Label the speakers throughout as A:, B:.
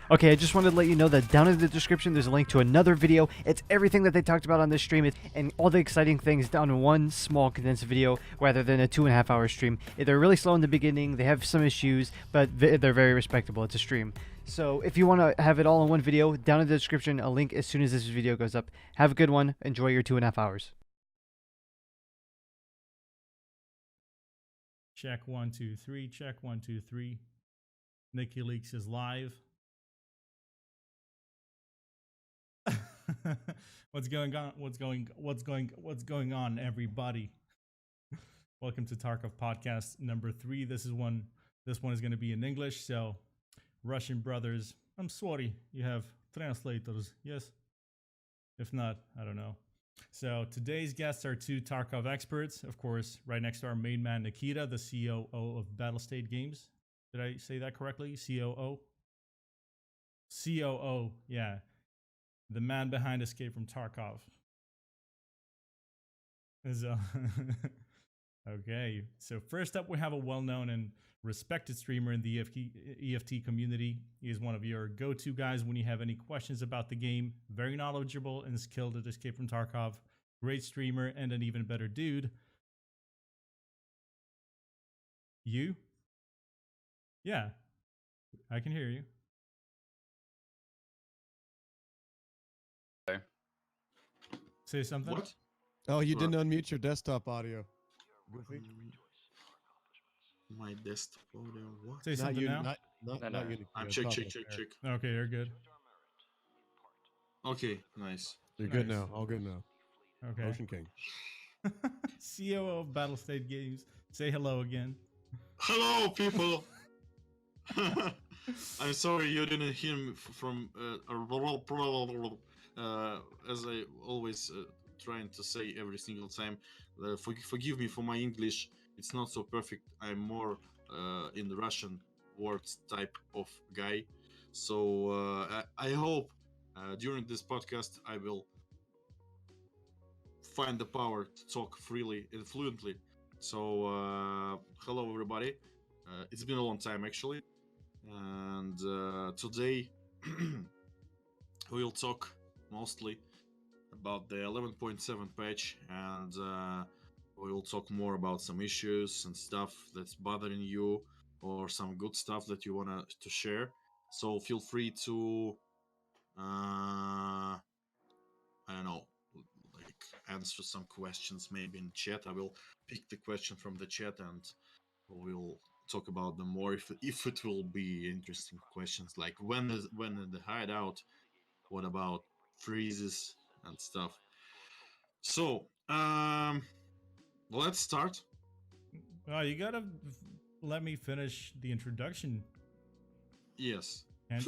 A: Okay, I just wanted to let you know that down in the description there's a link to another video. It's everything that they talked about on this stream and all the exciting things down in one small condensed video rather than a 2.5 hour stream. They're really slow in the beginning, they have some issues, but they're very respectable. It's a stream. So if you want to have it all in one video, down in the description, a link as soon as this video goes up. Have a good one. Enjoy your 2.5 hours.
B: Check 1 2 3. Check 1 2 3. Nikki Leaks is live. What's going on? What's going on, everybody? Welcome to Tarkov podcast number 3. This one is going to be in English. So, Russian brothers, I'm sorry, you have translators, yes? If not, I don't know. So today's guests are two Tarkov experts, of course, right next to our main man Nikita, the COO of Battlestate Games. Did I say that correctly? COO? COO, yeah. The man behind Escape from Tarkov. So, okay, so first up we have a well-known and respected streamer in the EFT community. He is one of your go-to guys when you have any questions about the game. Very knowledgeable and skilled at Escape from Tarkov. Great streamer and an even better dude. You? Yeah, I can hear you. Say something.
C: What?
D: Oh, you didn't unmute your desktop audio. Goofy.
C: My desktop audio. What?
B: Say something now.
D: Not you.
C: I'm check.
B: Okay, you're good.
C: Okay, nice.
D: You're good now. All good now.
B: Okay.
D: Ocean King.
B: COO of Battlestate Games. Say hello again.
C: Hello, people. I'm sorry you didn't hear me from as I always trying to say every single time. Forgive me for my English. It's not so perfect. I'm more in the Russian words type of guy. So I hope during this podcast I will find the power to talk freely and fluently. So hello everybody. It's been a long time actually, and today we'll talk mostly about the 11.7 patch, and we'll talk more about some issues and stuff that's bothering you, or some good stuff that you want to share. So feel free to I don't know, like answer some questions maybe in chat. I will pick the question from the chat and we'll talk about them more if it will be interesting questions, like when in the hideout, what about freezes and stuff. So let's start.
B: Oh, you gotta let me finish the introduction.
C: Yes.
B: And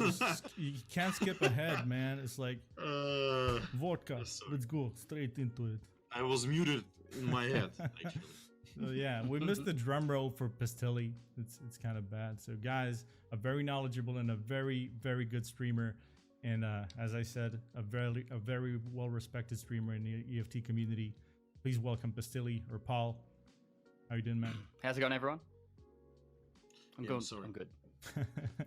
B: you can't skip ahead, man. It's like vodka. Let's go straight into it.
C: I was muted in my head actually.
B: So yeah, we missed the drum roll for Pastilli. It's kind of bad. So guys, a very knowledgeable and a very good streamer, and as I said, a very well respected streamer in the EFT community. Please welcome Pastilli or Paul. How you doing, man?
E: How's it going, everyone? I'm good.
C: Sorry.
E: I'm good.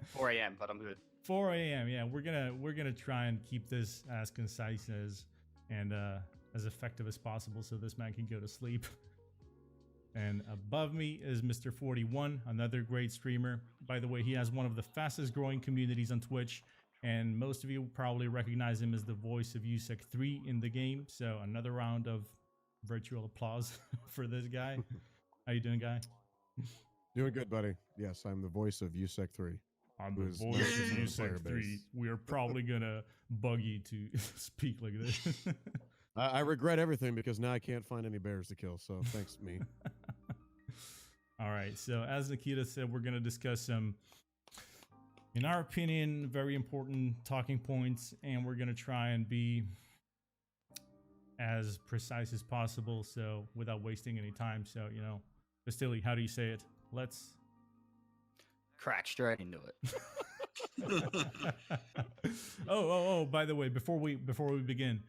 E: 4 a.m., but I'm good.
B: 4 a.m. Yeah, we're gonna try and keep this as concise and as effective as possible, so this man can go to sleep. And above me is Mr. 41, another great streamer. By the way, he has one of the fastest growing communities on Twitch, and most of you probably recognize him as the voice of USEC 3 in the game. So another round of virtual applause for this guy. How you doing, guy?
D: Doing good, buddy. Yes, I'm the voice of USEC 3.
B: I'm the voice of USEC 3. We're probably gonna bug you to speak like this.
D: I regret everything because now I can't find any bears to kill. So thanks, me.
B: All right. So as Nikita said, we're going to discuss some, in our opinion, very important talking points, and we're going to try and be as precise as possible, so without wasting any time. So, Vasily, how do you say it? Let's
E: Crack straight into it.
B: Oh, by the way, before we begin,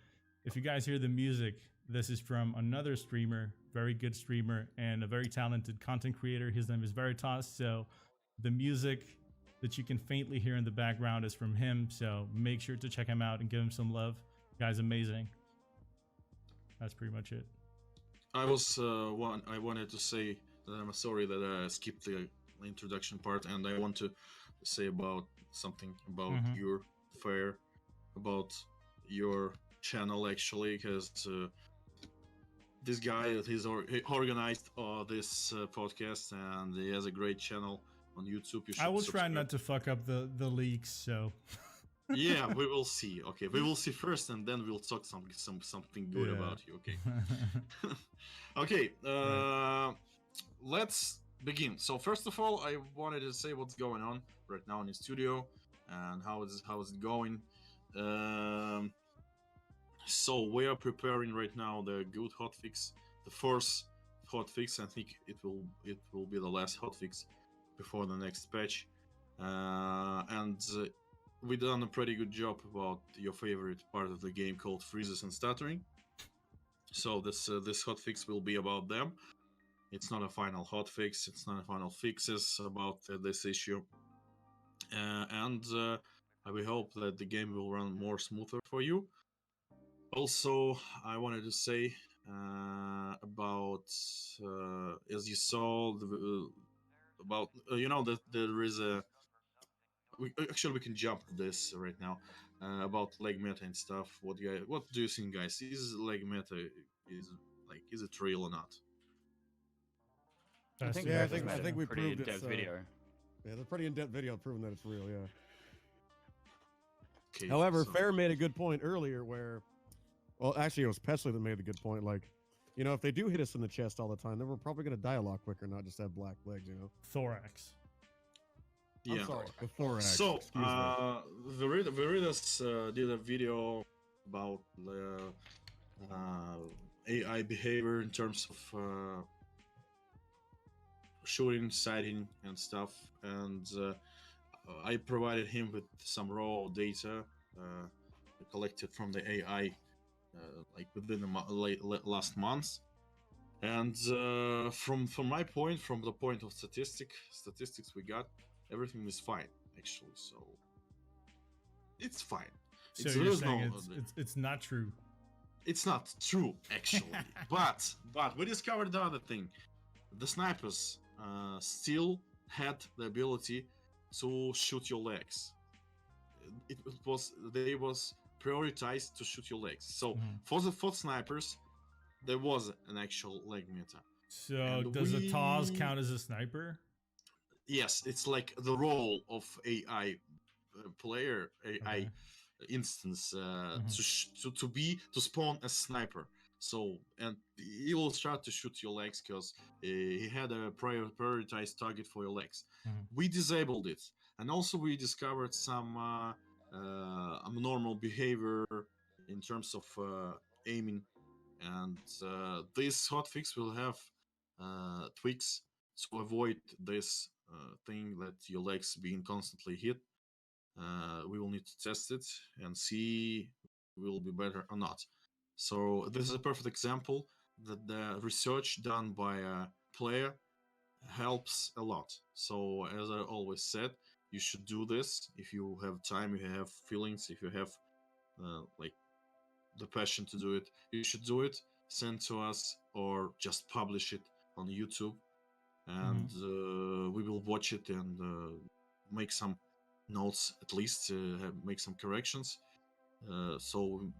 B: if you guys hear the music, this is from another streamer, very good streamer and a very talented content creator. His name is Veritas. So the music that you can faintly hear in the background is from him. So make sure to check him out and give him some love. Guy's amazing. That's pretty much it.
C: I wanted to say that I'm sorry that I skipped the introduction part, and I want to say about something about your fair, about your channel actually, because this guy he organized this podcast, and he has a great channel on YouTube. You should
B: I will try
C: subscribe.
B: not to fuck up the leaks. So
C: Yeah, we will see. Okay, we will see first, and then we'll talk something good
B: Yeah.
C: about you. Okay. Okay. Let's begin. So first of all, I wanted to say what's going on right now in the studio and how is it going. So we are preparing right now the good hotfix, the first hotfix. I think it will be the last hotfix before the next patch, and we done a pretty good job about your favorite part of the game called freezes and stuttering. So this hotfix will be about them. It's not a final hotfix. It's not a final fixes about this issue, and we hope that the game will run more smoother for you. Also, I wanted to say about as you saw about that there is a. We can jump to this right now about leg meta and stuff. What do you think, guys? Is leg meta is it real or not?
E: I
B: That's
E: think
B: the
D: Yeah, I
E: Matt
B: best
E: just
D: think
E: made
D: we
E: a pretty
D: proved
E: in-depth
D: it's
E: video.
D: yeah, the pretty in-depth video proving that it's real. Yeah.
C: Okay,
D: However,
C: so-
D: Fair made a good point earlier where, well, actually, it was Pesley that made the good point. Like, if they do hit us in the chest all the time, then we're probably going to die a lot quicker, not just have black legs,
B: thorax.
C: yeah.
D: I'm sorry, the thorax.
C: So,
D: excuse me.
C: Veritas did a video about AI behavior in terms of shooting, sighting, and stuff. And I provided him with some raw data collected from the AI, like within the last month. And from my point, from the point of statistics we got, everything is fine actually. So it's fine.
B: So
C: It's-
B: you're
C: there's
B: saying
C: no-
B: it's not true.
C: It's not true actually, but we discovered the other thing. The snipers still had the ability to shoot your legs. They was prioritized to shoot your legs. So for the snipers, there was an actual leg meta.
B: So
C: And
B: does a Taz
C: we-
B: count as a sniper?
C: Yes, it's like the role of AI player, AI
B: Okay.
C: instance
B: Mhm.
C: to spawn a sniper. So, and he will start to shoot your legs because he had a prioritized target for your legs.
B: Mhm.
C: We disabled it, and also we discovered some abnormal behavior in terms of aiming. And this hotfix will have tweaks to avoid this thing that your legs being constantly hit. We will need to test it and see will be better or not. So this is a perfect example that the research done by a player helps a lot. So as I always said, you should do this if you have time, if you have feelings, if you have like the passion to do it. You should do it. Send to us or just publish it on YouTube, and we will watch it and make some notes at least, make some corrections. So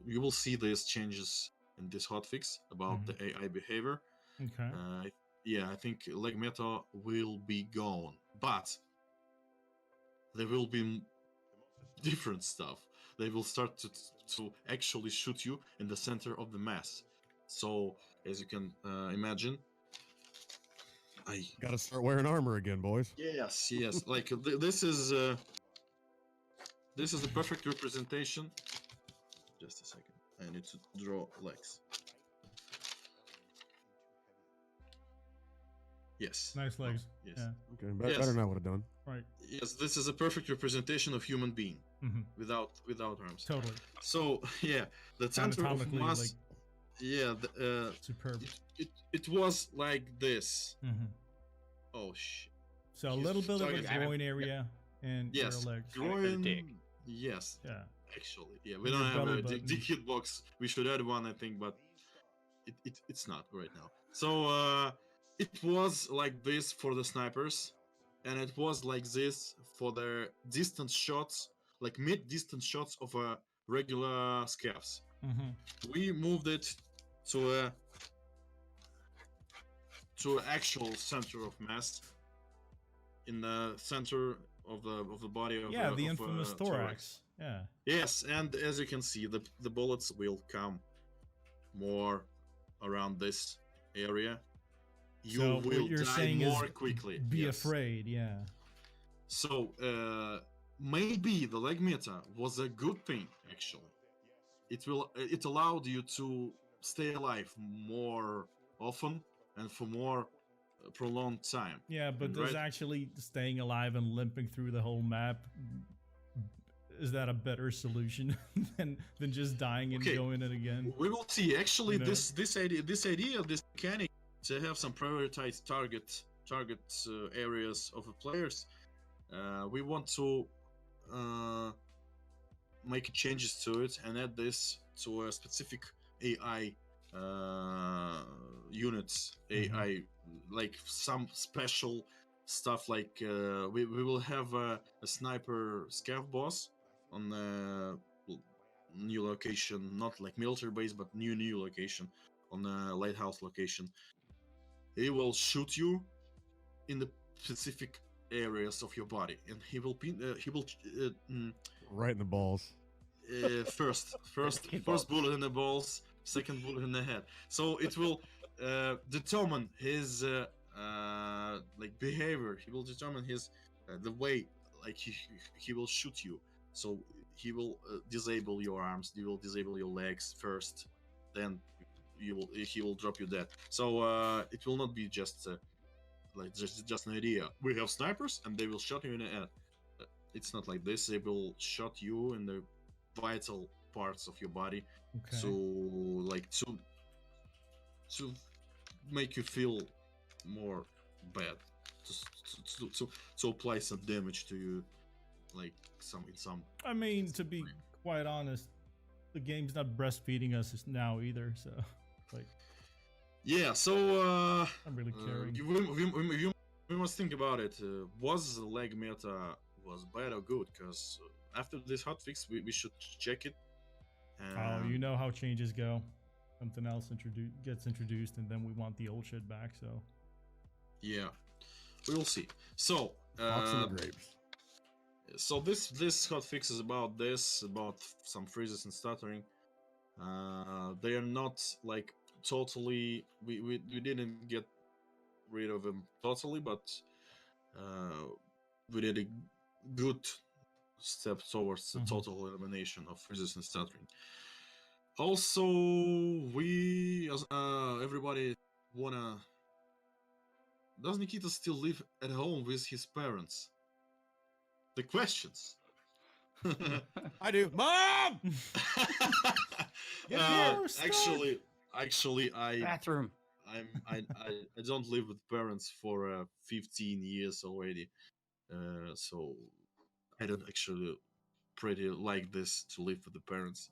C: you will see these changes in this hotfix about the AI behavior.
B: Okay.
C: Yeah, I think leg meta will be gone, but there will be different stuff. They will start to actually shoot you in the center of the mass. So as you can imagine,
D: Got to start wearing armor again, boys.
C: yes, like this is the perfect representation. Just a second, I need to draw legs. Yes.
B: Nice legs.
C: Yes.
B: Yeah.
D: Okay,
C: Yes.
D: better than I would have done.
B: Right.
C: Yes, this is a perfect representation of human being
B: hmm
C: without arms.
B: Totally.
C: So yeah, the center of
B: Anatomically,
C: mass.
B: like
C: Yeah,
B: superb.
C: it was like this.
B: hmm
C: Oh shit.
B: So a
C: He's
B: little bit of a
C: targeting-
B: groin area and
C: Yes,
B: your legs.
C: groin.
E: dick.
C: Yes,
B: Yeah.
C: actually, yeah. We
B: And
C: don't
B: your
C: have
B: belly
C: a
B: button.
C: dick hitbox. We should add one, I think, but it's not right now. So it was like this for the snipers, and it was like this for the distance shots, like mid-distance shots of regular scavs.
B: Mm-hmm.
C: We moved it to a actual center of mass in the center of the body of
B: Yeah, the
C: of,
B: infamous thorax. Yeah.
C: Yes, and as you can see, the bullets will come more around this area. You
B: So what
C: will
B: you're
C: die
B: saying
C: more
B: is
C: quickly.
B: Be
C: yes.
B: afraid. Yeah.
C: So maybe the leg meta was a good thing. Actually, it allowed you to stay alive more often and for more prolonged time.
B: Yeah, but
C: And
B: does
C: right-
B: actually staying alive and limping through the whole map, is that a better solution than just dying and
C: Okay.
B: going it again?
C: We will see. Actually,
B: You know?
C: this idea, this mechanic to have some prioritized target areas of the players. We want to make changes to it and add this to a specific AI units,
B: Mhm.
C: AI like some special stuff. Like we will have a sniper scav boss on the new location, not like military base, but new location on the lighthouse location. He will shoot you in the specific areas of your body, and he will
D: Right in the balls.
C: first
E: Hit balls.
C: bullet in the balls, second bullet in the head. So it will determine his like behavior. He will determine his the way like he will shoot you. So he will disable your arms. He will disable your legs first, then he will drop you dead. So it will not be just like just an idea. We have snipers and they will shot you in the head. It's not like this. They will shot you in the vital parts of your body,
B: Okay.
C: so like to make you feel more bad, to apply some damage to you, like some.
B: I mean, to be quite honest, the game's not breastfeeding us now either. So, like,
C: Yeah, so
B: I'm really caring.
C: we must think about it. Was the leg meta was bad or good? Because after this hotfix, we should check it.
B: Oh, you know how changes go. Something else gets introduced, and then we want the old shit back. So,
C: Yeah, we will see. So,
D: Fox and the grapes.
C: so this hotfix is about some freezes and stuttering. They are not like totally. We didn't get rid of them totally, but we did a good step towards the
B: Mhm.
C: total elimination of freezes and stuttering. Also, we everybody wanna. Does Nikita still live at home with his parents? The questions.
D: I do. Mom!
B: Get
C: Uh,
B: your stuff.
C: actually,
E: Bathroom.
C: I don't live with parents for 15 years already, so I don't actually pretty like this to live with the parents,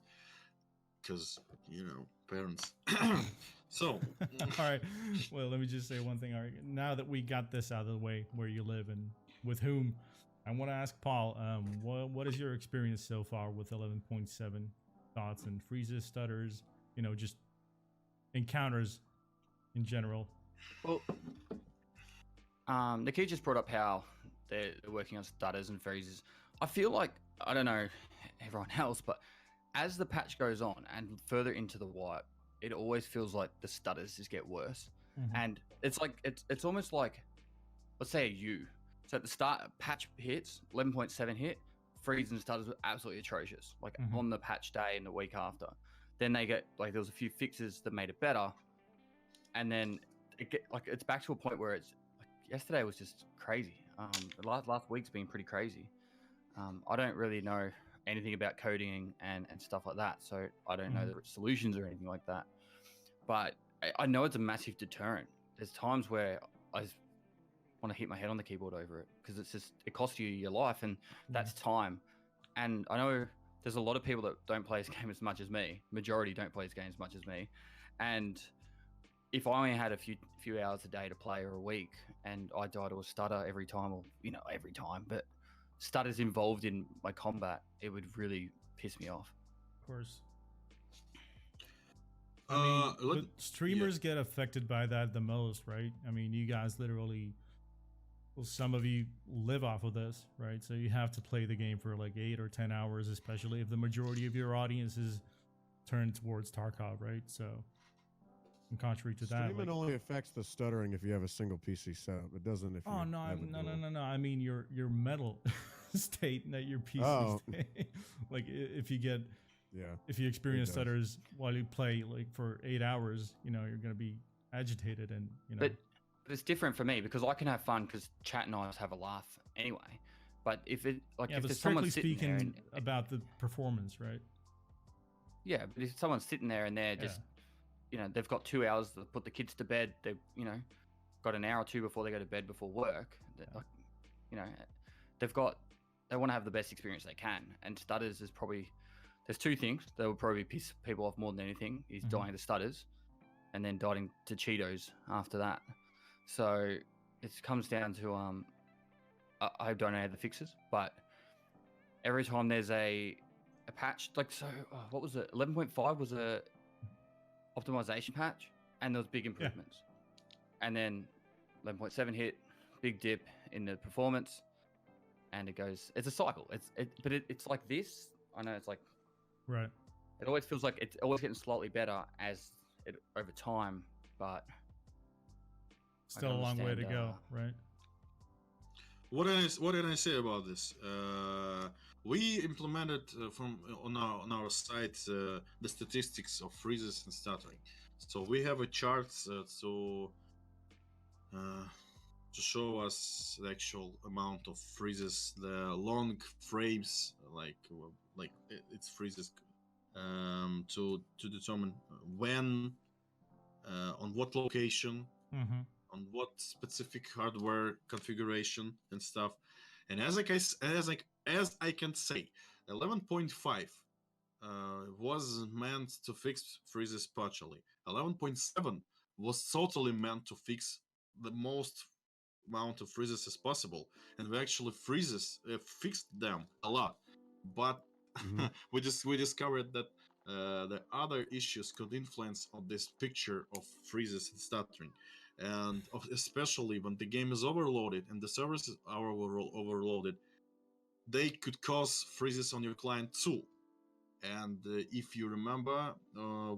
C: because parents. So
B: All right. Well, let me just say one thing. All right. Now that we got this out of the way, where you live and with whom, I want to ask Paul. What is your experience so far with 11.7? Thoughts and freezes, stutters, just encounters in general.
E: Well, Nikki just brought up how they're working on stutters and freezes. I feel like, I don't know everyone else, but as the patch goes on and further into the wipe, it always feels like the stutters just get worse.
B: Mhm.
E: And it's like it's almost like, let's say a U. So at the start, patch hits, 11.7 hit, freeze and stutters were absolutely atrocious. Like
B: Mhm.
E: on the patch day and the week after. Then they get like there was a few fixes that made it better, and then it's back to a point where it's like yesterday was just crazy. The last week's been pretty crazy. I don't really know anything about coding and stuff like that, so I don't know the solutions or anything like that. But I know it's a massive deterrent. There's times where want to hit my head on the keyboard over it because it's just it costs you your life and that's time. And I know there's a lot of people that don't play this game as much as me. Majority don't play this game as much as me, and if I only had a few hours a day to play or a week, and I die to a stutter every time, or every time, but stutters involved in my combat, it would really piss me off.
B: Of course. I mean, but streamers get affected by that the most, right? I mean, you guys literally, well, some of you live off of this, right? So you have to play the game for like 8 or 10 hours, especially if the majority of your audience is turned towards Tarkov, right? So, in contrary to that,
D: Streaming only affects the stuttering if you have a single PC setup. It doesn't if you
B: oh no,
D: have a dual.
B: no. I mean your mental state, not your PC state. Like if you get, if you experience stutters while you play like for 8 hours, you're gonna be agitated and
E: But it's different for me because I can have fun because chat and I have a laugh anyway. But if it like if
B: but
E: there's someone
B: speaking
E: sitting there
B: about the performance, right?
E: Yeah, but if someone's sitting there and they're just they've got 2 hours to put the kids to bed, they've got an hour or two before they go to bed before work. They want to have the best experience they can. And stutters is probably there's two things that will probably piss people off more than anything is dying to stutters, and then dying to Cheetos after that. So it comes down to I don't know the fixes, but every time there's a patch what was it? 11.5 was a optimization patch, and there was big improvements. And then 11.7 hit, big dip in the performance, and it goes. It's a cycle. It's like this. I know it's like
B: right.
E: It always feels like it's always getting slightly better as it over time, but
B: still a long way to go, right?
C: What did I say about this? We implemented on our site the statistics of freezes and stuttering. So we have a chart to show us the actual amount of freezes, the long frames, like it's freezes, to determine when, on what location. On what specific hardware configuration and stuff. And as I can say, 11.5 was meant to fix freezes partially. 11.7 was totally meant to fix the most amount of freezes as possible, and we actually fixed them a lot. But we discovered that the other issues could influence on this picture of freezes and stuttering. And especially when the game is overloaded and the servers are overloaded, they could cause freezes on your client too. And if you remember,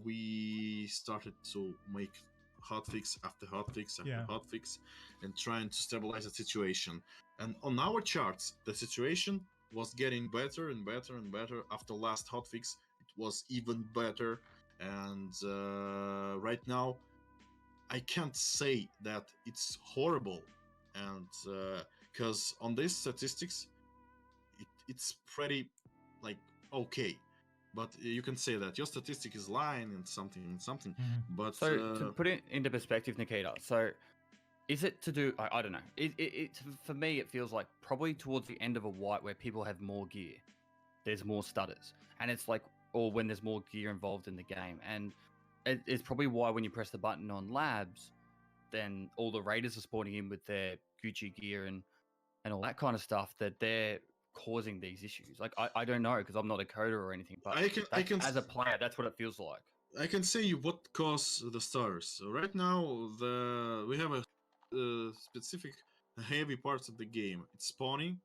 C: we started to make hotfix after hotfix after hotfix and trying to stabilize the situation. And on our charts, the situation was getting better and better and better. After last hotfix, it was even better. And right now, I can't say that it's horrible, and because on these statistics, it's pretty like okay, but you can say that your statistic is lying and something. But
E: so to put it into perspective, Nikita, so is it to do? I don't know. It for me, it feels like probably towards the end of a wipe where people have more gear, there's more stutters, and it's like, or when there's more gear involved in the game, and it's probably why when you press the button on labs, then all the raiders are spawning in with their Gucci gear and all that kind of stuff, that they're causing these issues. Like I don't know because I'm not a coder or anything, but I can as a player, that's what it feels like.
C: I can say you what caused the stutters. So right now we have a specific heavy parts of the game. It's spawning,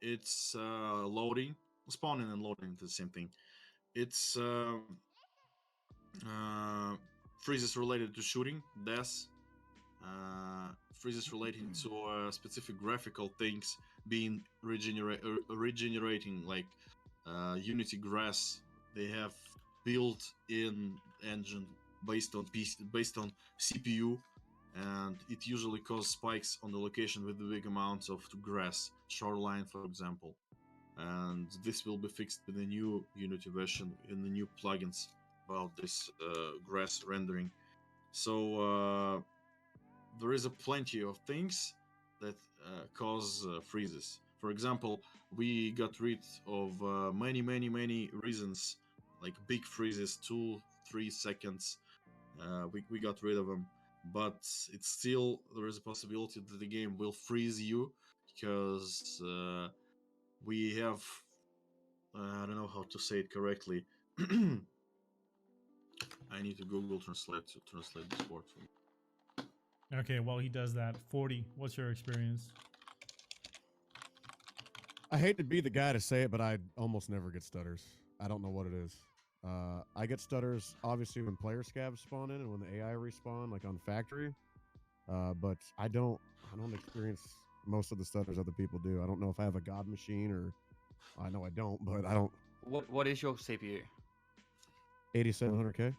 C: it's loading, spawning and loading is the same thing. It's freezes related to shooting, deaths, freezes relating to specific graphical things being regenerating, like Unity Grass. They have built-in engine based on CPU, and it usually causes spikes on the location with the big amounts of grass, shoreline, for example. And this will be fixed with the new Unity version in the new plugins about this grass rendering. So there is a plenty of things, that cause freezes. For example, we got rid of many reasons, like big freezes, 2-3 seconds. We got rid of them, but it's still there is a possibility that the game will freeze you because we have I don't know how to say it correctly. I need to Google Translate to translate this word for me.
B: Okay, while he does that, 40. What's your experience?
D: I hate to be the guy to say it, but I almost never get stutters. I don't know what it is. I get stutters obviously when player scabs spawn in and when the AI respawn, like on factory. But I don't experience most of the stutters other people do. I don't know if I have a god machine or I know I don't, but I don't.
E: What is your CPU?
D: 8700K.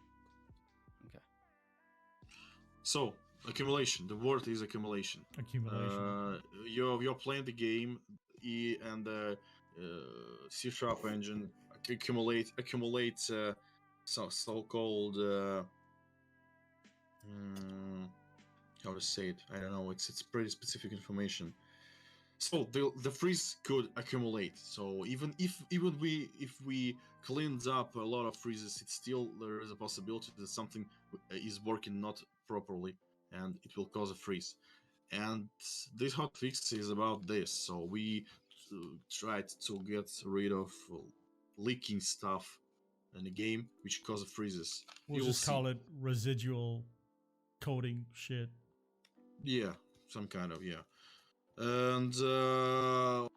E: Okay.
C: So accumulation. The word is accumulation.
B: Accumulation.
C: You're playing the game, and the C# engine accumulate so-called how to say it? I don't know. It's pretty specific information. So the freeze could accumulate. So even if we cleaned up a lot of freezes, it's still there is a possibility that something is working not properly, and it will cause a freeze. And this hotfix is about this. So we tried to get rid of leaking stuff in the game, which causes freezes.
B: We'll just call it residual coding shit.
C: Yeah, some kind of, yeah. And so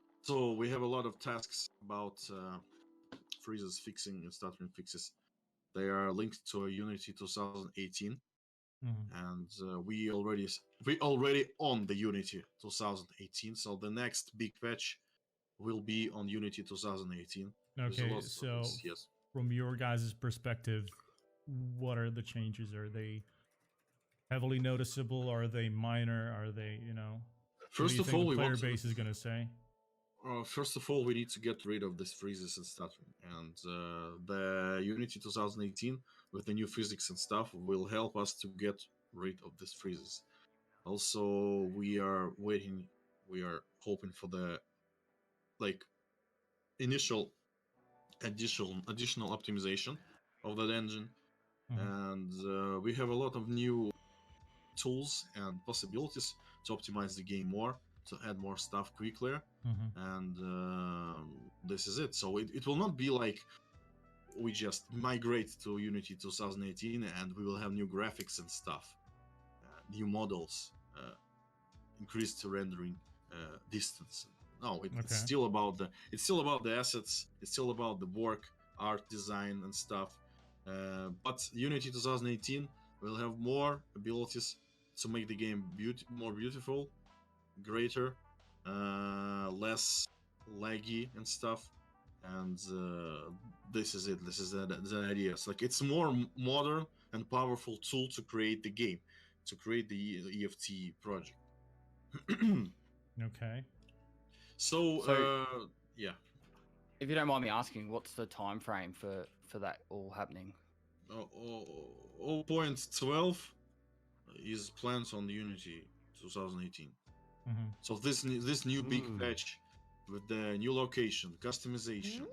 C: we have a lot of tasks about freezes fixing and stuttering fixes. They are linked to Unity 2018, and we already on the Unity 2018. So the next big patch will be on Unity 2018.
B: Okay, so
C: yes.
B: From your guys' perspective, what are the changes? Are they heavily noticeable? Are they minor? Are they,
C: First of all,
B: the
C: we
B: player
C: want
B: base is going to say?
C: First of all, we need to get rid of these freezes and stuttering. And the Unity 2018, with the new physics and stuff, will help us to get rid of these freezes. Also, we are hoping for the initial additional optimization of that engine. And we have a lot of new tools and possibilities to optimize the game more, to add more stuff quickly, and this is it. So it will not be like we just migrate to Unity 2018 and we will have new graphics and stuff, new models, increased rendering distance. No, it's still about the assets. It's still about the work, art, design, and stuff. But Unity 2018 will have more abilities to make the game more beautiful, greater, less laggy and stuff. And this is it. This is the idea. It's a more modern and powerful tool to create the game, to create the EFT project.
B: Okay.
C: So yeah.
E: If you don't mind me asking, what's the time frame for that all happening?
C: 0.12 is planned on Unity 2018. So this new big patch with the new location, customization,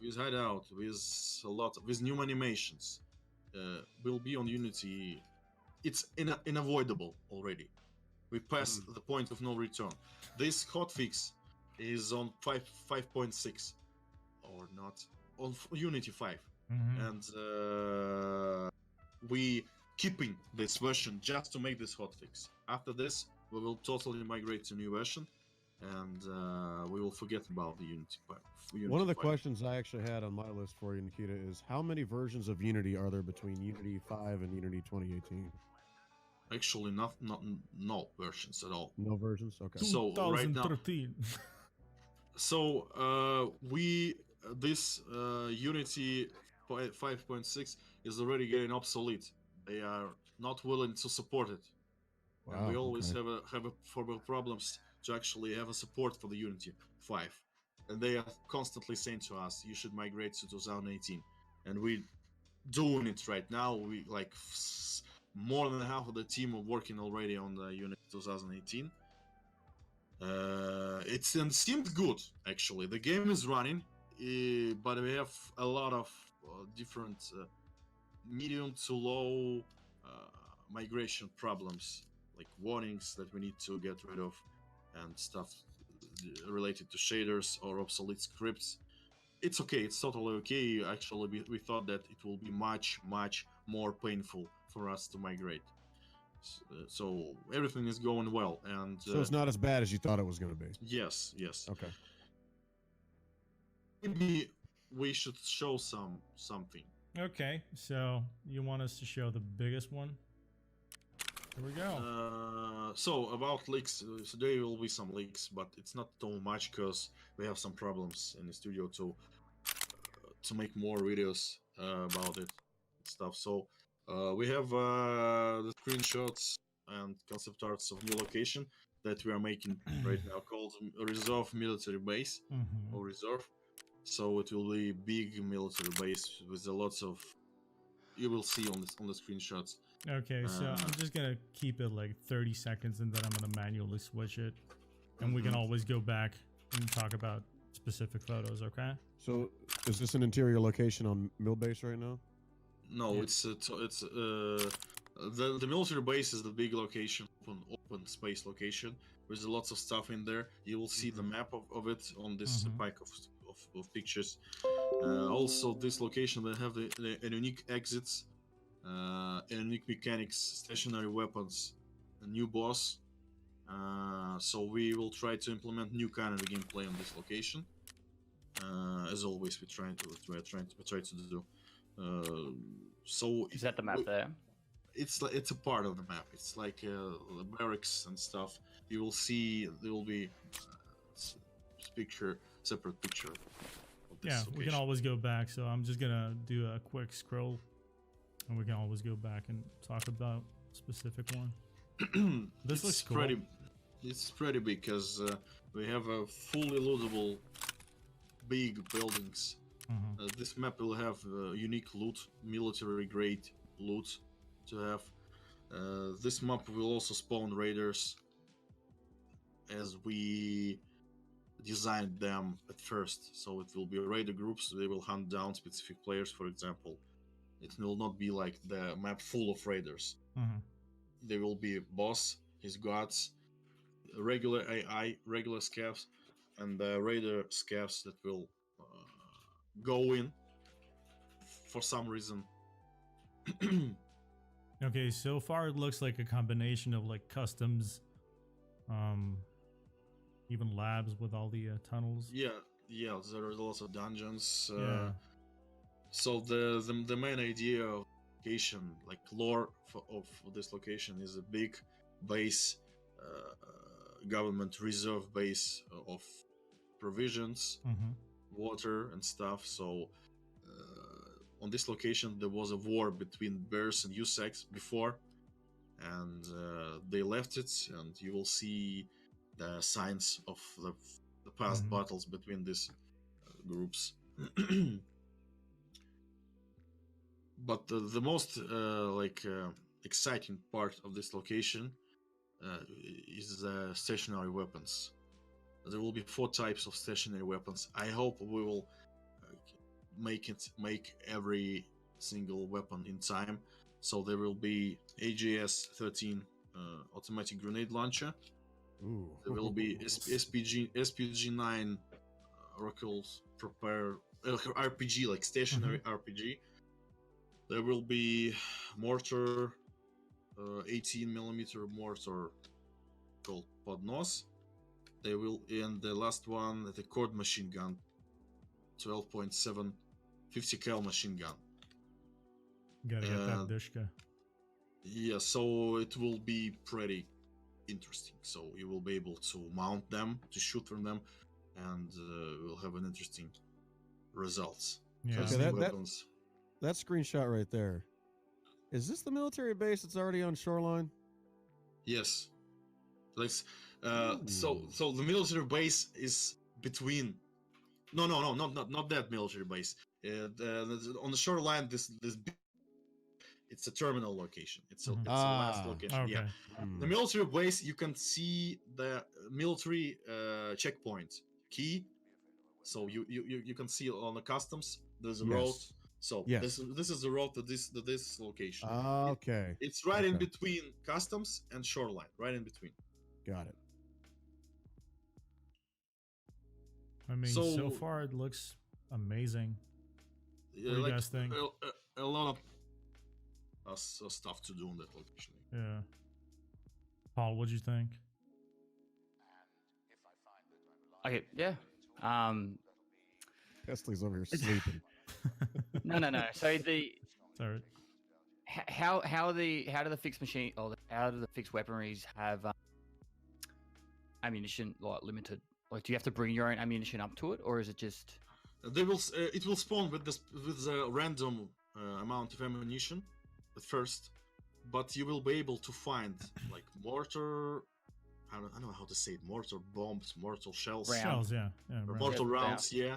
C: with hideout, with new animations, will be on Unity. It's unavoidable already. We passed the point of no return. This hotfix is on 5.6 or not on Unity 5, and we keeping this version just to make this hotfix. After this, we will totally migrate to new version, and we will forget about the Unity 5.
D: One of the questions I actually had on my list for you, Nikita, is how many versions of Unity are there between Unity 5 and Unity 2018?
C: Actually, no versions at all.
D: No versions. Okay.
C: So right now,
B: 2013.
C: so this Unity 5.6 is already getting obsolete. They are not willing to support it.
D: Wow,
C: and we always have problems to actually have a support for the Unity 5. And they are constantly saying to us, you should migrate to 2018. And we're doing it right now. We more than half of the team are working already on the Unity 2018. It seemed good actually. The game is running, but we have a lot of different medium to low migration problems, like warnings that we need to get rid of, and stuff related to shaders or obsolete scripts. It's okay. It's totally okay. Actually, we thought that it will be much more painful for us to migrate. So everything is going well, and
D: So it's not as bad as you thought it was going to be.
C: yes.
D: Okay.
C: Maybe we should show something.
B: Okay, so you want us to show the biggest one? Here we go.
C: So about leaks, so there will be some leaks, but it's not too much because we have some problems in the studio to make more videos about it stuff. So we have the screenshots and concept arts of new location that we are making right now called Reserve Military Base
B: Mhm.
C: or Reserve. So it will be big military base with a lots of. You will see on the screenshots.
B: Okay, so I'm just gonna keep it like 30 seconds and then I'm gonna manually switch it. And we can always go back and talk about specific photos, okay?
D: So is this an interior location on mill base right now?
C: No,
B: Yeah.
C: it's the military base is the big location, open space location. There's lots of stuff in there. You will see the map of it on this pack of pictures. Also, this location will have the unique exits, unique mechanics, stationary weapons, a new boss. So we will try to implement new kind of gameplay on this location. As always, we try to do. So
E: Is that the map there?
C: it's a part of the map. It's like the barracks and stuff. You will see there will be separate picture of this
B: Yeah,
C: location.
B: we can always go back. So I'm just gonna do a quick scroll and we can always go back and talk about specific one. This looks cool.
C: It's pretty big because we have a fully lootable big buildings. This map will have unique loot, military grade loot to have. This map will also spawn raiders as we designed them at first. So it will be raider groups, they will hunt down specific players, for example. It will not be like the map full of raiders. There will be a boss, his guards, regular AI, regular scavs, and raider scavs that will go in for some reason.
B: Okay, so far it looks like a combination of like customs, even labs with all the tunnels.
C: Yeah, there are lots of dungeons.
B: Yeah.
C: So the main idea of location, like lore of this location, is a big base, government reserve base of provisions, water and stuff. So on this location there was a war between Bears and Usex before, and they left it, and you will see the signs of the past battles between these groups. But the most exciting part of this location is the stationary weapons. There will be 4 types of stationary weapons. I hope we will make every single weapon in time. So there will be AGS-13 automatic grenade launcher.
D: Ooh.
C: There will be SPG-9 Rockles prepare RPG, like stationary RPG. There will be mortar, 18mm mortar called Podnos. They will, and the last one, the cord machine gun, 12.7 50 cal machine gun.
B: Gotta get that Dishka.
C: Yeah, so it will be pretty interesting. So you will be able to mount them, to shoot from them, and we'll have an interesting results.
B: Yeah.
D: Okay, that screenshot right there. Is this the military base that's already on shoreline?
C: Yes. Let's so the military base is between. No, not that military base. On the shoreline, this It's a terminal location. It's a,
B: Mhm.
C: it's a last location.
B: Okay.
C: Yeah.
D: Hmm.
C: The military base, you can see the military checkpoint key. So you can see on the customs there's a road.
D: Yes.
C: So
D: Yes.
C: this is the road to this location.
D: Okay.
C: It's right in
D: Okay.
C: between customs and shoreline, right in between.
D: Got it.
B: I mean, so
C: So-
B: far it looks amazing.
C: Yeah,
B: What do you guys think?
C: A lot of stuff to do on that location.
B: Yeah. Paul, what'd you think?
E: Okay, yeah.
D: Kesley's over here sleeping.
E: No. So the
B: Sorry.
E: how do the fixed machine or how do the fixed weaponries have ammunition like limited? Like, do you have to bring your own ammunition up to it, or is it just?
C: They will it will spawn with a random amount of ammunition at first, but you will be able to find like mortar. I don't know how to say it. Mortar bombs, mortar shells,
E: Round.
B: Shells, yeah. Yeah.
C: or
B: right.
C: mortar
E: Yeah,
C: rounds. Yeah,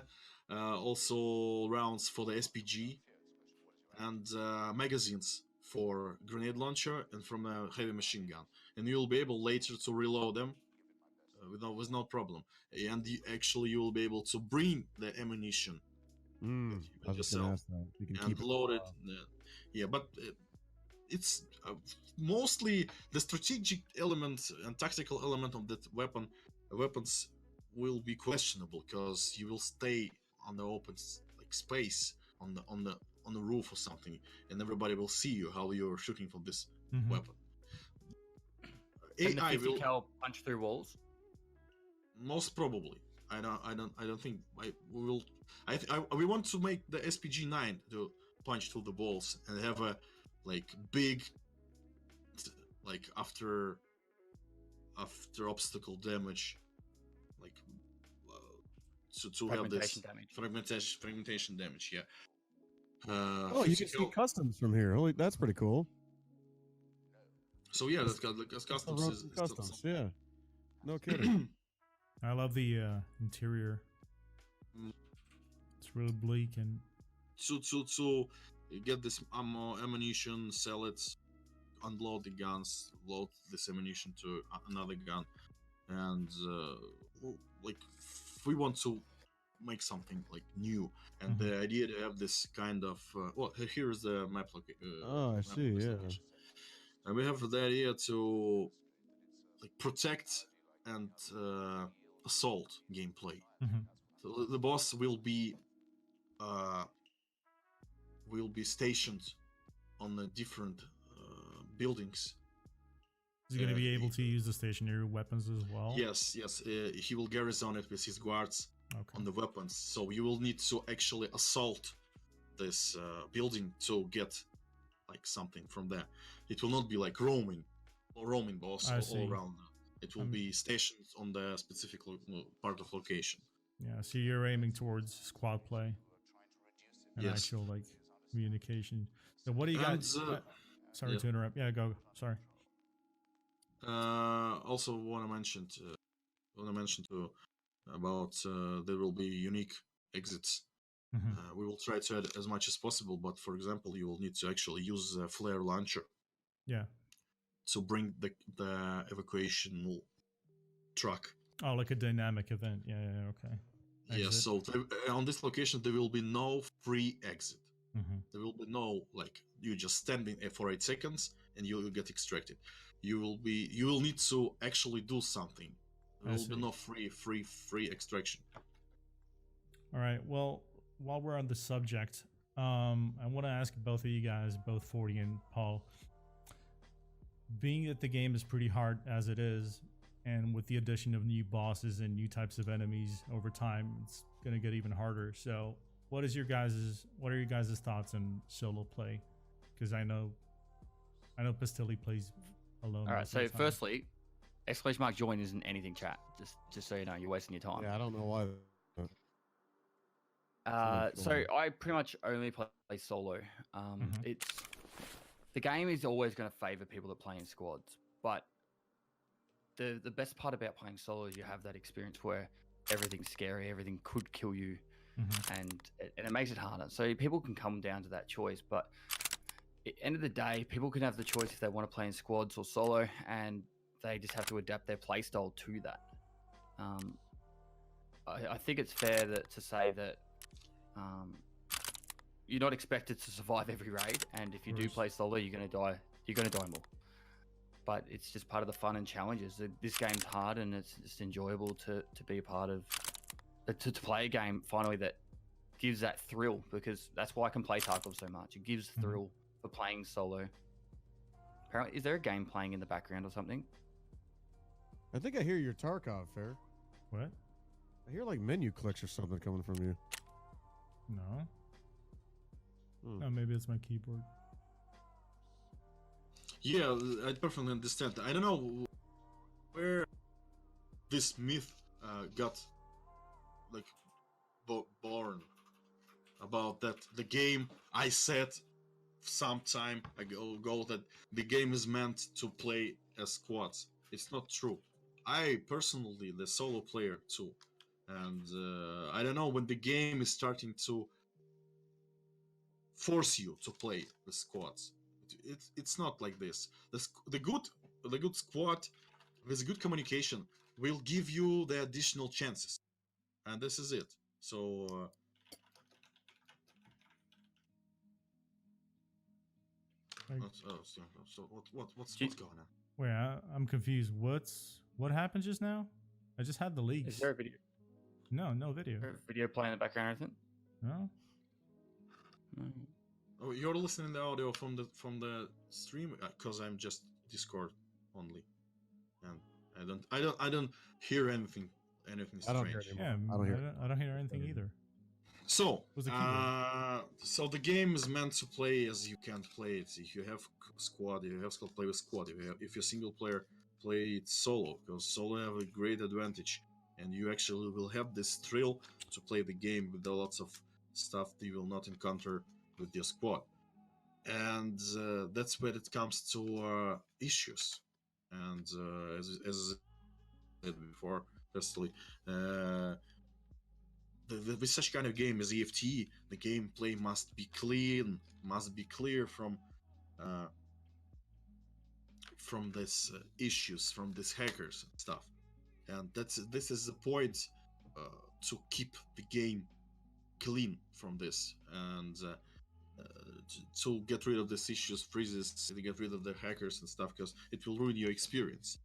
C: also rounds for the SPG and magazines for grenade launcher and from a heavy machine gun, and you'll be able later to reload them with no problem. And actually, you will be able to bring the ammunition
D: Mm, I was just gonna
C: yourself
D: ask that. You can
C: and
D: keep it.
C: load it. Yeah, but it's mostly the strategic element and tactical element of that weapons will be questionable because you will stay on the open like space on the roof or something, and everybody will see you how you're shooting from this
B: Mhm.
C: weapon.
E: Can the
C: AI
E: 50
C: will
E: cal punch through walls?
C: most probably. I don't think we will. We want to make the SPG-9 to punch through the walls and have a like big like after obstacle damage, like to have this
E: Fragmentation damage.
C: fragmentation damage. Yeah.
D: Oh, you can see
C: physical-
D: customs from here. Holy, that's pretty cool.
C: So yeah, that's customs is
D: Customs, yeah. No kidding.
B: I love the interior.
C: Mm.
B: It's really bleak and
C: to get this ammunition, sell it, unload the guns, load this ammunition to another gun, and like we want to make something like new, and the idea to have this kind of well, here's the map
D: Oh, I see, yeah.
C: location. And we have the idea to like protect and assault gameplay.
B: Mhm.
C: So the boss will be stationed on the different buildings.
B: is he going to be
C: Uh,
B: able to use the stationary weapons as well?
C: Yes, he will garrison it with his guards
B: Okay.
C: on the weapons. So you will need to actually assault this building to get like something from there. It will not be like roaming boss
B: I
C: all
B: see.
C: around. It will
B: Um,
C: be stationed on the specific part of location.
B: Yeah, so you're aiming towards squad play and
C: Yes.
B: actual like communication. So what do you
C: And,
B: guys? Sorry
C: yeah.
B: to interrupt. Yeah, go. Sorry.
C: Also want to mention too about there will be unique exits.
B: Mhm.
C: We will try to add as much as possible, but for example, you will need to actually use a flare launcher
B: Yeah.
C: to bring the evacuation truck.
B: Oh, like a dynamic event. Yeah. Okay.
C: Yeah,
B: Exit.
C: so on this location there will be no free exit.
B: Mhm.
C: There will be no like you just standing there for 8 seconds and you will get extracted. You will need to actually do something. There
B: I
C: will be
B: see.
C: no free extraction.
B: All right. Well, while we're on the subject, I want to ask both of you guys, both 40 and Paul, being that the game is pretty hard as it is, and with the addition of new bosses and new types of enemies over time, it's going to get even harder. So, what are your guys' thoughts on solo play? Because I know Pastilli plays alone.
E: All right.
B: most of
E: So
B: the time.
E: firstly, ! Join isn't anything, chat. Just so you know, you're wasting your time.
D: Yeah, I don't know why.
E: So I pretty much only play solo.
B: Mhm.
E: It's the game is always going to favor people that play in squads, but the best part about playing solo is you have that experience where everything's scary, everything could kill you,
B: Mhm.
E: and it makes it harder. So people can come down to that choice, but end of the day, people can have the choice if they want to play in squads or solo, and they just have to adapt their playstyle to that. I think it's fair to say that you're not expected to survive every raid, and if you do play solo, you're gonna die. You're gonna die more. But it's just part of the fun and challenges. This game's hard, and it's just enjoyable to be a part of, to play a game finally that gives that thrill, because that's why I can play Tarkov so much. It gives thrill for playing solo. Apparently, is there a game playing in the background or something?
D: I think I hear your Tarkov, Fair.
B: What?
D: I hear like menu clicks or something coming from you.
B: No.
D: Hmm.
B: Oh, maybe it's my keyboard.
C: Yeah, I perfectly understand. I don't know where this myth got like born about that the game. I said some time ago that the game is meant to play as squads. It's not true. I personally the solo player too, and I don't know when the game is starting to force you to play with squads. It's not like this. The good squad with good communication will give you the additional chances, and this is it. So
B: Like,
C: what's
E: Do you-
C: going on?
B: wait, I'm confused. What happened just now? I just had the leaks.
E: Is there a video?
B: No video.
E: Video playing in the background or anything?
B: No.
E: No.
C: Oh, you're listening the audio from the stream because I'm just Discord only, and I don't hear anything
D: I don't
C: strange.
D: hear it anymore.
B: Yeah,
D: I don't hear.
B: I don't hear anything either.
C: So,
B: What's the keyword?
C: so the game is meant to play as you can play it. If you have squad, you have squad, play with squad. If you're single player, play it solo, because solo have a great advantage, and you actually will have this thrill to play the game with the lots of stuff that you will not encounter with your squad. And that's where it comes to issues. And as I said before, firstly, with such kind of game as EFT, the gameplay must be clean, must be clear from this issues, from these hackers and stuff. And this is the point to keep the game clean from this, and to get rid of these issues, freezes, to get rid of the hackers and stuff, because it will ruin your experience.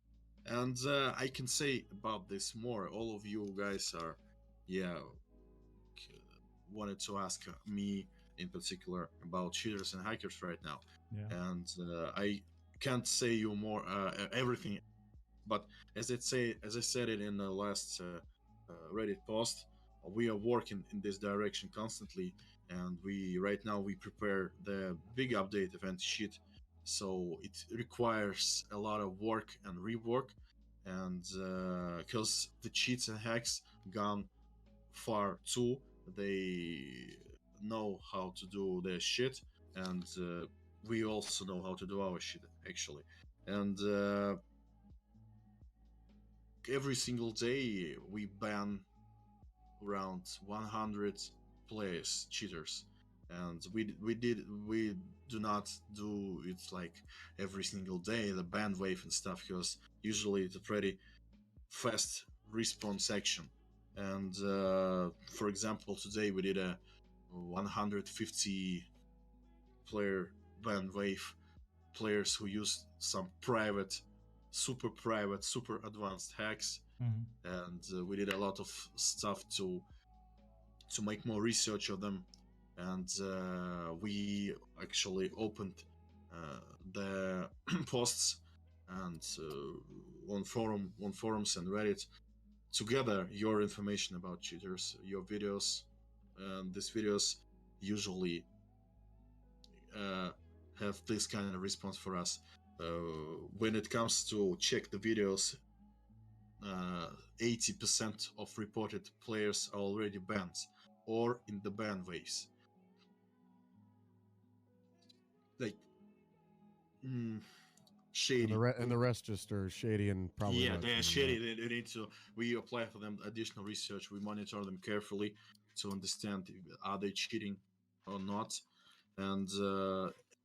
C: And I can say about this more. All of you guys are, wanted to ask me in particular about cheaters and hackers right now, and I can't say you more everything, but as I said it in the last Reddit post, we are working in this direction constantly, and right now we prepare the big update event sheet, so it requires a lot of work and rework, and because the cheats and hacks gone far too, they know how to do their shit, and we also know how to do our shit actually, and every single day we ban around 100 players, cheaters, and we do not do it like every single day, the ban wave and stuff, because usually it's a pretty fast response action. And for example, today we did a 150 player ban wave, players who use some super private, super advanced hacks, and we did a lot of stuff to make more research of them, and we actually opened the posts and on forums and Reddit to gather your information about cheaters, your videos, and these videos usually have this kind of response for us. When it comes to check the videos, 80% of reported players are already banned or in the ban waves. Like, shady.
D: And the rest just are shady and probably
C: yeah,
D: nuts
C: they're
D: and,
C: shady. They need to. We apply for them additional research. We monitor them carefully to understand are they cheating or not. And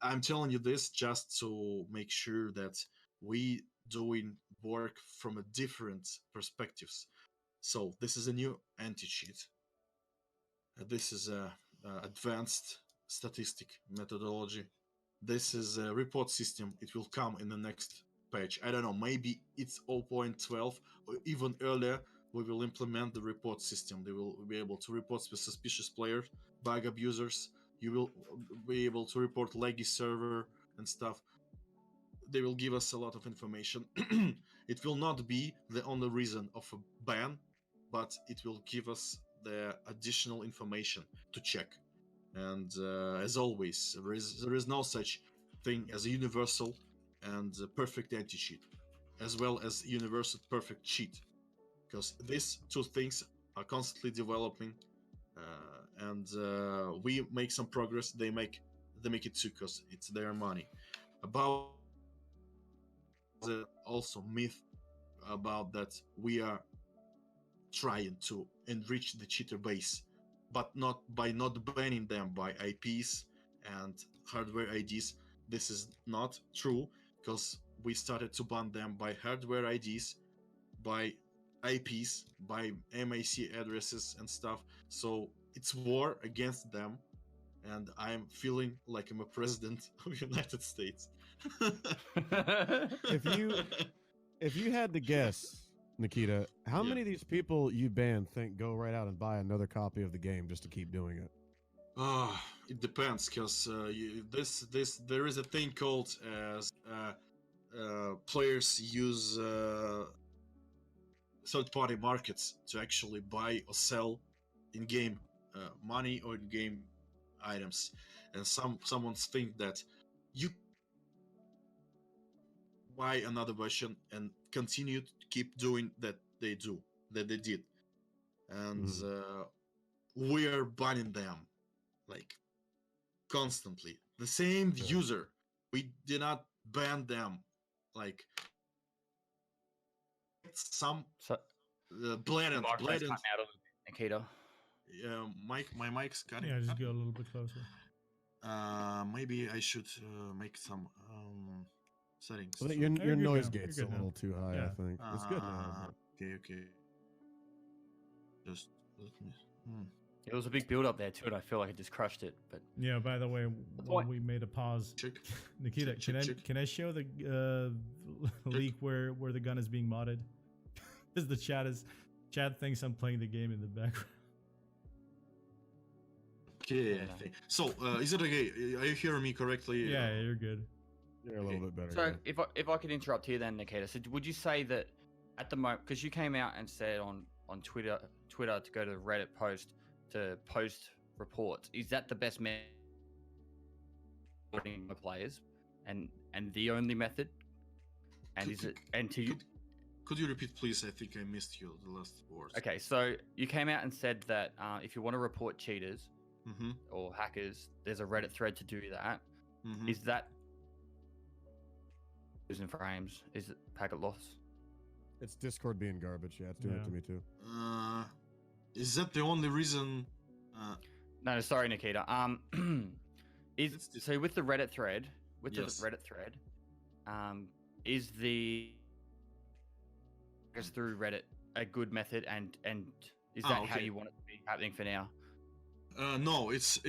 C: I'm telling you this just to make sure that we doing work from a different perspectives. So this is a new anti-cheat. This is a advanced statistic methodology. This is a report system. It will come in the next patch. I don't know, maybe it's 0.12 or even earlier. We will implement the report system. They will be able to report suspicious players, bug abusers. You will be able to report laggy server and stuff. They will give us a lot of information. It will not be the only reason of a ban, but it will give us the additional information to check. And as always, there is no such thing as a universal and perfect anti-cheat, as well as universal perfect cheat, because these two things are constantly developing, and we make some progress. They make it too, because it's their money. About the also myth about that we are trying to enrich the cheater base, but not by not banning them by IPs and hardware IDs. This is not true, because we started to ban them by hardware IDs, by IPs, by MAC addresses and stuff. So it's war against them, and I'm feeling like I'm a president of the United States.
D: If you had to guess, Nikita, how
C: Yeah.
D: many of these people you banned think go right out and buy another copy of the game just to keep doing it?
C: It depends, because there is a thing called as players use third-party markets to actually buy or sell in-game money or in-game items, and someone think that you buy another version and continue to keep doing that they did, and we are banning them like constantly. The same
D: Yeah.
C: user, we did not ban them like some
E: So
C: blatant
E: microphone's cutting out a little bit, Nikita.
C: my mic's cutting.
B: Yeah, just go a little bit closer.
C: Maybe I should make some settings.
D: I think
B: you're
D: your
B: good
D: noise
B: now. You're
D: gate's a
B: good now.
D: little too high.
B: Yeah.
D: I think it's good now. But
C: Okay. Just let me.
E: It was a big build up there too, and I feel like it just crushed it. But
B: Yeah, by the way, while we made a pause,
C: Check.
B: Nikita,
C: check.
B: can I show the leak where the gun is being modded? Because the chat thinks I'm playing the game in the background.
C: Okay.
E: Yeah.
C: So, is it okay? Are you hearing me correctly?
B: Yeah, you're good.
D: you're a little bit better.
E: so
D: yeah.
E: if I could interrupt here, then Nikita, so would you say that at the moment, because you came out and said on Twitter to go to the Reddit post to post reports, is that the best method for players, and the only method? And is it
C: Could you repeat, please? I think I missed you the last words.
E: Okay, so you came out and said that if you want to report cheaters
C: Mm-hmm.
E: or hackers, there's a Reddit thread to do that.
C: Mm-hmm.
E: Is that losing frames? Is it packet loss?
D: It's Discord being garbage. Yeah, it's doing it
B: Yeah.
D: to me too.
C: Is that the only reason?
E: No, sorry, Nikita.
C: It's
E: So with the Reddit thread,
C: Yes.
E: is the goes through Reddit a good method, and is that how
C: okay.
E: you want it to be happening for now?
C: No, it's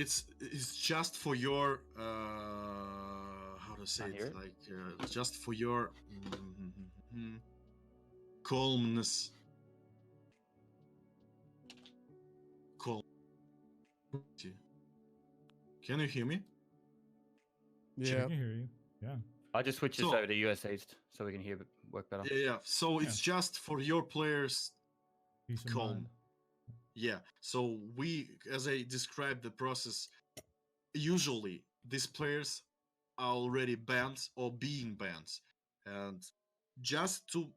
C: just for your how to say
E: I hear
C: it,
E: it.
C: like just for your calmness. Calm. Can you hear me?
B: I
D: Yeah,
B: can hear you. Yeah.
E: I just switched this
C: So-
E: over to US East so we can hear work better.
C: Yeah. So it's just for your players.
B: Peace of
C: Calm.
B: mind.
C: Yeah. So we, as I described the process, usually these players are already banned or being banned, and just to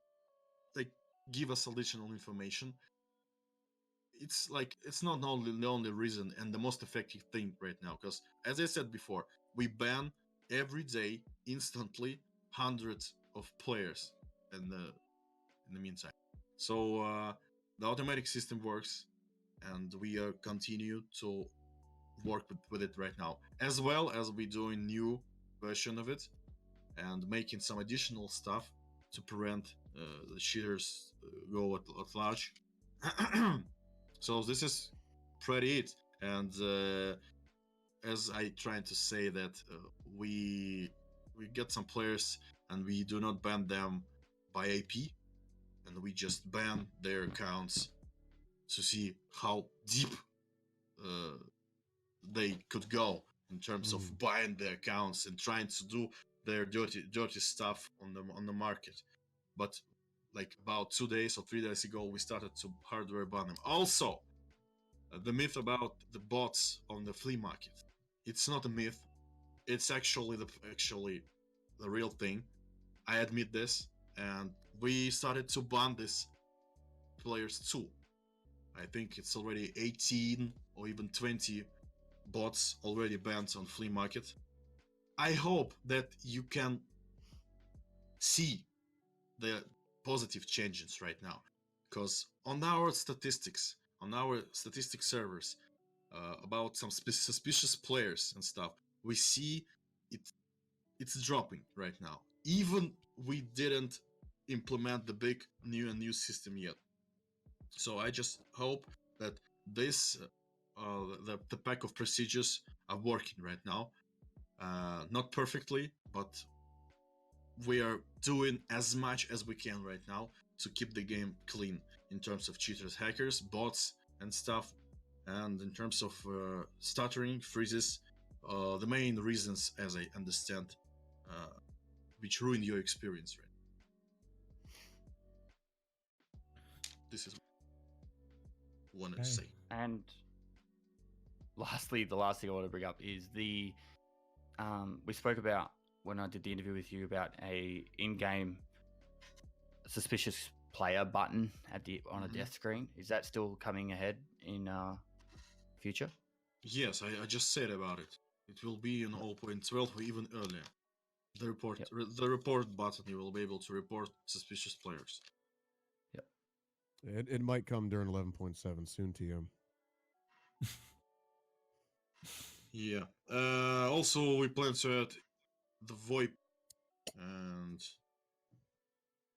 C: like give us additional information, it's like it's not only the only reason and the most effective thing right now, because as I said before, we ban every day instantly hundreds of players in the meantime. So the automatic system works, and we continue to work with it right now, as well as we doing new version of it and making some additional stuff to prevent the cheaters go at large. So this is pretty it. And as I tried to say that we get some players and we do not ban them by IP, and we just ban their accounts to see how deep they could go in terms of buying their accounts and trying to do their dirty stuff on the market. But like about 2 days or 3 days ago, we started to hardware ban them. Also, the myth about the bots on the flea market. It's not a myth. It's actually the real thing. I admit this, and we started to ban these players too. I think it's already 18 or even 20 bots already banned on flea market. I hope that you can see the positive changes right now, because on our statistics servers about some suspicious players and stuff, we see it's dropping right now. Even we didn't implement the big new system yet. So I just hope that this the pack of procedures are working right now. Not perfectly, but we are doing as much as we can right now to keep the game clean in terms of cheaters, hackers, bots, and stuff. And in terms of stuttering, freezes, the main reasons, as I understand, which ruin your experience, right? This is what I wanted to
B: Okay.
C: say.
E: And lastly, the last thing I want to bring up is the we spoke about when I did the interview with you about a in-game suspicious player button at the on a death screen. Is that still coming ahead in future?
C: Yes, I just said about it. It will be in 0.12 or even earlier. The report button, you will be able to report suspicious players.
D: It might come during 11.7 soon, TM.
C: Yeah. Also, we plan to add the VoIP, and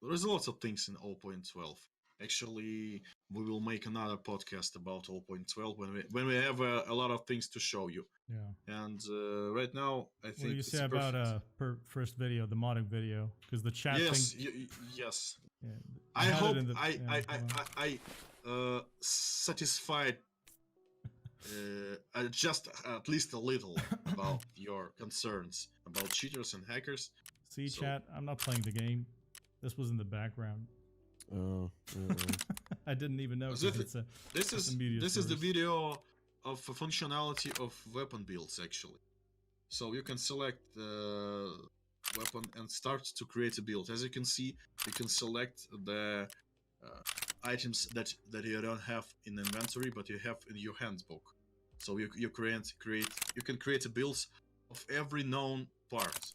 C: there's lots of things in 0.12. Actually, we will make another podcast about 0.12 when we have a lot of things to show you.
B: Yeah.
C: And right now, I think
B: What do you
C: it's
B: say about
C: perfect.
B: first video, the modding video? Because the chat
C: Yes,
B: thing.
C: yes.
B: Yeah,
C: I
B: had it
C: hope
B: in the-
C: I
B: yeah,
C: I,
B: go on.
C: I satisfied just at least a little about your concerns about cheaters and hackers.
B: See,
C: So-
B: chat. I'm not playing the game. This was in the background.
D: Oh,
B: I didn't even know.
C: This is-
B: It's a,
C: This
B: it's
C: is
B: a media
C: this is the
B: source.
C: video of a functionality of weapon builds actually. So you can select the weapon and start to create a build. As you can see, you can select the items that you don't have in inventory, but you have in your handbook. So you can create a build of every known part.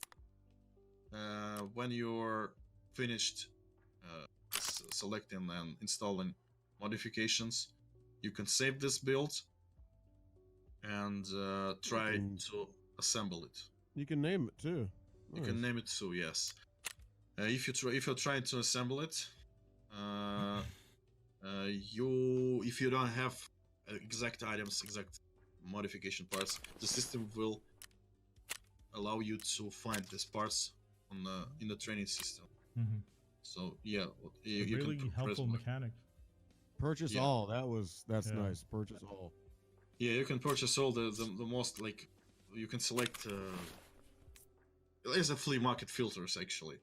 C: When you're finished selecting and installing modifications, you can save this build and try to assemble it.
D: you can name it too.
C: You can name it too, yes. If you're trying to assemble it, if you don't have exact items, exact modification parts, the system will allow you to find these parts in the training system.
B: Mhm.
C: So yeah,
B: A
C: you
B: really
C: can
B: helpful mechanic.
D: Purchase
C: Yeah.
D: all. That's
B: Yeah.
D: nice. Purchase all.
C: Yeah, you can purchase all the most, like, you can select there's a flea market filters actually,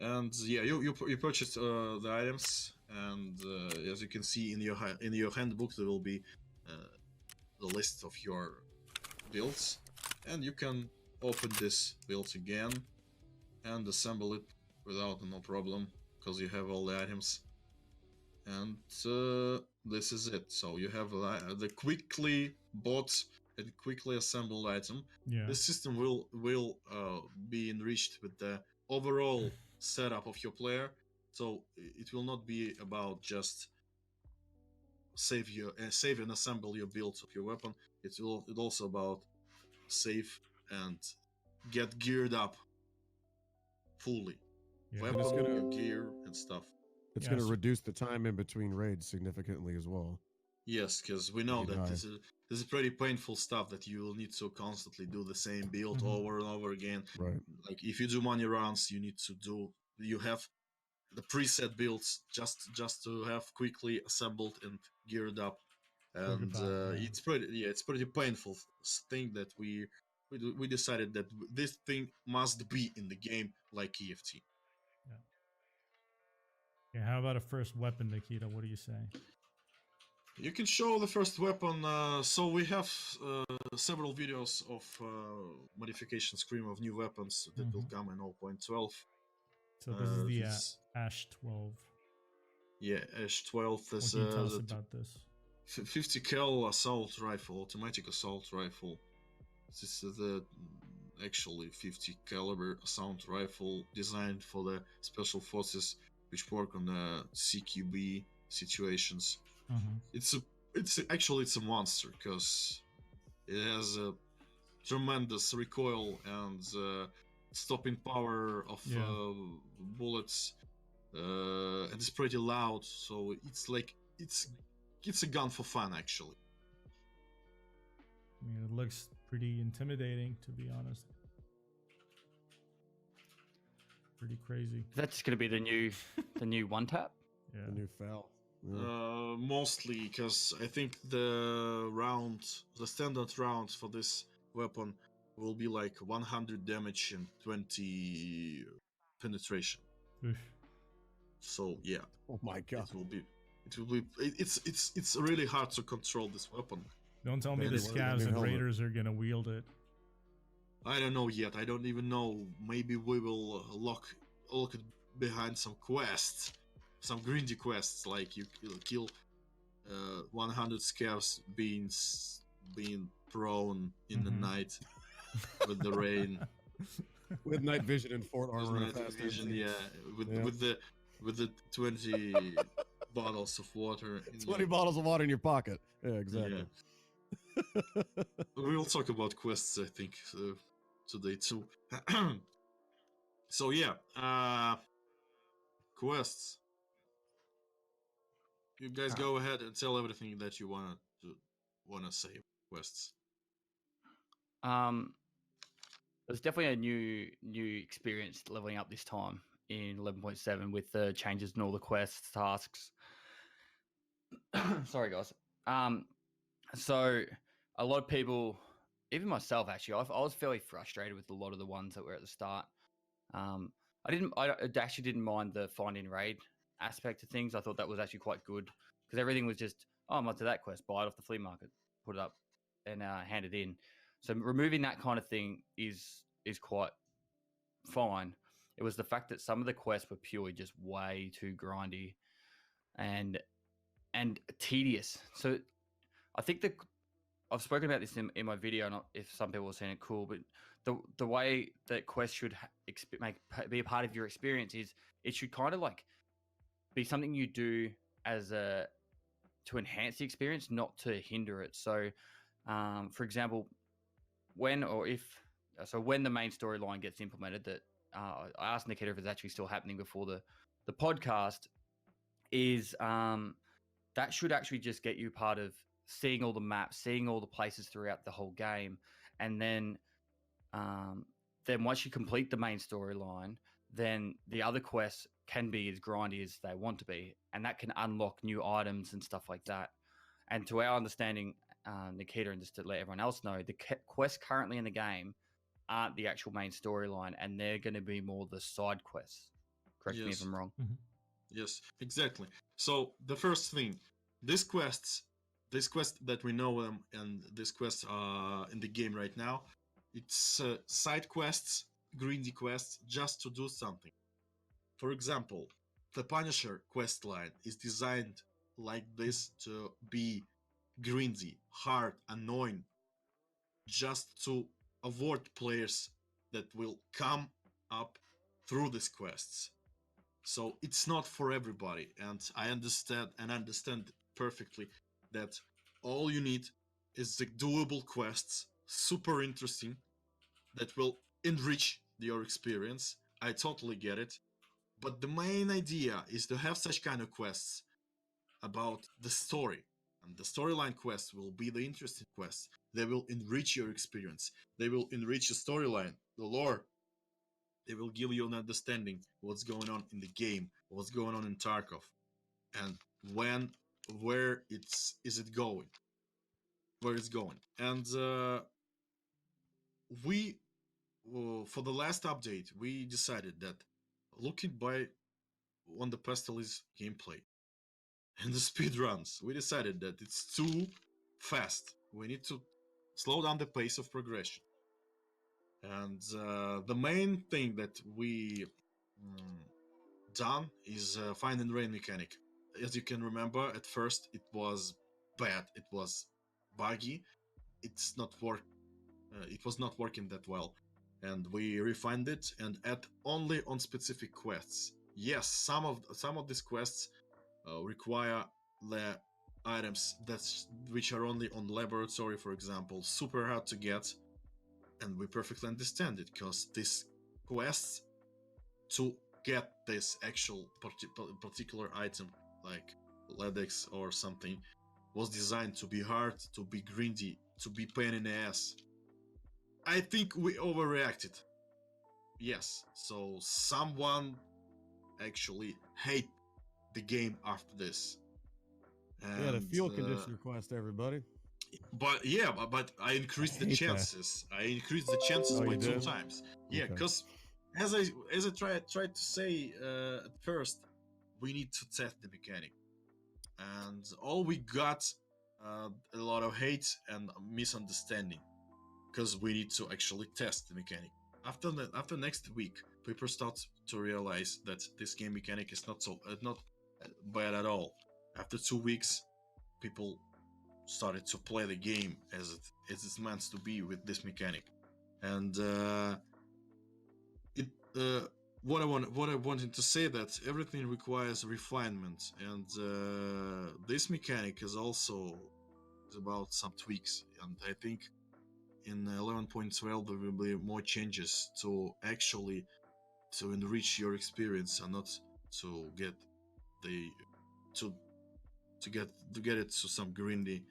C: and yeah, you purchase the items, and as you can see in your handbook there will be the list of your builds, and you can open this build again and assemble it without no problem because you have all the items. And this is it. So you have the quickly bought and quickly assembled item.
B: Yeah.
C: The system will be enriched with the overall setup of your player. So it will not be about just save and assemble your builds of your weapon. It's also about save and get geared up fully.
B: Yeah.
C: Weapon,
D: it's gonna-
C: gear, and stuff.
D: It's
B: Yeah,
D: going to
B: so-
D: reduce the time in between raids significantly as well.
C: Yes, because we know
D: You
C: that
D: die.
C: this is pretty painful stuff that you will need to constantly do the same build
B: Mhm.
C: over and over again.
D: Right.
C: Like if you do money rounds, you have the preset builds just to have quickly assembled and geared up, and
B: Fortified, yeah.
C: it's pretty painful thing that we decided that this thing must be in the game like EFT.
B: Yeah, how about a first weapon, Nikita? What do you say?
C: You can show the first weapon. So we have several videos of modification screen of new weapons that will come in 0.12.
B: So this is the
C: This-
B: Ash 12.
C: Yeah, Ash 12
B: What
C: is
B: can you tell us about this?
C: 50 cal assault rifle, automatic assault rifle. This is the actually 50 caliber assault rifle designed for the special forces which work on the CQB situations.
B: Mhm.
C: It's a monster because it has a tremendous recoil and stopping power of
B: Yeah.
C: bullets, and it's pretty loud. So it's like it's a gun for fun actually.
B: I mean, it looks pretty intimidating, to be honest. Pretty crazy.
E: Is that just going to be the new one tap?
B: Yeah.
D: The new foul. Yeah.
C: Mostly because I think the standard round for this weapon will be like 100 damage and 20 penetration.
B: Oof.
C: So yeah,
D: Oh my god.
C: it's really hard to control this weapon.
B: Don't tell me
C: Man,
B: the
C: it wasn't
B: scavs
D: even
B: and
D: helmet.
B: raiders are gonna wield it.
C: I don't know yet. I don't even know. Maybe we will look it behind some quests, some grindy quests, like you kill 100 scavs being prone in the
B: Mhm.
C: night with the rain.
D: With night vision and fort
C: With
D: armor and
C: night
D: fast
C: vision,
D: engines.
C: yeah,
D: Yeah.
C: with the 20 bottles of water.
D: 20 bottles of water in your pocket. Yeah, exactly.
C: We will talk about quests, I think, today too. So yeah, quests. You guys go ahead and tell everything that you wanna say. Quests.
E: There's definitely a new experience leveling up this time in 11.7 with the changes in all the quests, tasks. Sorry, guys. So a lot of people, even myself, actually, I was fairly frustrated with a lot of the ones that were at the start. I actually didn't mind the find in raid aspect of things. I thought that was actually quite good because everything was just, oh, I'm up to that quest, buy it off the flea market, put it up, and hand it in. So removing that kind of thing is quite fine. It was the fact that some of the quests were purely just way too grindy and tedious. So I think I've spoken about this in my video, and if some people have seen it, cool. But the way that quests should be a part of your experience is it should kind of like be something you do to enhance the experience, not to hinder it. So, for example, when the main storyline gets implemented, that I asked Nikita if it's actually still happening before the podcast, is that should actually just get you part of seeing all the maps, seeing all the places throughout the whole game, and then once you complete the main storyline, then the other quests can be as grindy as they want to be, and that can unlock new items and stuff like that. And to our understanding, Nikita, and just to let everyone else know, the quests currently in the game aren't the actual main storyline, and they're going to be more the side quests. Correct me if
C: Yes.
E: I'm wrong.
C: Yes, exactly. So the first thing, these quests that we know them, and these quests in the game right now, it's side quests, grindy quests, just to do something. For example, the Punisher quest line is designed like this to be grindy, hard, annoying, just to avoid players that will come up through these quests. So it's not for everybody, and I understand perfectly that all you need is the doable quests, super interesting, that will enrich your experience. I totally get it. But the main idea is to have such kind of quests about the story. And the storyline quests will be the interesting quests. They will enrich your experience. They will enrich the storyline, the lore. They will give you an understanding what's going on in the game, what's going on in Tarkov, and when, where is it going, where it's going. And we, for the last update, we decided that looking by on the Pestilence gameplay and the speed runs, we decided that it's too fast. We need to slow down the pace of progression. And the main thing that we done is find and rain mechanic. As you can remember, at first it was bad, it was buggy, it's not work. It was not working that well, and we refined it and add only on specific quests. Yes, some of these quests require the items that's which are only on laboratory, for example, super hard to get, and we perfectly understand it because these quests to get this actual particular item like LEDX or something was designed to be hard, to be grindy, to be pain in the ass. I think we overreacted. Yes, so someone actually hate the game after this.
D: Yeah, the
C: And
D: fuel conditioner quest, everybody.
C: but yeah, but I increased the
D: hate that.
C: chances. I increased the chances
D: Oh,
C: by
D: you
C: two
D: did?
C: times. Yeah,
D: Okay.
C: because as I tried to say at first, we need to test the mechanic, and all we got a lot of hate and misunderstanding because we need to actually test the mechanic. After next week, people start to realize that this game mechanic is not bad at all. After 2 weeks, people started to play the game as it's meant to be with this mechanic, and it what I wanted to say that everything requires refinement, and this mechanic is also about some tweaks, and I think in 11.12 there will be more changes to actually to enrich your experience and not to get the to to get it to some grindy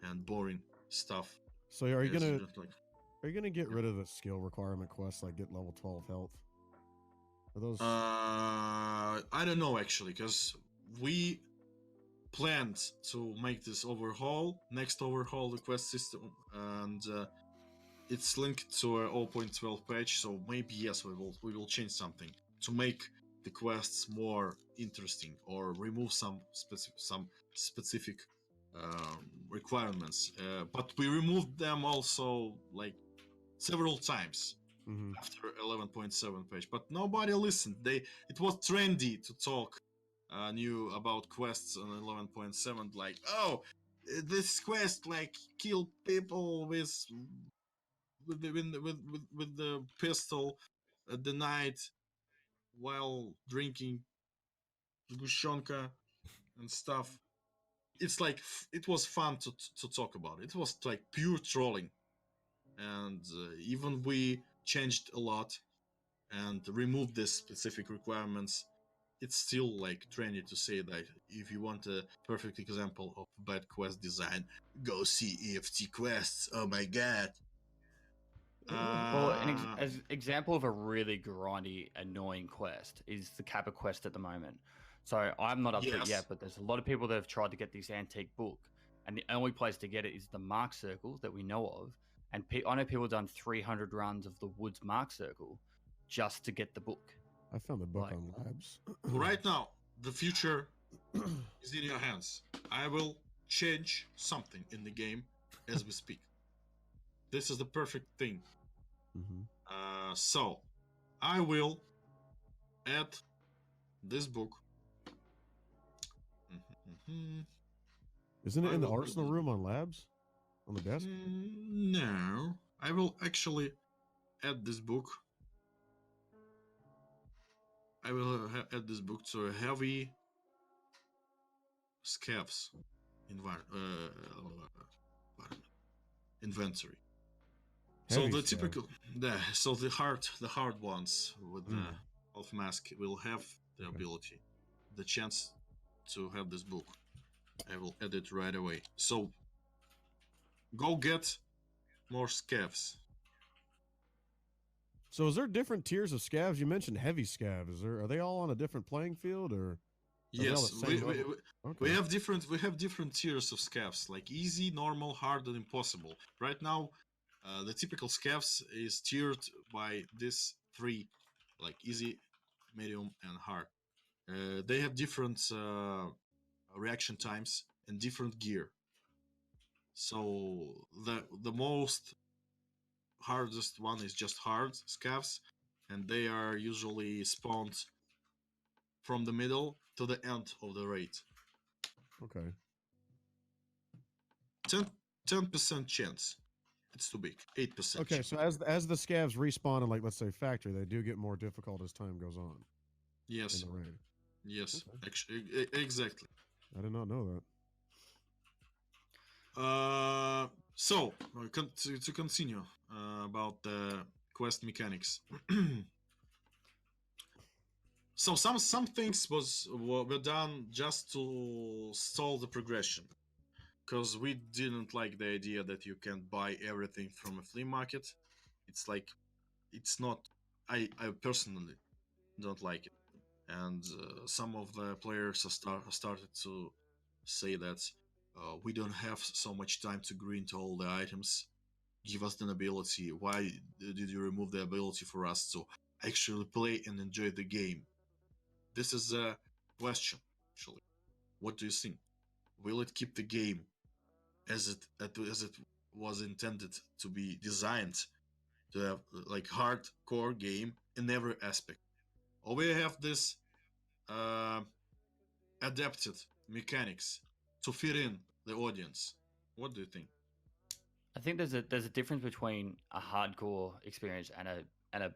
C: and boring stuff.
D: So are you
C: As you
D: gonna
C: don't like.
D: get rid of the skill requirement quests like get level 12 health? Are those
C: I don't know actually, because we planned to make this overhaul, next overhaul the quest system, and it's linked to a 0.12 patch. So maybe yes, we will change something to make the quests more interesting or remove some specific requirements. But we removed them also like several times
D: mhm.
C: after 11.7 page, but nobody listened. It was trendy to talk new about quests on 11.7, like, oh, this quest like kill people with the pistol at the night while drinking gushonka and stuff. It's like it was fun to talk about. It was like pure trolling, and even we changed a lot and remove these specific requirements. It's still like trendy to say that if you want a perfect example of bad quest design, go see EFT quests. Oh my god.
E: Well, an
C: Uh,
E: as example of a really grindy, annoying quest is the Kappa quest at the moment. So I'm not up to it yet,
C: yes.
E: but there's a lot of people that have tried to get this antique book, and the only place to get it is the Mark Circle that we know of. And I know people have done 300 runs of the Woods Mark Circle just to get the book.
D: I found the book
E: Like,
D: on Labs.
C: Right now, the future is in your hands. I will change something in the game as we speak. This is the perfect thing.
D: Mhm.
C: So, I will add this book.
D: Isn't it
C: I
D: in the
C: will add
D: arsenal
C: this
D: room
C: book.
D: on Labs? On the desk?
C: No, I will actually add this book. I will add this book to a heavy scavs inventory. So
D: Heavy
C: the
D: scavs.
C: typical, so the hard ones with the elf mask will have the
D: Okay.
C: ability, the chance to have this book. I will add it right away. So go get more scavs.
D: So is there different tiers of scavs? You mentioned heavy scavs. Are they all on a different playing field, or are they all the
C: Yes,
D: same level?
C: we
D: Okay.
C: have different tiers of scavs, like easy, normal, hard, and impossible. Right now, the typical scavs is tiered by these three, like easy, medium, and hard. They have different reaction times and different gear. So the most hardest one is just hard scavs, and they are usually spawned from the middle to the end of the raid.
D: Okay.
C: 10% chance. It's too big. 8%
D: Okay.
C: chance.
D: So as the scavs respawn in, like, let's say factory, they do get more difficult as time goes on in
C: Yes.
D: the raid.
C: Yes.
D: Okay.
C: Actually, exactly.
D: I did not know that.
C: So to continue about the quest mechanics. So some things were done just to stall the progression, because we didn't like the idea that you can buy everything from a flea market. It's like, it's not. I personally don't like it, and some of the players started to say that we don't have so much time to grind all the items. Give us an ability. Why did you remove the ability for us to actually play and enjoy the game? This is a question, actually. What do you think? Will it keep the game as it was intended to be designed, to have like hardcore game in every aspect, or we have this uh, adapted mechanics to fit in the audience? What do you think?
E: I think there's a difference between a hardcore experience and a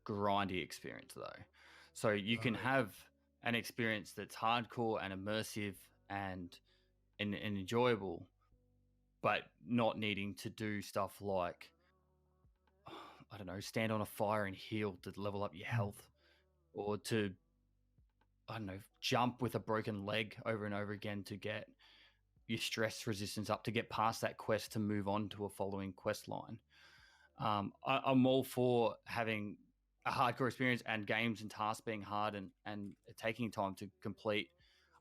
E: grindy experience though. So you can
C: Alright.
E: have an experience that's hardcore and immersive and enjoyable, but not needing to do stuff like I don't know, stand on a fire and heal to level up your health, or to I don't know, jump with a broken leg over and over again to get your stress resistance up to get past that quest to move on to a following quest line. I'm all for having a hardcore experience and games and tasks being hard and taking time to complete.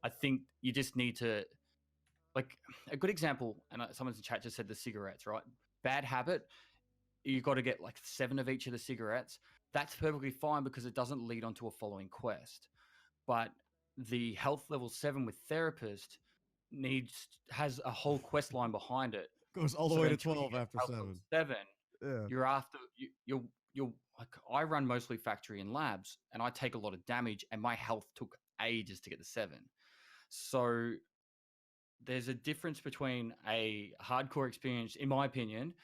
E: I think you just need to, like, a good example, and someone's in chat just said the cigarettes, right? Bad habit, you got to get like 7 of each of the cigarettes. That's perfectly fine because it doesn't lead onto a following quest. But the health level 7 with therapist has a whole quest line behind it.
D: Goes all the
E: So
D: way to
E: until you
D: 12
E: get
D: after
E: health level
D: 7.
E: 7,
D: Yeah.
E: you're after you're like, I run mostly factory and labs, and I take a lot of damage, and my health took ages to get to 7. So there's a difference between a hardcore experience, in my opinion,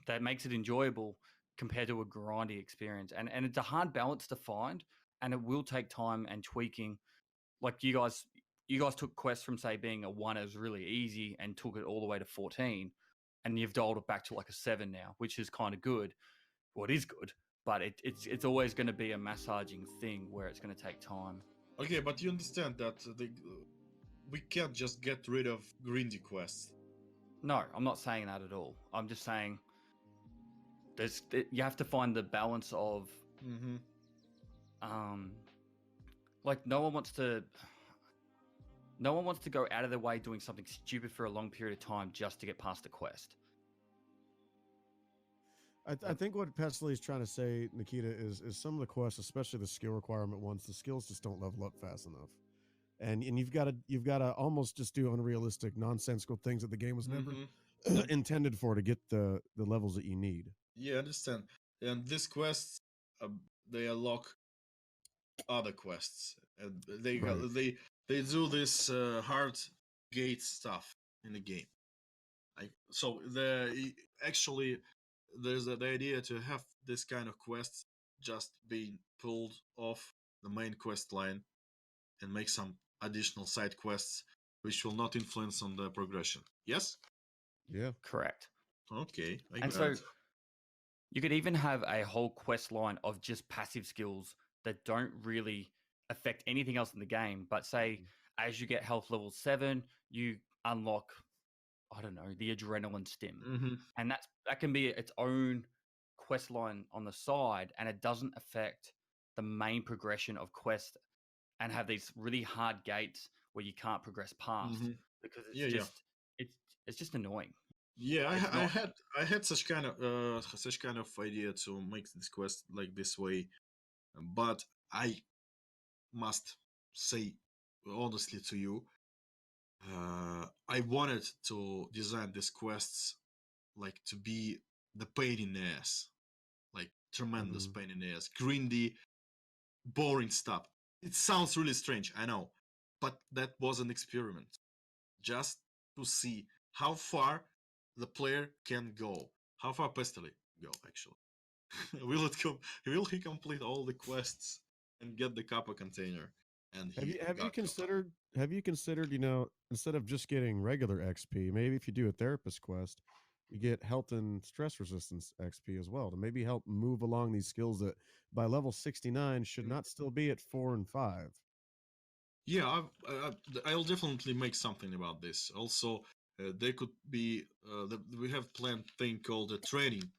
E: that makes it enjoyable compared to a grindy experience. And it's a hard balance to find, and it will take time and tweaking. Like you guys took quests from, say, being a 1 as really easy and took it all the way to 14, and you've dialed it back to like a 7 now, which is kind of good. Well, it is good, but it's always going to be a massaging thing where it's going to take time.
C: Okay, but you understand that we can't just get rid of grindy quests.
E: No, I'm not saying that at all. I'm just saying you have to find the balance of like no one wants to go out of their way doing something stupid for a long period of time just to get past a quest.
D: I think what Pesley is trying to say, Nikita, is some of the quests, especially the skill requirement ones, the skills just don't level up fast enough, and you've got to almost just do unrealistic, nonsensical things that the game was never intended for to get the levels that you need.
C: Yeah, I understand. And these quests, they unlock other quests, and they do this hard gate stuff in the game. So actually there's the idea to have this kind of quests just being pulled off the main quest line and make some additional side quests which will not influence on the progression. Yes?
D: Yeah.
E: Correct.
C: Okay, I
E: And
C: got
E: so
C: it.
E: you could even have a whole quest line of just passive skills that don't really affect anything else in the game. But say as you get health level 7, you unlock, I don't know, the adrenaline stim.
C: Mm-hmm.
E: And that can be its own quest line on the side, and it doesn't affect the main progression of quest and have these really hard gates where you can't progress past
C: Mm-hmm.
E: because
C: Yeah, yeah.
E: it's it's just annoying.
C: Yeah,
E: It's
C: I
E: not
C: had such kind of idea to make this quest like this way, but I must say honestly to you, I wanted to design these quests like to be the pain in the ass, like tremendous
D: Mhm.
C: pain in the ass, grindy, boring stuff. It sounds really strange, I know, but that was an experiment, just to see how far the player can go, how far Pestily go actually. Will he complete all the quests and get the copper container? And
D: Have
C: he
D: you
C: got copper.
D: considered, instead of just getting regular XP, maybe if you do a therapist quest, you get health and stress resistance XP as well to maybe help move along these skills that by level 69 should not still be at 4 and 5.
C: Yeah, I'll definitely make something about this. Also, there could be we have planned thing called a trading,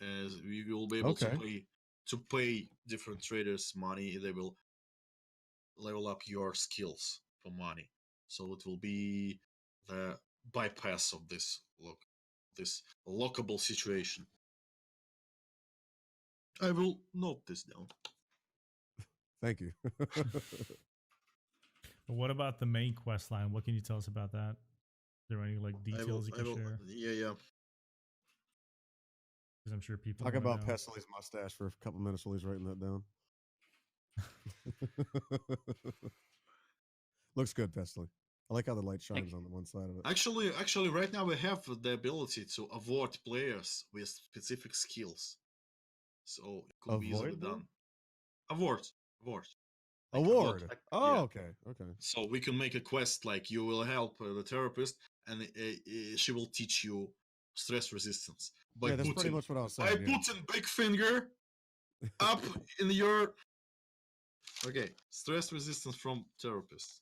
C: as we will be able
D: Okay.
C: to pay different traders money. They will level up your skills for money, so it will be the bypass of this lockable situation. I will note this down.
D: Thank you.
B: But what about the main quest line? What can you tell us about that? Is there any like details you
C: I
B: can
C: will.
B: share?
C: Yeah, yeah.
B: Because I'm sure people
D: Talk
B: want to
D: about
B: know.
D: Pestily's mustache for a couple minutes while he's writing that down. Looks good, Pestily. I like how the light
E: Thank
D: shines on the one side of it.
C: Actually, right now we have the ability to avoid players with specific skills, so it could be easily
D: Avoid
C: done.
D: them?
C: Award, award, like award.
D: Award.
E: like
D: Oh,
C: Yeah.
D: okay. Okay.
C: So we can make a quest like you will help the therapist, and she will teach you stress resistance by
D: Yeah, that's pretty
C: putting
D: much what I was saying. Yeah.
C: big finger up in your okay stress resistance from therapist.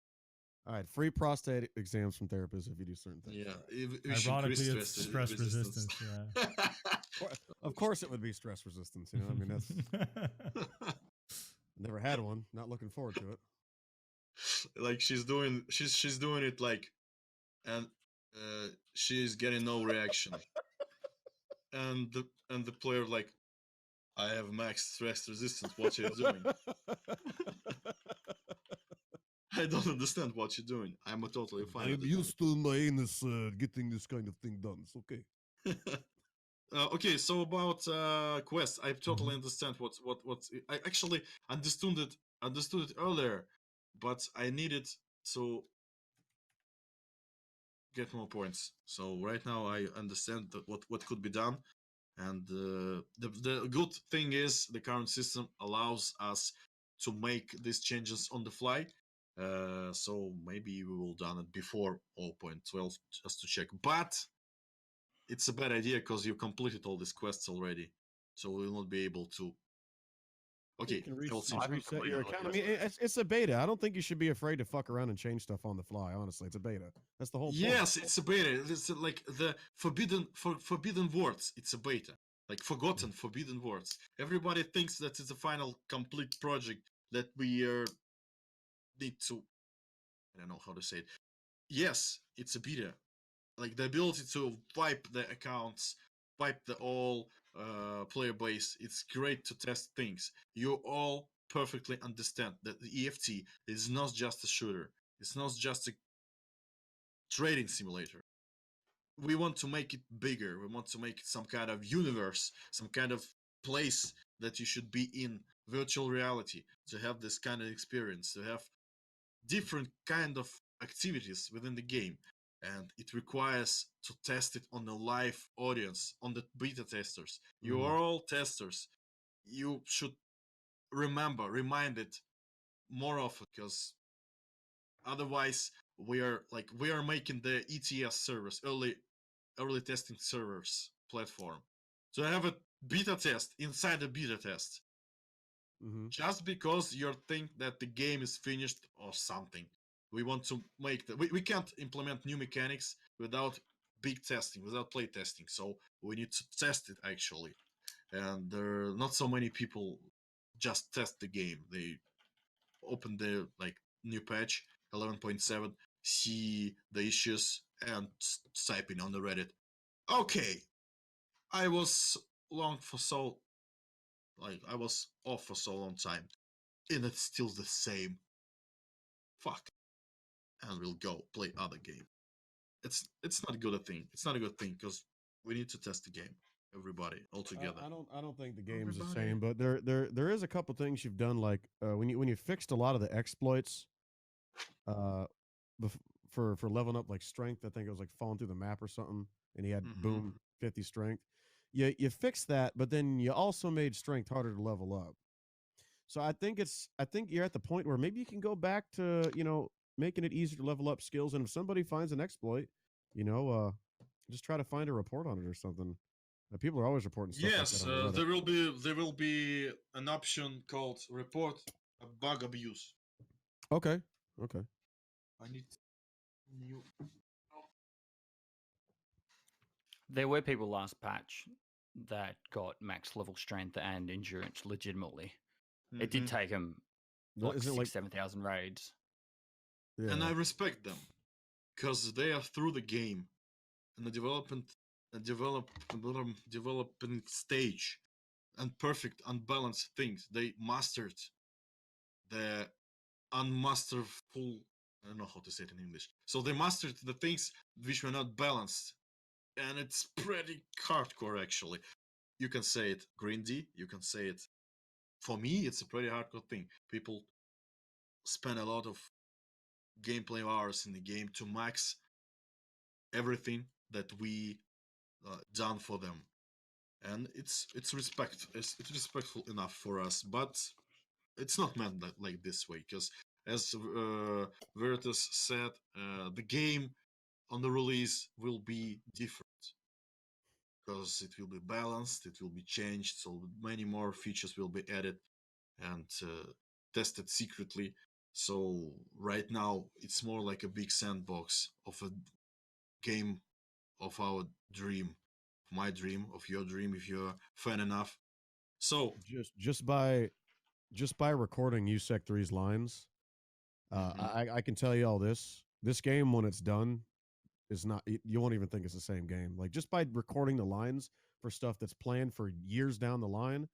D: All right. Free prostate exams from therapists if you do certain things.
C: Yeah,
D: All right.
C: we should increase
B: Ironically, it's stress
C: resistance.
B: resistance. Yeah.
D: Of course, it would be stress resistance. I mean, that's never had one. Not looking forward to it.
C: Like she's doing it like, and she's getting no reaction, and the player like, I have max stress resistance. What you're doing? I don't understand what you're doing. I'm totally fine with
D: I'm
C: it.
D: used to my anus getting this kind of thing done. It's okay.
C: Okay, so about quest, I totally
B: Mhm.
C: understand what I actually understood it earlier, but I needed to get more points. So right now I understand that what could be done, and the good thing is the current system allows us to make these changes on the fly. So maybe we will done it before 0.12 just to check, but it's a bad idea because you completed all these quests already, so we will not be able to.
D: You
C: Okay,
D: can
C: I will see.
E: I haven't
D: reset
E: completed
D: your
E: all the
D: account. I
E: quest
D: mean,
E: lines.
D: it's a beta. I don't think you should be afraid to fuck around and change stuff on the fly. Honestly, it's a beta. That's the whole point.
C: Yes, it's a beta. It's like the forbidden words. It's a beta, like forgotten forbidden words. Everybody thinks that it's a final complete project that we need to. I don't know how to say it. Yes, it's a beta. Like the ability to wipe the accounts, wipe the all player base. It's great to test things. You all perfectly understand that the EFT is not just a shooter. It's not just a trading simulator. We want to make it bigger. We want to make it some kind of universe, some kind of place that you should be in virtual reality to have this kind of experience, to have different kind of activities within the game. And it requires to test it on a live audience, on the beta testers. You
D: Mhm.
C: are all testers. You should remind it more often, because otherwise we are making the ETS servers, early testing servers, platform to have a beta test inside a beta test just because you think that the game is finished or something. We want to make we can't implement new mechanics without big testing, without play testing. So we need to test it actually. And there are not so many people just test the game. They open the like new patch 11.7, see the issues, and type in on the Reddit. Okay, I was long for so I was off for so long time, and it's still the same. Fuck, and we'll go play other game. It's not a good thing. It's not a good thing because we need to test the game, everybody all together.
D: I don't think the game's the
C: Everybody.
D: same, but there is a couple things you've done, like when you fixed a lot of the exploits, uh, for leveling up like strength. I think it was like falling through the map or something, and he had boom 50 strength. You fixed that, but then you also made strength harder to level up. So I think you're at the point where maybe you can go back to making it easier to level up skills, and if somebody finds an exploit, just try to find a report on it or something. People are always reporting stuff like
C: Yes,
D: that on Reddit.
C: there will be an option called report a bug abuse.
D: Okay.
C: I need new.
E: There were people last patch that got max level strength and endurance legitimately. It did take them like
D: Isn't it
E: 7,000 raids.
D: Yeah.
C: And I respect them because they are through the game in the developing stage and perfect unbalanced things. They mastered the unmasterful. I don't know how to say it in English. So they mastered the things which were not balanced, and it's pretty hardcore actually. You can say it grindy. You can say it. For me, it's a pretty hardcore thing. People spend a lot of gameplay hours in the game to max everything that we done for them, and it's respectful enough for us, but it's not meant like this way because as Veritas said, the game on the release will be different because it will be balanced, it will be changed, so many more features will be added and tested secretly. So right now it's more like a big sandbox of a game of our dream, my dream, of your dream, if you're fan enough. So
D: just by recording USEC 3's lines, I can tell you all this. This game, when it's done, is not. You won't even think it's the same game. Like just by recording the lines for stuff that's planned for years down the line,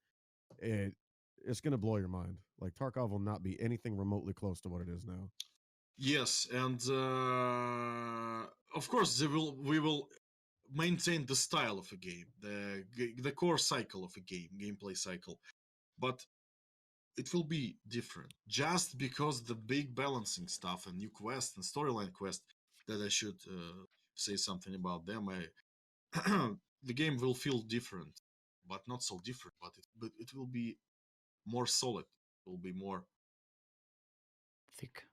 D: it's gonna blow your mind. Like Tarkov will not be anything remotely close to what it is now.
C: yes, and of course we will maintain the style of a game, the core cycle of a game, gameplay cycle, but it will be different just because the big balancing stuff and new quests and storyline quests that I should say something about them. The game will feel different, but not so different. But it will be more solid. It will be more
E: Thick.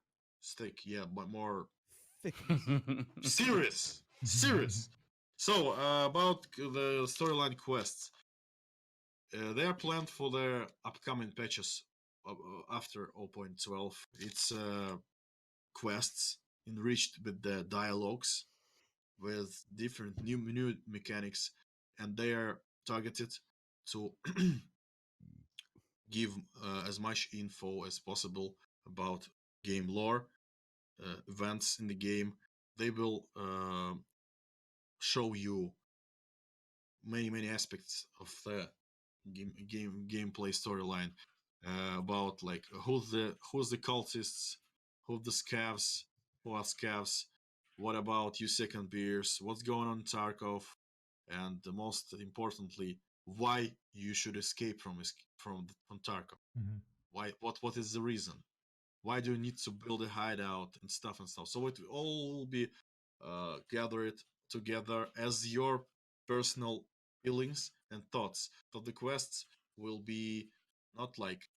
C: yeah, but more
D: Thick.
C: serious. So about the storyline quests, they are planned for their upcoming patches after 0.12. It's quests enriched with the dialogues, with different new mechanics, and they are targeted to give as much info as possible about game lore, events in the game. They will show you many aspects of the gameplay storyline, about like who's the cultists, who the scavs, who are scavs, what about you second beers, what's going on in Tarkov, and most importantly, why you should escape from Tarkov. Why? What is the reason? Why do you need to build a hideout and stuff? So it all will be gathered together as your personal feelings and thoughts. So the quests will be not like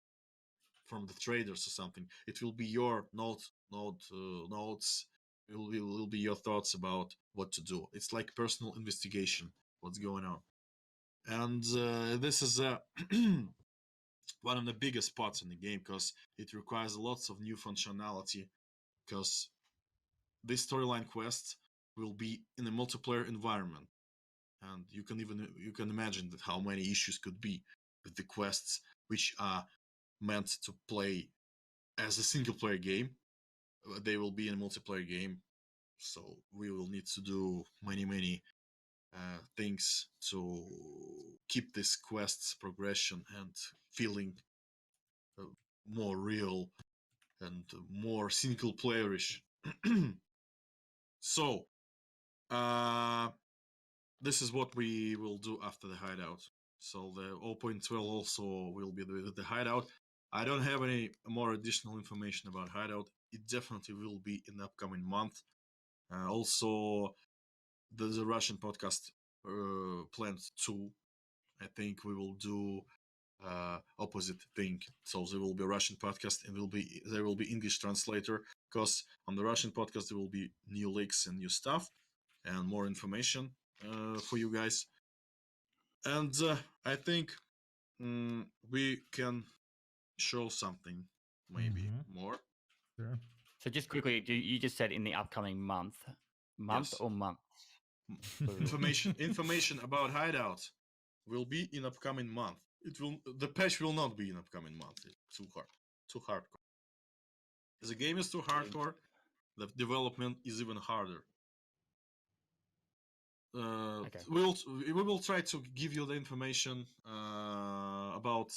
C: from the traders or something. It will be your notes. It will be your thoughts about what to do. It's like personal investigation. What's going on? and this is one of the biggest parts in the game because it requires lots of new functionality. Because this storyline quest will be in a multiplayer environment, and you can imagine that how many issues could be with the quests which are meant to play as a single player game. They will be in a multiplayer game, so we will need to do many things to keep this quest's progression and feeling uh, more real and more single playerish. So this is what we will do after the hideout. So the 0.12 also will be the hideout. I don't have any more additional information about hideout. It definitely will be in the upcoming month. Also, there's a Russian podcast planned too. I think we will do opposite thing. So there will be a Russian podcast and there will be English translator, because on the Russian podcast there will be new leaks and new stuff and more information for you guys. And I think we can show something maybe more.
B: Sure.
E: So just quickly, you just said in the upcoming month,
C: Yes.
E: or month?
C: Information about hideout will be in upcoming month. The patch will not be in upcoming month. It's too hardcore. The game is too hardcore. The development is even harder.
E: Okay.
C: We will try to give you the information about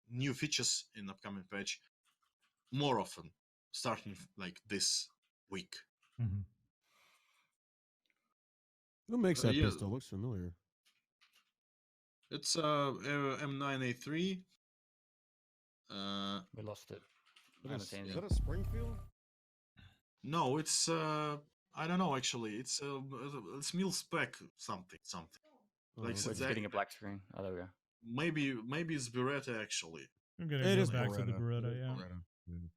C: new features in upcoming patch more often, starting like this week.
B: Mhm.
D: Who makes that
C: yeah.
D: pistol? Looks familiar.
C: It's M9A3.
E: We lost it. I
D: Is
E: haven't seen
D: is
E: it.
D: that a Springfield?
C: No, it's I don't know actually. It's mil spec something.
D: Oh,
C: Like
D: okay.
E: We're just getting a black screen. Oh, there we go.
C: maybe it's Beretta actually.
B: I'm gonna
D: It
B: go
D: is
B: back to the
D: Beretta.
B: Beretta,
D: It is
B: yeah.
D: Beretta. Yeah.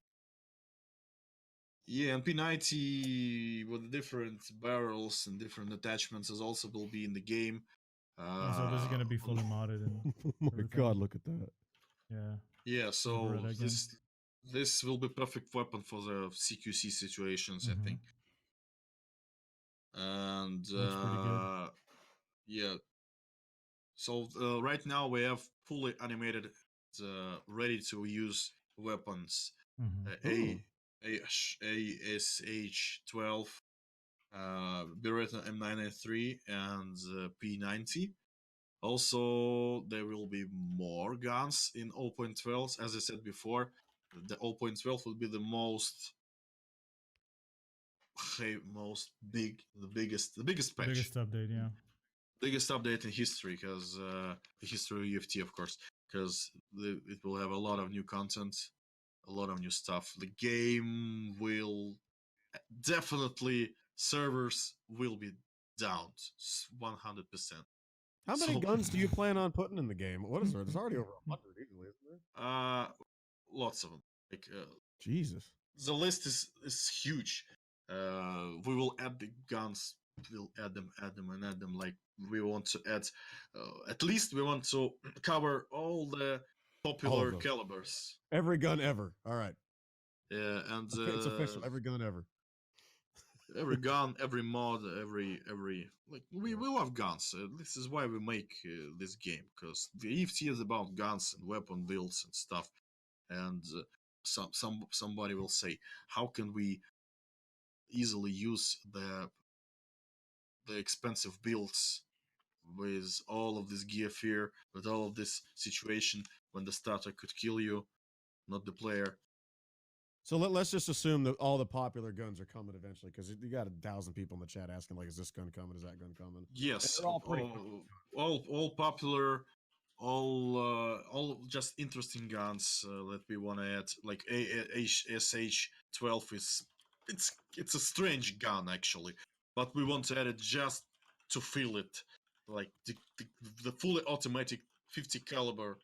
C: Yeah, and P90 with different barrels and different attachments as also will be in the game.
B: So this is gonna be fully modded and
D: Oh my
B: everything.
D: god, look at that.
B: Yeah.
C: Yeah, so
B: Beretta again.
C: this will be perfect weapon for the CQC situations, I
B: Mhm.
C: think. And
B: Looks pretty good.
C: yeah. So right now we have fully animated, ready to use weapons.
B: Mhm.
C: ASH12, Beretta M9A3, and P90. Also, there will be more guns in 0.12. As I said before, the 0.12 will be the biggest patch,
B: Biggest update, yeah.
C: biggest update in history, because the history of UFT, of course, because it will have a lot of new content, a lot of new stuff. The game will definitely, servers will be down 100%.
D: How many
C: So
D: guns do you plan on putting in the game? What is there? There's already over 100 easily, isn't there?
C: lots of them. Like
D: Jesus.
C: the list is huge. We will add the guns. We'll add them, and add them. Like we want to add, at least we want to cover all the popular
D: them.
C: calibers.
D: Every gun ever. All right.
C: Yeah, and
D: Okay, it's official. Every gun ever.
C: every gun, every mod, every like we love guns. This is why we make this game, because the EFT is about guns and weapon builds and stuff. And somebody will say, how can we easily use the expensive builds with all of this gear fear, with all of this situation when the starter could kill you, not the player.
D: So let's just assume that all the popular guns are coming eventually, because you got 1,000 people in the chat asking, like, is this gun coming? Is that gun coming?
C: Yes,
D: they're all pretty
C: all popular, all just interesting guns that we want to add. Like SH12 is it's a strange gun actually, but we want to add it just to feel it, like the fully automatic 50 caliber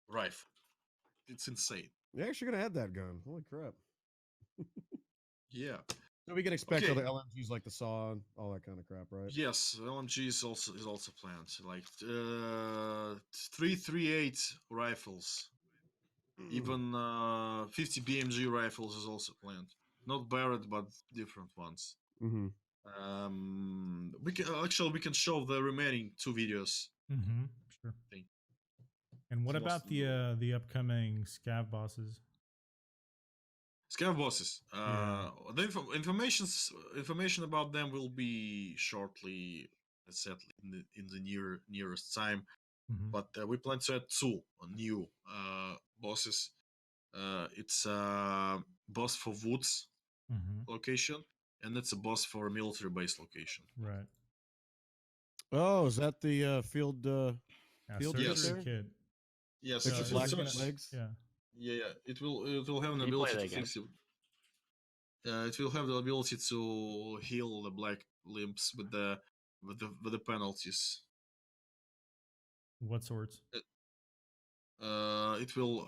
C: rifle. It's insane.
D: You're actually going to add that gun. Holy crap.
C: Yeah.
D: So we can expect
C: Okay.
D: other LMGs like the Saw and all that kind of crap, right?
C: Yes, LMG is also planned. Like 338 rifles, even 50 BMG rifles is also planned. Not Barrett, but different ones.
D: Mm-hmm.
C: We can show the remaining 2 videos.
B: Mm-hmm. Sure.
C: Thing.
B: And what
C: It's
B: about the upcoming scav bosses?
C: Scav bosses.
B: Yeah.
C: The information about them will be shortly set in the nearest time.
B: Mm-hmm.
C: But we plan to add 2 new bosses. It's a boss for woods
B: Mm-hmm.
C: location, and it's a boss for a military base location.
B: Right.
D: Oh, is that the field
B: Yeah,
D: field
B: surgery
D: kit there?
B: kit.
D: It's
C: Yes,
D: just
C: it will
D: black
C: search.
D: legs.
B: Yeah.
C: Yeah, it will have an
E: Can you play
C: ability
E: that
C: to
E: again?
C: fix it. It will have the ability to heal the black limbs with the penalties.
B: What sorts?
C: It will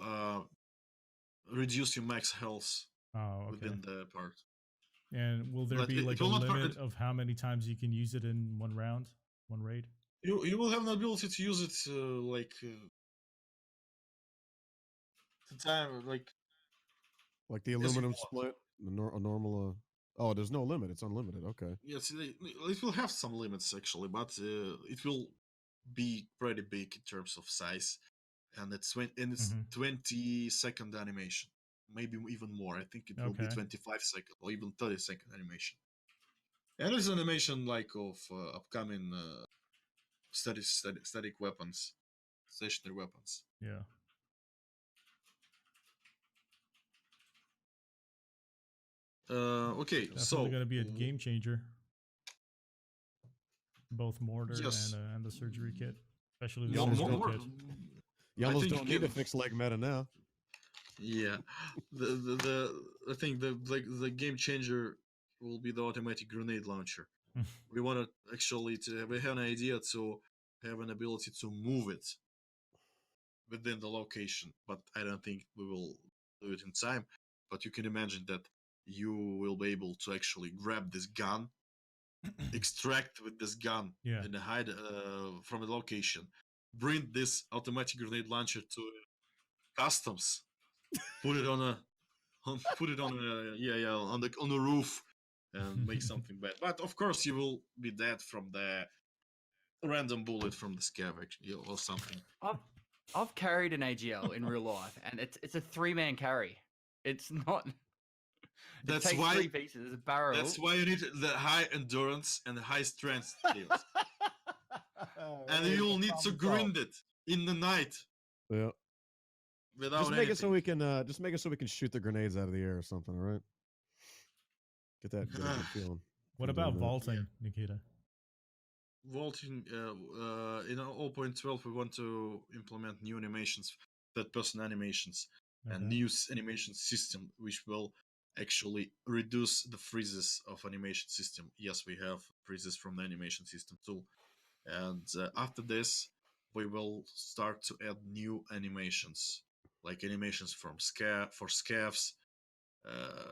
C: reduce your max health
B: Oh, okay.
C: within the part.
B: And will there
C: But
B: be
C: it
B: like a
C: will not hurt-
B: limit of how many times you can use it in one round, one raid?
C: You will have an ability to use it the time
D: Like the
C: as you
D: aluminum
C: want.
D: split, a normal. Oh, there's no limit. It's unlimited. Okay.
C: Yes, it will have some limits actually, but it will be pretty big in terms of size, and it's 20-second animation, maybe even more. I think it will be
B: Okay.
C: 25-second or even 30-second animation. And it's animation like of upcoming static weapons, stationary weapons.
B: Yeah.
C: Okay,
B: Definitely
C: so
B: going to be a game changer. Both mortar
C: yes,
B: and the surgery kit, especially the
D: You almost
B: surgery
D: don't-
B: kit.
D: You
C: I
D: almost
C: think
D: don't need to fix leg meta now.
C: Yeah, I think the game changer will be the automatic grenade launcher. We want to actually we have an idea to have an ability to move it within the location, but I don't think we will do it in time. But you can imagine that you will be able to actually grab this gun, extract with this gun,
B: Yeah.
C: and hide from the location. Bring this automatic grenade launcher to customs, put it on a on the roof and make something bad. But of course, you will be dead from the random bullet from the scavenge or something.
E: I've carried an AGL in real life, and it's a 3-man carry. It's not. It
C: That's
E: takes
C: why.
E: 3 pieces. There's a barrel.
C: That's why you need the high endurance and high strength skills, and you'll need to grind it in the night
D: Yeah.
C: without
D: Just make
C: anything.
D: it so we can shoot the grenades out of the air or something. All right. Get a good feeling.
B: What
D: from
B: about
D: doing that.
B: vaulting, Nikita?
C: Vaulting in 0.12 we want to implement new animations, third person animations, and
B: Okay.
C: new animation system which will actually reduce the freezes of animation system. Yes, we have freezes from the animation system too, and after this we will start to add new animations, like animations from scavs,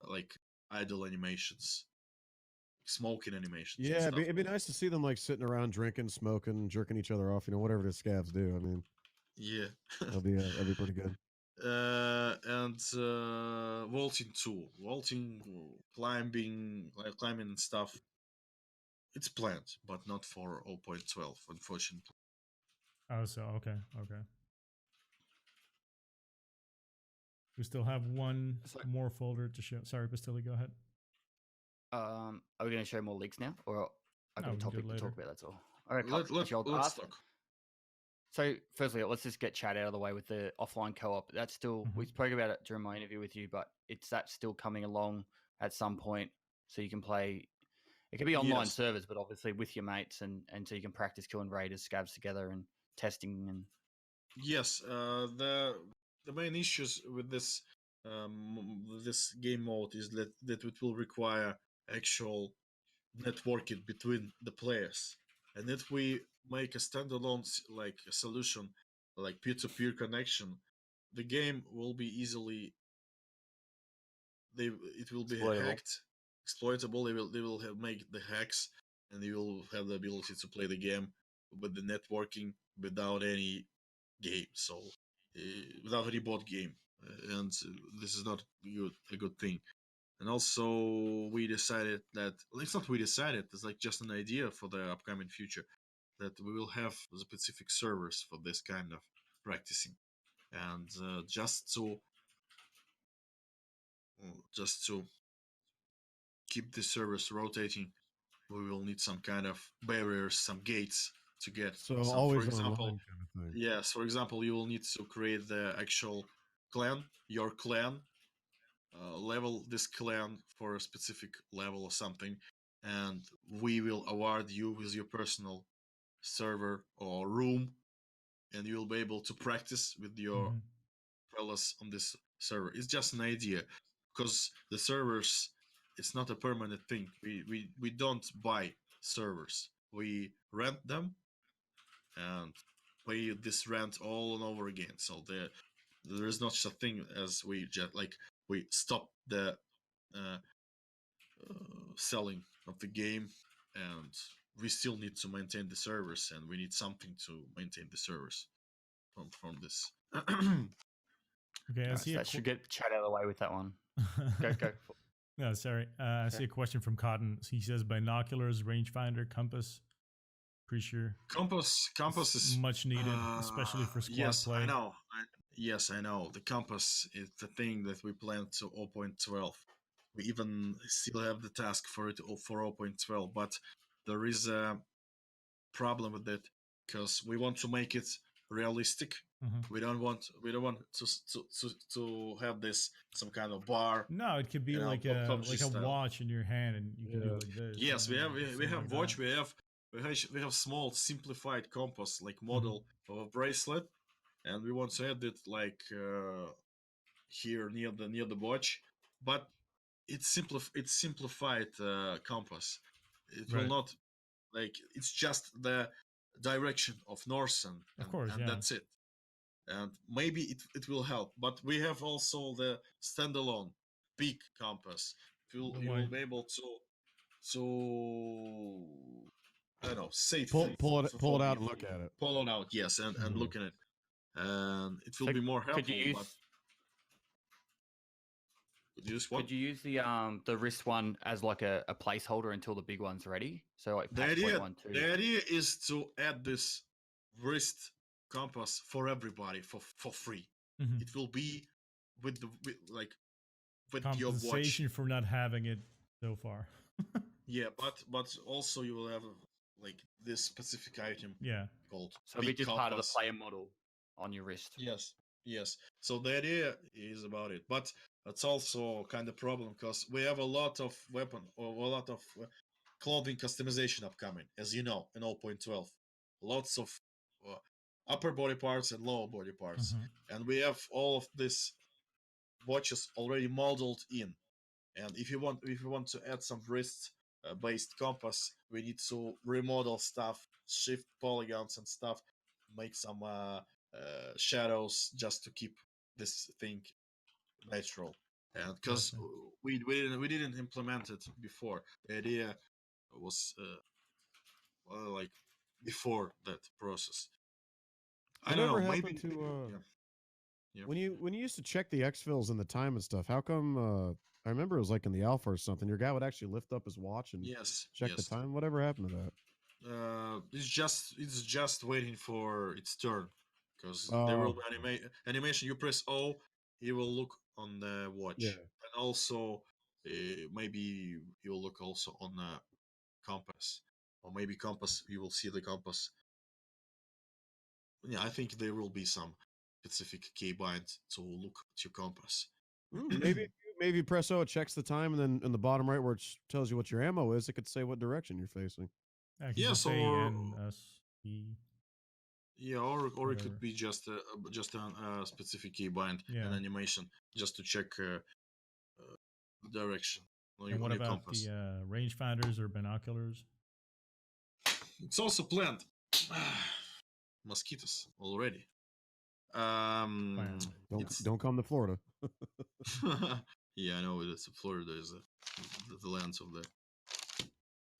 C: like idle animations, smoking animations.
D: Yeah,
C: and
D: it'd
C: stuff.
D: be nice to see them like sitting around drinking, smoking, jerking each other off. Whatever the scavs do. I mean,
C: Yeah.
D: that'd be pretty good.
C: And vaulting too, climbing, climbing and stuff. It's planned, but not for 0.12, unfortunately.
B: Oh, so okay. We still have one
E: Sorry.
B: more folder to show. Sorry, Bastille, go ahead.
E: Are we going to show more leaks now, or I
B: No,
E: got a
B: we can do it
E: topic to
B: later.
E: talk about? That's all. All right,
C: Let's talk.
E: So, firstly, let's just get chat out of the way with the offline co-op. That's still we spoke about it during my interview with you, but that's still coming along at some point, so you can play. It can be online
C: Yes.
E: servers, but obviously with your mates, and so you can practice killing raiders, scavs together, and testing. And
C: Yes, the main issues with this game mode is that it will require actual networking between the players, and if we make a standalone like a solution, like peer-to-peer connection, the game will be easily it will be
E: Exploitable.
C: hacked. exploitable. They will have make the hacks, and you will have the ability to play the game with the networking without any game. So without any bot game, and this is not a good thing. And also, we decided that it's not we decided. It's like just an idea for the upcoming future that we will have specific servers for this kind of practicing, and just to keep the servers rotating, we will need some kind of barriers, some gates to get
D: So
C: some. For
D: always
C: example,
D: online kind of thing.
C: yes, for example, you will need to create the actual clan, your clan, level this clan for a specific level or something, and we will award you with your personal server or room, and you will be able to practice with your
B: Mhm.
C: fellas on this server. It's just an idea, because the servers, it's not a permanent thing. We don't buy servers. We rent them and pay this rent all and over again. So there is not such a thing as we just like we stop the uh, selling of the game, and we still need to maintain the servers, and we need something to maintain the servers from this.
B: Okay, I
E: Nice.
B: see a
E: That should get chat out of the way with that one. Go.
B: No, sorry. I see a question from Cotton. He says binoculars, rangefinder, compass. Pretty sure
C: Compass is
B: much needed, especially for squad
C: yes,
B: play.
C: I know. Yes, I know. The compass is the thing that we planned to 0.12. We even still have the task for it for 0.12, but there is a problem with it because we want to make it realistic.
B: Mhm.
C: We don't want to have this some kind of bar,
B: No, it could be like
C: PUBG
B: a
C: style.
B: watch in your hand, and you can do
D: Yeah.
B: like this.
C: Yes, we have we
B: something
C: have
B: like
C: watch.
B: that.
C: We have small simplified compass like
B: Mm-hmm.
C: model of a bracelet, and we want to add it like here near the watch, but it's simplified compass. It will
B: Right.
C: not like it's just the direction of north
B: Of course,
C: and
B: yeah.
C: that's it. And maybe it will help, but we have also the standalone big compass.
B: The
C: You will
B: one.
C: be able to I don't know safe
D: Pull it out and look at it.
C: pull it out, yes, and
B: Mhm.
C: look at it, and it will
E: So
C: be more
E: could you
C: helpful. But
E: use
C: use what?
E: could you use the wrist one as like a placeholder until the big one's ready? So like
C: The
E: patch point
C: idea,
E: 1, 2.
C: the idea is to add this wrist compass for everybody for free.
B: Mhm.
C: It will be with with your watch.
B: Compensation for not having it so far.
C: Yeah, but also you will have like this specific item
B: Yeah.
C: called
E: So it'll be
C: big
E: just part of the
C: compass.
E: player model on your wrist.
C: Yes, yes. So the idea is about it, but it's also kind of problem because we have a lot of weapon or a lot of clothing customization upcoming, as you know, in 0.12. Lots of uh, upper body parts and lower body parts,
B: Mhm.
C: and we have all of these watches already modeled in. And if you want to add some wrist based compass, we need to remodel stuff, shift polygons and stuff, make some shadows just to keep this thing natural. And because
B: Gotcha.
C: we didn't implement it before, the idea was like before that process. I don't
D: Whatever
C: know.
D: happened
C: Maybe
D: to
C: yeah, yeah.
D: when you used to check the exfils and the time and stuff? How come? I remember it was like in the alpha or something. Your guy would actually lift up his watch and
C: Yes,
D: check the
C: yes.
D: time. Whatever happened to that?
C: It's just waiting for its turn, because there will
D: Oh,
C: be animation. You press O, he will look on the
D: yeah.
C: watch, and also maybe he will look also on the compass, or maybe compass. You will see the compass. Yeah, I think there will be some specific keybind to look at your compass.
D: Maybe press O, it checks the time, and then in the bottom right where it tells you what your ammo is, it could say what direction you're facing.
B: I can just
C: Yes,
B: say
C: or
B: NSE,
C: yeah, or it could
B: whatever.
C: be just a specific keybind
B: Yeah.
C: and animation just to check direction on
B: And what
C: your
B: about
C: compass.
B: the rangefinders or binoculars?
C: It's also planned. Mosquitoes already.
B: Wow.
C: It's
D: Don't come to Florida.
C: Yeah, I know it is. Florida is the lands of the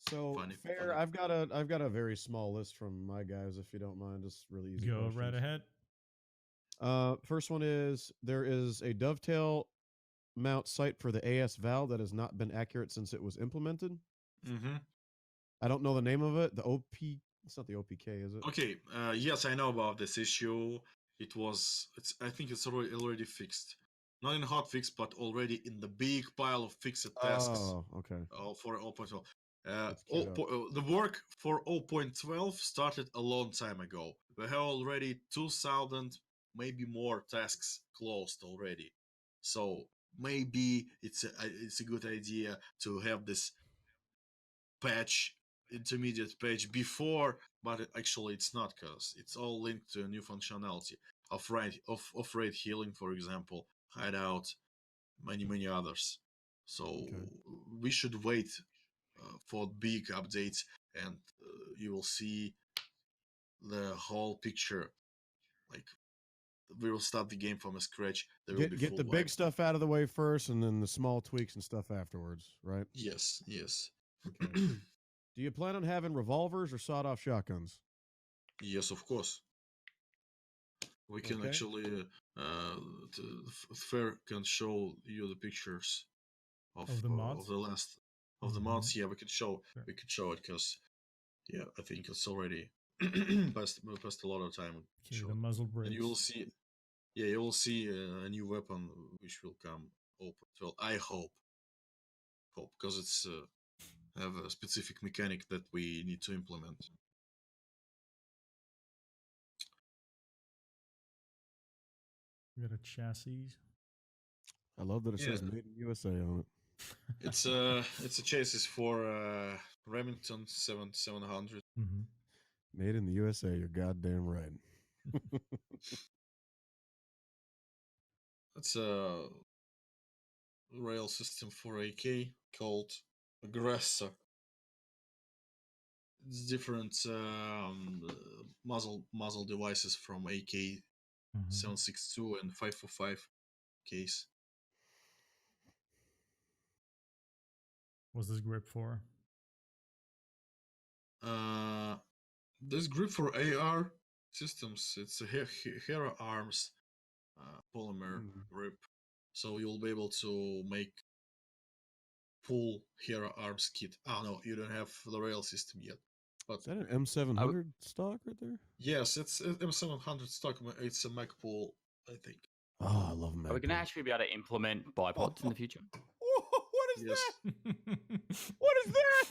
D: So
C: funny.
D: fair.
C: funny.
D: I've got a very small list from my guys, if you don't mind. Just really easy
B: Go
D: questions.
B: right ahead.
D: First one is there is a dovetail mount site for the AS valve that has not been accurate since it was implemented.
C: Mm-hmm.
D: I don't know the name of it. The OP. It's not the OPK, is it?
C: Okay. Yes, I know about this issue. It's. I think it's already fixed. Not in hotfix, but already in the big pile of fixed tasks.
D: Oh, okay.
C: For 0.12.
D: It's queued up.
C: The work for 0.12 started a long time ago. We have already 2,000, maybe more tasks closed already. So maybe it's a good idea to have this patch, intermediate patch before, but actually it's not, because it's all linked to a new functionality of rate healing, for example, hideout, many others. So
D: Okay.
C: we should wait for big updates, and you will see the whole picture. Like, we will start the game from scratch. There will be
D: Get
C: full
D: the big
C: wipe.
D: stuff out of the way first, and then the small tweaks and stuff afterwards, right?
C: Yes.
D: Okay. Do you plan on having revolvers or sawed-off shotguns?
C: Yes, of course. We can
D: Okay.
C: actually, Fair can show you the pictures
B: Of the mods?
C: the last of the
B: Mhm.
C: mods. Yeah, we can show
B: Sure.
C: it, because yeah, I think it's already passed a lot of time.
B: Okay,
C: Show
B: the
C: it.
B: muzzle
C: And you will
B: brakes.
C: see, you will see a new weapon which will come open. Well, I hope, because it's have a specific mechanic that we need to implement.
B: We got a chassis.
D: I love that it
C: Yeah,
D: says "Made in USA" on it.
C: it's a chassis for Remington 700.
B: Mm-hmm.
D: Made in the USA. You're goddamn right.
C: It's a rail system for AK called Aggressor. It's different muzzle devices from AK
B: Mm-hmm.
C: 762 and 545 case.
B: What's this grip for?
C: This grip for AR systems. It's a Hero Arms polymer grip, so you'll be able to make full Hero Arms kit. Oh no, you don't have the rail system yet. But
D: Is that an M700 stock right there?
C: yes, it's M700 stock. It's a Mac pool, I think.
D: Oh, I love Mac.
E: Are we going to actually be able to implement bipods in the future?
D: What is
C: Yes.
D: that? What is that?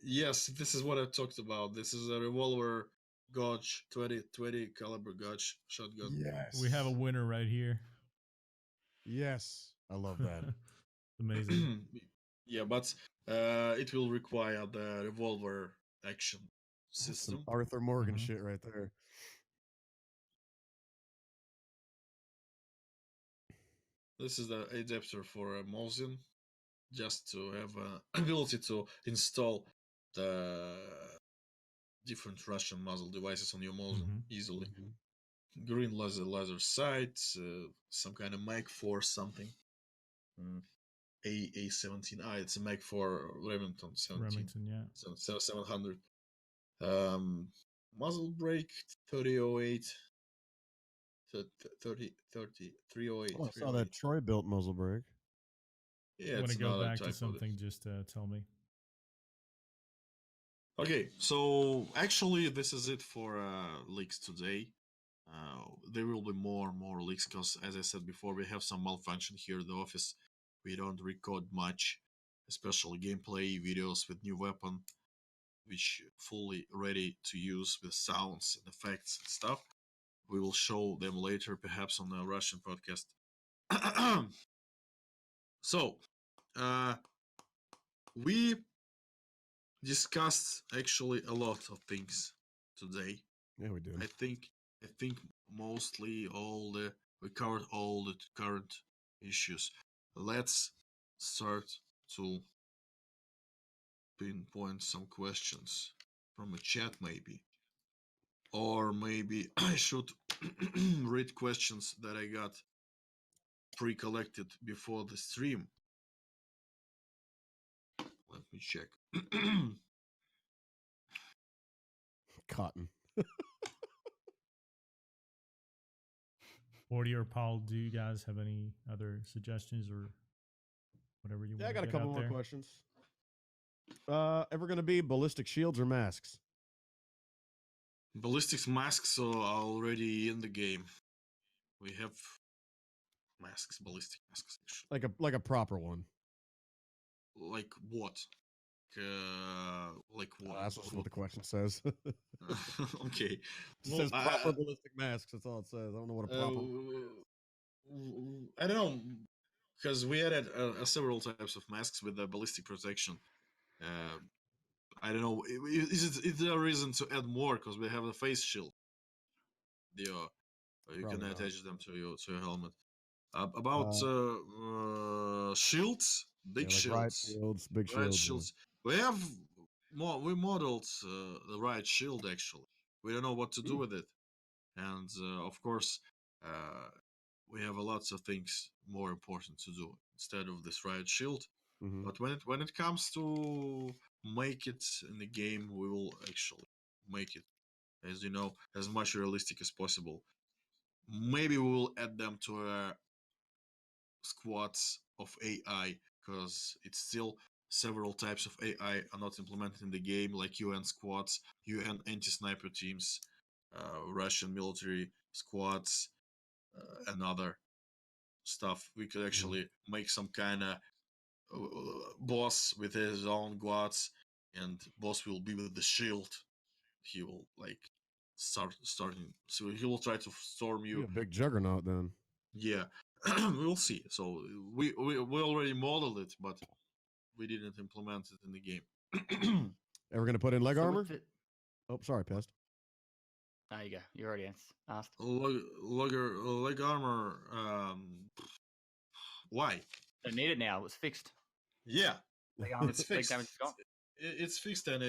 C: Yes, this is what I talked about. This is a revolver gauge, 20 caliber gauge shotgun.
D: Yes.
B: We have a winner right here.
D: Yes, I love that.
B: Amazing.
C: Yeah, but it will require the revolver action
D: That's
C: system.
D: some Arthur Morgan
B: Mhm.
D: shit right there.
C: This is the adapter for a Mosin, just to have ability to install the different Russian muzzle devices on your Mosin
B: Mhm.
C: easily.
D: Mhm.
C: Green laser sight, some kind of mag for something. A17i, it's a mag for Remington 17.
B: Remington, yeah.
C: 700. Muzzle brake 3008. 308.
D: Oh, I saw that Troy built muzzle brake.
C: Yeah,
B: You want
C: it's
B: to go
C: another
B: back to
C: type of
B: something, just tell me.
C: Okay, so actually, this is it for leaks today. There will be more leaks, because, as I said before, we have some malfunction here in the office. We don't record much, especially gameplay videos with new weapon, which fully ready to use with sounds and effects and stuff. We will show them later, perhaps on the Russian podcast. So, we discussed actually a lot of things today.
D: Yeah, we did.
C: I think mostly we covered all the current issues. Let's start to pinpoint some questions from a chat, maybe. Or maybe I should read questions that I got pre-collected before the stream. Let me check.
D: Cotton.
B: Forty or Paul, do you guys have any other suggestions or whatever you
D: Yeah, I
B: want
D: got
B: to
D: a
B: get
D: couple
B: out
D: more
B: there?
D: questions. Ever gonna be ballistic shields or masks?
C: Ballistics masks are already in the game. We have masks, ballistic masks. Actually.
D: Like a proper one.
C: Like what? Like what?
D: That's just what the question says.
C: Okay.
D: It
C: Well,
D: says proper ballistic masks. That's all it says. I don't know what a proper.
C: I don't know, because we added several types of masks with the ballistic protection. Uh, I don't know. Is there a reason to add more? Because we have a face shield. You can
D: Probably not.
C: attach them to your helmet. About shields, big
D: like riot
C: shields,
D: shields, big
C: riot
D: shields.
C: shields. We have we modeled the riot shield actually. We don't know what to do with it, and of course, uh, we have a lots of things more important to do instead of this riot shield.
D: Mm-hmm.
C: But when it comes to make it in the game, we will actually make it, as you know, as much realistic as possible. Maybe we will add them to squads of AI, because it's still several types of AI are not implemented in the game, like UN squads, UN anti-sniper teams, Russian military squads, and other stuff. We could actually make some kind of boss with his own gods, and boss will be with the shield. He will like starting, so he will try to storm
D: Be
C: you.
D: a big juggernaut then.
C: Yeah. We'll see. So we already modeled it, but we didn't implement it in the game.
D: Ever gonna put in leg
E: So
D: armor?
E: with the,
D: Oh, sorry, Pest.
E: there you go. You already asked.
C: Leg armor. Why?
E: Don't need it now. It's fixed.
C: Yeah,
E: Leg armor,
C: it's
E: leg
C: fixed.
E: damage is gone.
C: It's fixed, and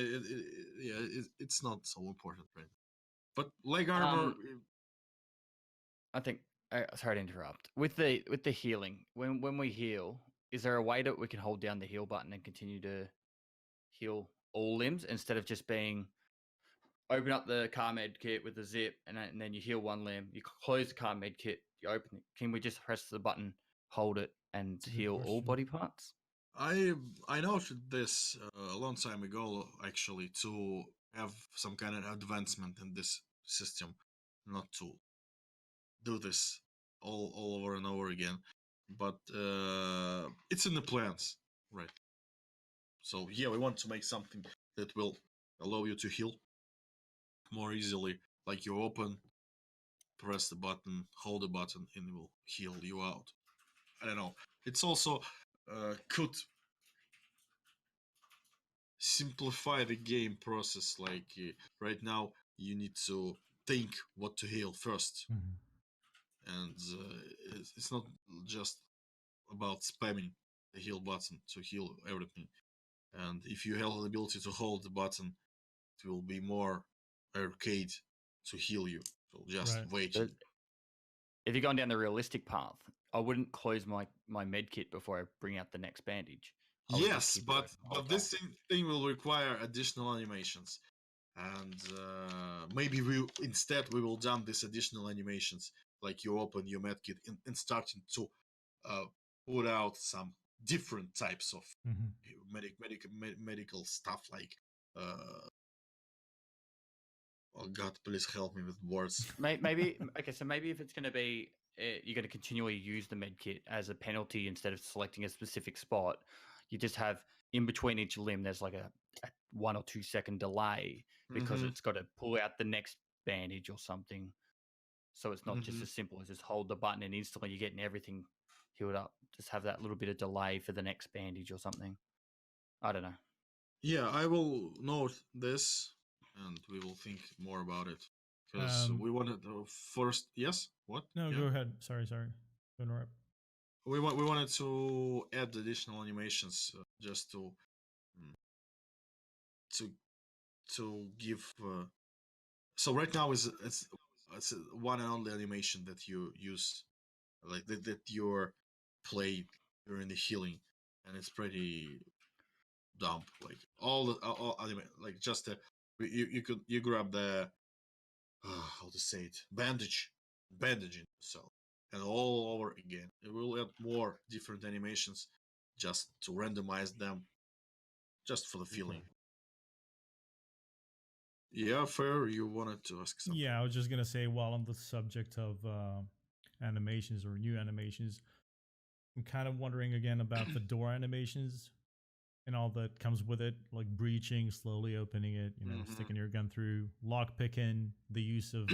C: it's not so important, right? But leg armor.
E: I think. Sorry to interrupt. With the healing, when we heal, is there a way that we can hold down the heal button and continue to heal all limbs instead of just being open up the car med kit with the zip and then you heal one limb, you close the car med kit, you open it. Can we just press the button, hold it, and
B: That's a good
E: heal all
B: question.
E: body parts?
C: I noted this a long time ago, actually, to have some kind of advancement in this system, not to do this all over and over again. But it's in the plans, right? So yeah, we want to make something that will allow you to heal more easily. Like you open, press the button, hold the button, and it will heal you out. I don't know. It's also could simplify the game process. Like right now, you need to think what to heal first, and it's not just about spamming the heal button to heal everything. And if you have the ability to hold the button, it will be more arcade to heal you. So just
B: Right.
C: waiting.
E: If you're going down the realistic path, I wouldn't close my med kit before I bring out the next bandage. I would just
C: Yes,
E: keep it
C: but
E: open the whole
C: this
E: time.
C: thing will require additional animations, and maybe we will dump these additional animations, like you open your medkit and starting to uh, put out some different types of medical stuff, like oh god, please help me with words.
E: Maybe okay. So maybe if it's going to be you're going to continually use the med kit as a penalty instead of selecting a specific spot, you just have in between each limb. There's like a 1 or 2 second delay because
C: Mm-hmm.
E: it's got to pull out the next bandage or something. So it's not just
C: Mm-hmm.
E: as simple as just hold the button and instantly you're getting everything healed up. Just have that little bit of delay for the next bandage or something. I don't know.
C: Yeah, I will note this, and we will think more about it, because we wanted first. Yes, what?
B: No,
C: Yeah.
B: go ahead. Sorry to interrupt.
C: We wanted to add additional animations, just mm, to give. So right now it's one and only animation that you use like that your play during the healing, and it's pretty dumb. Like all like just you grab the how to say it, bandaging yourself, and all over again. It will add more different animations just to randomize them, just for the feeling.
D: Okay.
C: Yeah, fair. You wanted to ask something?
B: Yeah, I was just gonna say, while on the subject of animations or new animations, I'm kind of wondering again about the door animations and all that comes with it, like breaching, slowly opening it, sticking your gun through, lock picking, the use of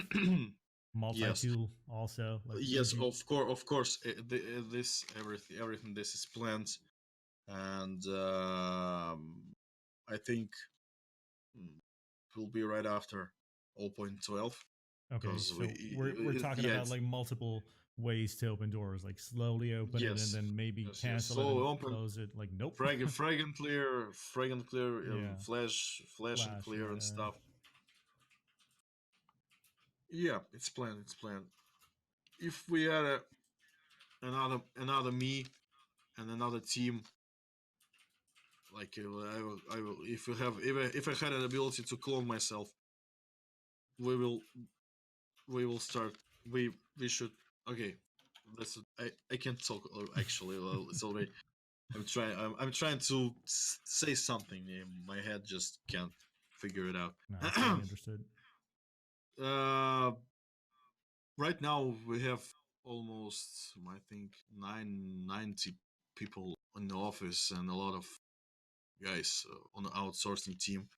C: Yes,
B: multi-tool also. Like, would
C: yes.
B: you?
C: Of course. This everything. This is planned, and I think it will be right after 0.12
B: Okay,
C: because
B: so we're talking
C: yeah,
B: about like multiple ways to open doors, like slowly open it and
C: yes,
B: then maybe
C: yes.
B: cancel it
C: So
B: and
C: open,
B: close it. Like, nope.
C: frag and clear,
B: Yeah,
C: flash and
B: flash.
C: clear and
B: Yeah.
C: stuff. Yeah, it's planned. It's planned. If we had another me and another team, like I will. If I had an ability to clone myself, we will start. We should. Okay, that's I can't talk actually. It's already. I'm trying to say something. My head just can't figure it out.
B: No, totally understood.
C: uh, right now we have almost, I think, 990 people in the office and a lot of guys on the outsourcing team,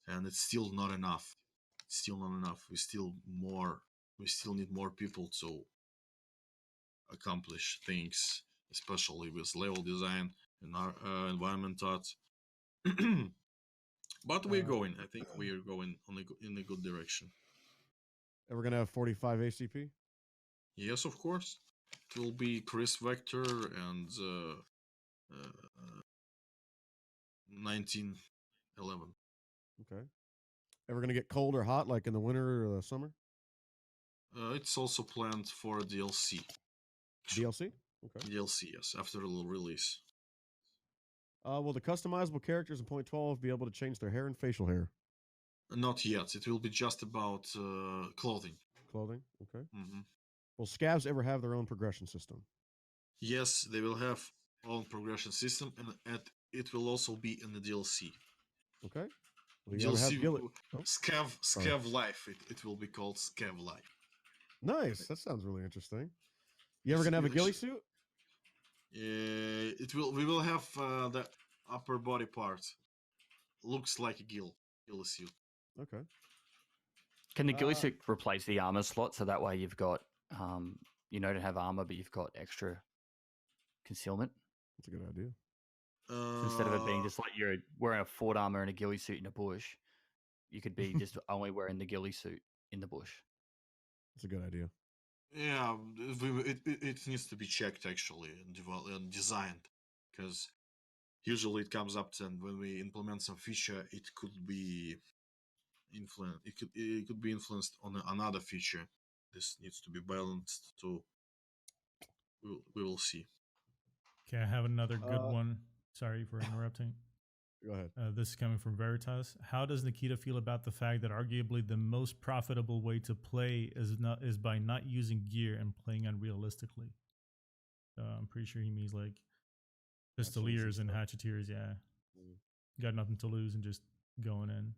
C: and it's still not enough. It's still not enough. We still need more people to accomplish things, especially with level design and our environment thoughts. But we're
D: Uh,
C: going. I think we are going in a good direction.
D: and we're gonna have 45 ACP.
C: Yes, of course. It will be Chris Vector and 1911.
D: Okay. And we're gonna get cold or hot, like in the winter or the summer.
C: It's also planned for DLC.
D: DLC. Okay.
C: DLC, yes, after the release.
D: Will the customizable characters in point 12 be able to change their hair and facial hair?
C: Not yet. It will be just about clothing.
D: Clothing. Okay.
C: Hmm.
D: Will scavs ever have their own progression system?
C: Yes, they will have own progression system, and it will also be in the DLC.
D: Okay. Will you ever have
C: DLC
D: Gilly? Oh, sorry.
C: Scav Life. It will be called Scav Life.
D: Nice. That sounds really interesting. You ever gonna have a ghillie suit?
C: It will. We will have the upper body part. Looks like a ghillie suit.
D: Okay.
E: Can the ghillie suit replace the armor slot so that way you've got, you don't have armor, but you've got extra concealment?
D: That's a good idea.
E: So instead of it being just like you're wearing a fort armor and a ghillie suit in a bush, you could be just only wearing the ghillie suit in the bush.
D: That's a good idea.
C: Yeah, it needs to be checked actually and developed and designed, because usually it comes up and when we implement some feature, it could be influenced. It could be influenced on another feature. This needs to be balanced. So we will see.
B: Okay, I have another good one. Sorry for interrupting.
D: Go ahead.
B: This is coming from Veritas. How does Nikita feel about the fact that arguably the most profitable way to play is by not using gear and playing unrealistically? I'm pretty sure he means like pistoliers and hatcheteers. Yeah, got nothing to lose and just going in.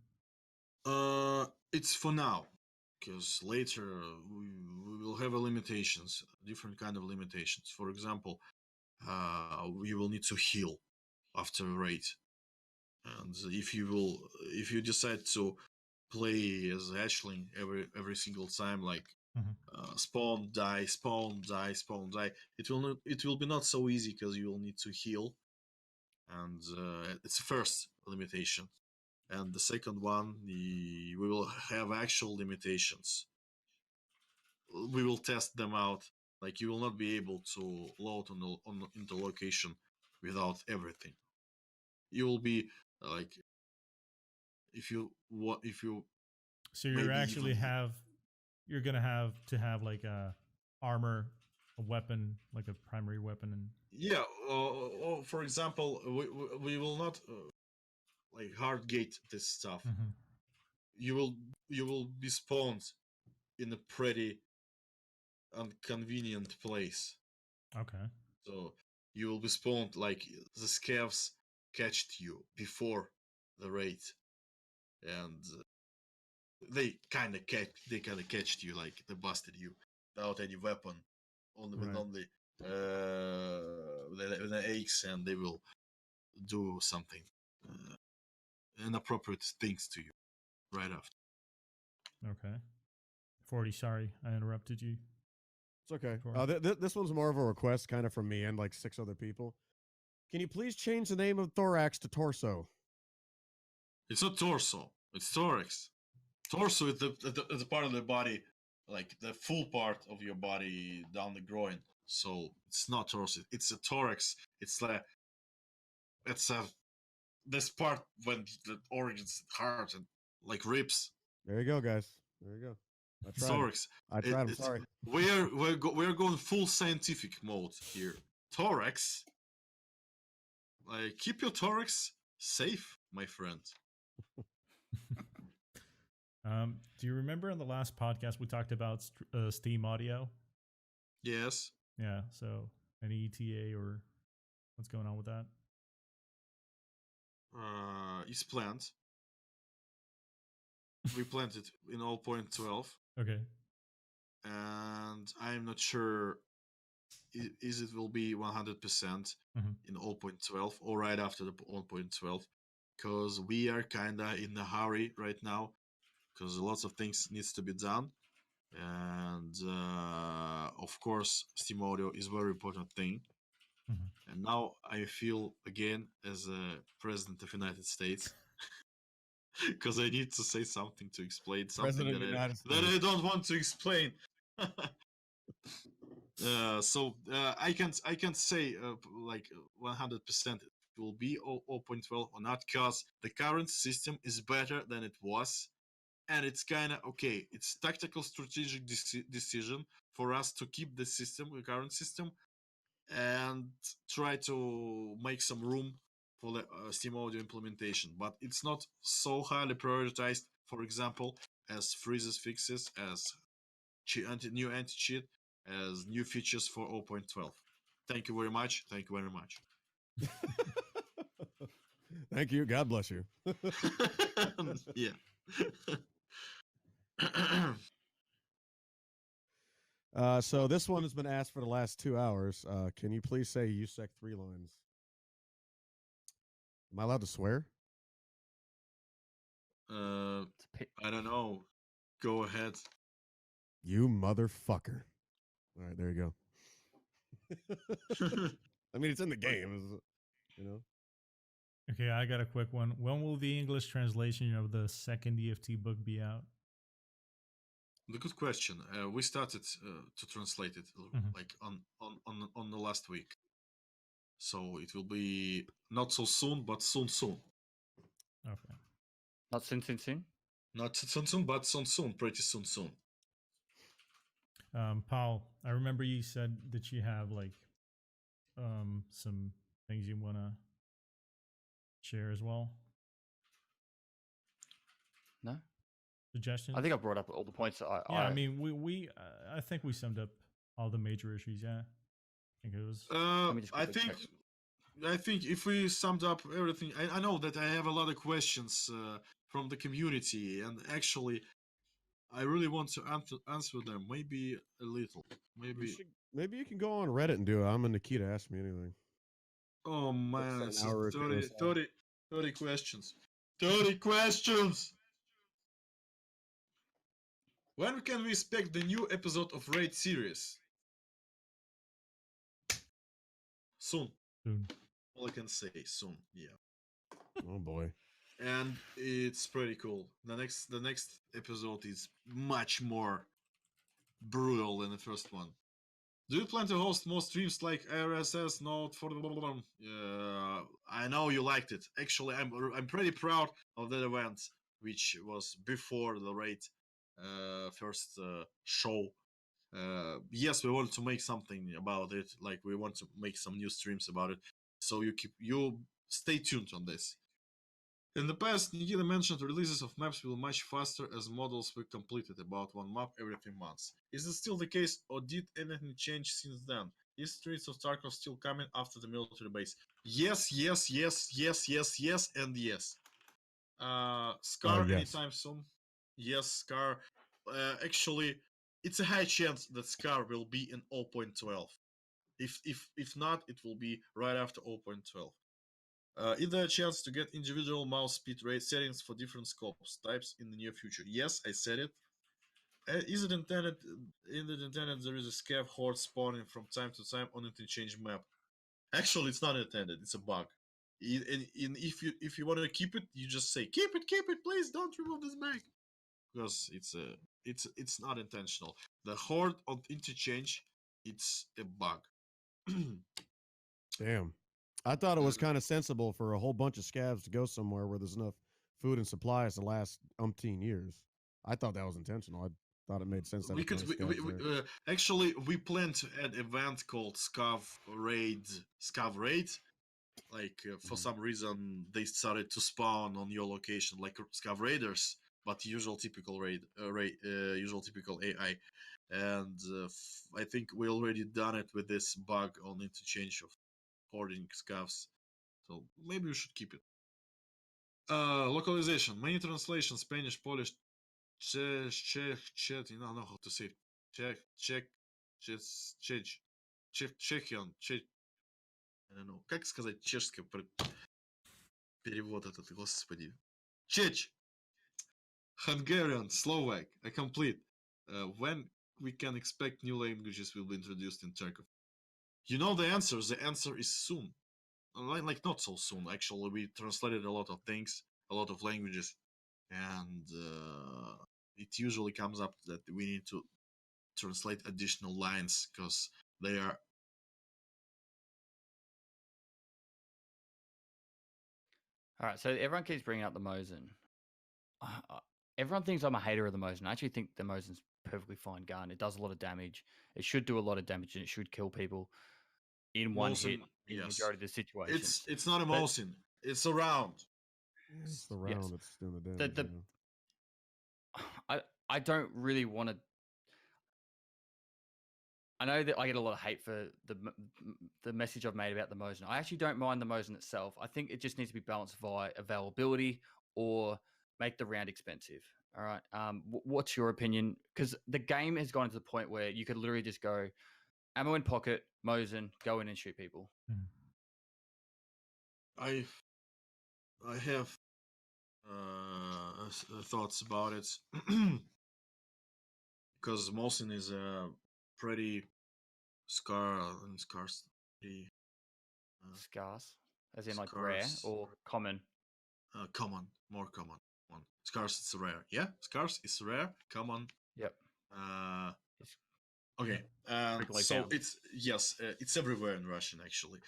C: It's for now, because later we will have limitations, different kind of limitations. For example, you will need to heal after a raid, and if you decide to play as hatchling every single time, like spawn die, spawn die, spawn die, it will be not so easy because you will need to heal, and it's the first limitation. And the second one, we will have actual limitations. We will test them out. Like, you will not be able to load into location without everything. You will be like, if you
B: So you're
C: maybe
B: actually
C: even
B: you're gonna have to have like a armor a weapon, like a primary weapon, and
C: Yeah. For example, we will not like hard gate this stuff.
B: Mhm.
C: You will be spawned in a pretty inconvenient place.
B: Okay.
C: So you will be spawned like the scavs catched you before the raid, and they kind of catched you, like they busted you without any weapon, only with
D: Right.
C: only with an axe, and they will do something inappropriate things to you right after.
B: Okay. 40, sorry, I interrupted you.
D: It's okay.
B: Sure.
D: This one's more of a request, kind of from me and like 6 other people. Can you please change the name of thorax to torso?
C: It's not torso, it's thorax. Torso is the part of the body, like the full part of your body down the groin. So it's not torso, it's a thorax. It's a this part when the organs, heart, and like ribs.
D: There you go, guys. There you go. I tried.
C: Thorax.
D: I tried. I'm
C: It's
D: sorry.
C: we're going full scientific mode here. Thorax. Like keep your thorax safe, my friend.
B: Do you remember on the last podcast we talked about Steam Audio?
C: Yes.
B: Yeah. So any ETA or what's going on with that?
C: It's planned. We planned it in 0.12,
B: Okay.
C: and I'm not sure is it will be 100%
B: Mhm.
C: in 0.12 or right after the 1.12, because we are kinda in a hurry right now, because lots of things needs to be done, and of course Steam Audio is very important thing.
B: Mhm.
C: And now I feel again as a president of United States, because I need to say something to explain something
D: President of the United
C: that I
D: States.
C: don't want to explain. So I can't say like 100% it will be 0.12 or not, because the current system is better than it was, and it's kind of okay. It's tactical strategic decision for us to keep the system, the current system, and try to make some room for the Steam Audio implementation. But it's not so highly prioritized, for example, as freezes fixes, as new anti-cheat, as new features for 0.12. Thank you very much. Thank you very much.
D: Thank you. God bless you.
C: Yeah.
D: So this one has been asked for the last 2 hours. Can you please say USEC 3 lines? Am I allowed to swear?
C: I don't know. Go ahead.
D: You motherfucker. All right, there you go. I mean, it's in the game, you know.
B: Okay, I got a quick one. When will the English translation of the second EFT book be out?
C: The good question. We started to translate it
B: Mhm.
C: like on the last week, so it will be not so soon, but soon.
B: Okay.
E: Not soon.
C: Not soon, but soon. Pretty soon.
B: Paul, I remember you said that you have like some things you want to share as well.
E: No,
B: Suggestions?
E: I think I brought up all the points that
B: Yeah, I mean, we I think we summed up all the major issues. Yeah, I think it was.
E: Let me just
C: I
E: quickly
C: think
E: check.
C: I think if we summed up everything, I know that I have a lot of questions from the community, and actually, I really want to answer them. Maybe a little.
D: Maybe you can go on Reddit and do it. I'm in Nikita. Ask me anything.
C: Oh man,
D: Set an
C: it's
D: hour or
C: 30,
D: two
C: 30, 30 questions. 30 questions! When can we expect the new episode of Raid series? Soon. All I can say, soon. Yeah.
D: Oh boy.
C: And it's pretty cool. The next episode is much more brutal than the first one. Do you plan to host more streams like RSS Note for the? I know you liked it. Actually, I'm pretty proud of that event, which was before the raid first show. Yes, we want to make something about it. Like we want to make some new streams about it. So you stay tuned on this. In the past, Nikita mentioned releases of maps will much faster as models were completed, about one map every 3 months. Is this still the case, or did anything change since then? Is Streets of Tarkov still coming after the military base? Yes, yes, yes, yes, yes, yes, and yes. Scar
D: yes.
C: anytime soon? Yes, Scar. Actually, it's a high chance that Scar will be in 0.12. If not, it will be right after 0.12. Is there a chance to get individual mouse speed rate settings for different scopes types in the near future? Yes, I said it. Is it intended? There is a scav horde spawning from time to time on interchange map? Actually, it's not intended. It's a bug. If you want to keep it, you just say keep it, please don't remove this bag, because it's not intentional. The horde on interchange, it's a bug.
D: Damn. I thought it was kind of sensible for a whole bunch of scavs to go somewhere where there's enough food and supplies to last umpteen years. I thought that was intentional. I thought it made sense that
C: we
D: it
C: could
D: was scavs there.
C: actually we plan to add event called scav raid. Like for
D: Mhm.
C: some reason they started to spawn on your location like scav raiders, but usual typical AI. And I think we already done it with this bug on interchange of hoarding scavs, so maybe we should keep it. Localization, many translations, Spanish, Polish, Czech, you don't know how to say it. Czech, Czechian, I don't know, как сказать чешский перевод этот, господи. Czech, Hungarian, Slovak, a complete. When we can expect new languages will be introduced in Tarkov? You know the answer. The answer is soon. Like not so soon. Actually, we translated a lot of things, a lot of languages, and it usually comes up that we need to translate additional lines because they are.
E: All right, so everyone keeps bringing up the Mosin. Everyone thinks I'm a hater of the Mosin. I actually think the Mosin's perfectly fine gun. It does a lot of damage. It should do a lot of damage, and it should kill people in one
C: Mosin,
E: hit in the
C: yes.
E: majority of the situations.
C: It's not a
E: But
C: Mosin. It's a round.
D: It's the
E: yes,
D: round that's doing the damage.
E: the I don't really want to. I know that I get a lot of hate for the message I've made about the Mosin. I actually don't mind the Mosin itself. I think it just needs to be balanced via availability or make the round expensive. All right. What's your opinion? Because the game has gone to the point where you could literally just go ammo in pocket, Mosin, go in and shoot people.
C: I have thoughts about it because Mosin is a pretty scarce,
E: Scarce, as in like rare
C: scarce,
E: or common.
C: common, more common one. Scarce is rare. Yeah, scarce is rare. Common.
E: Yep.
C: Uh,
E: It's
C: okay.
E: frequently
C: So
E: found.
C: it's everywhere in Russian actually.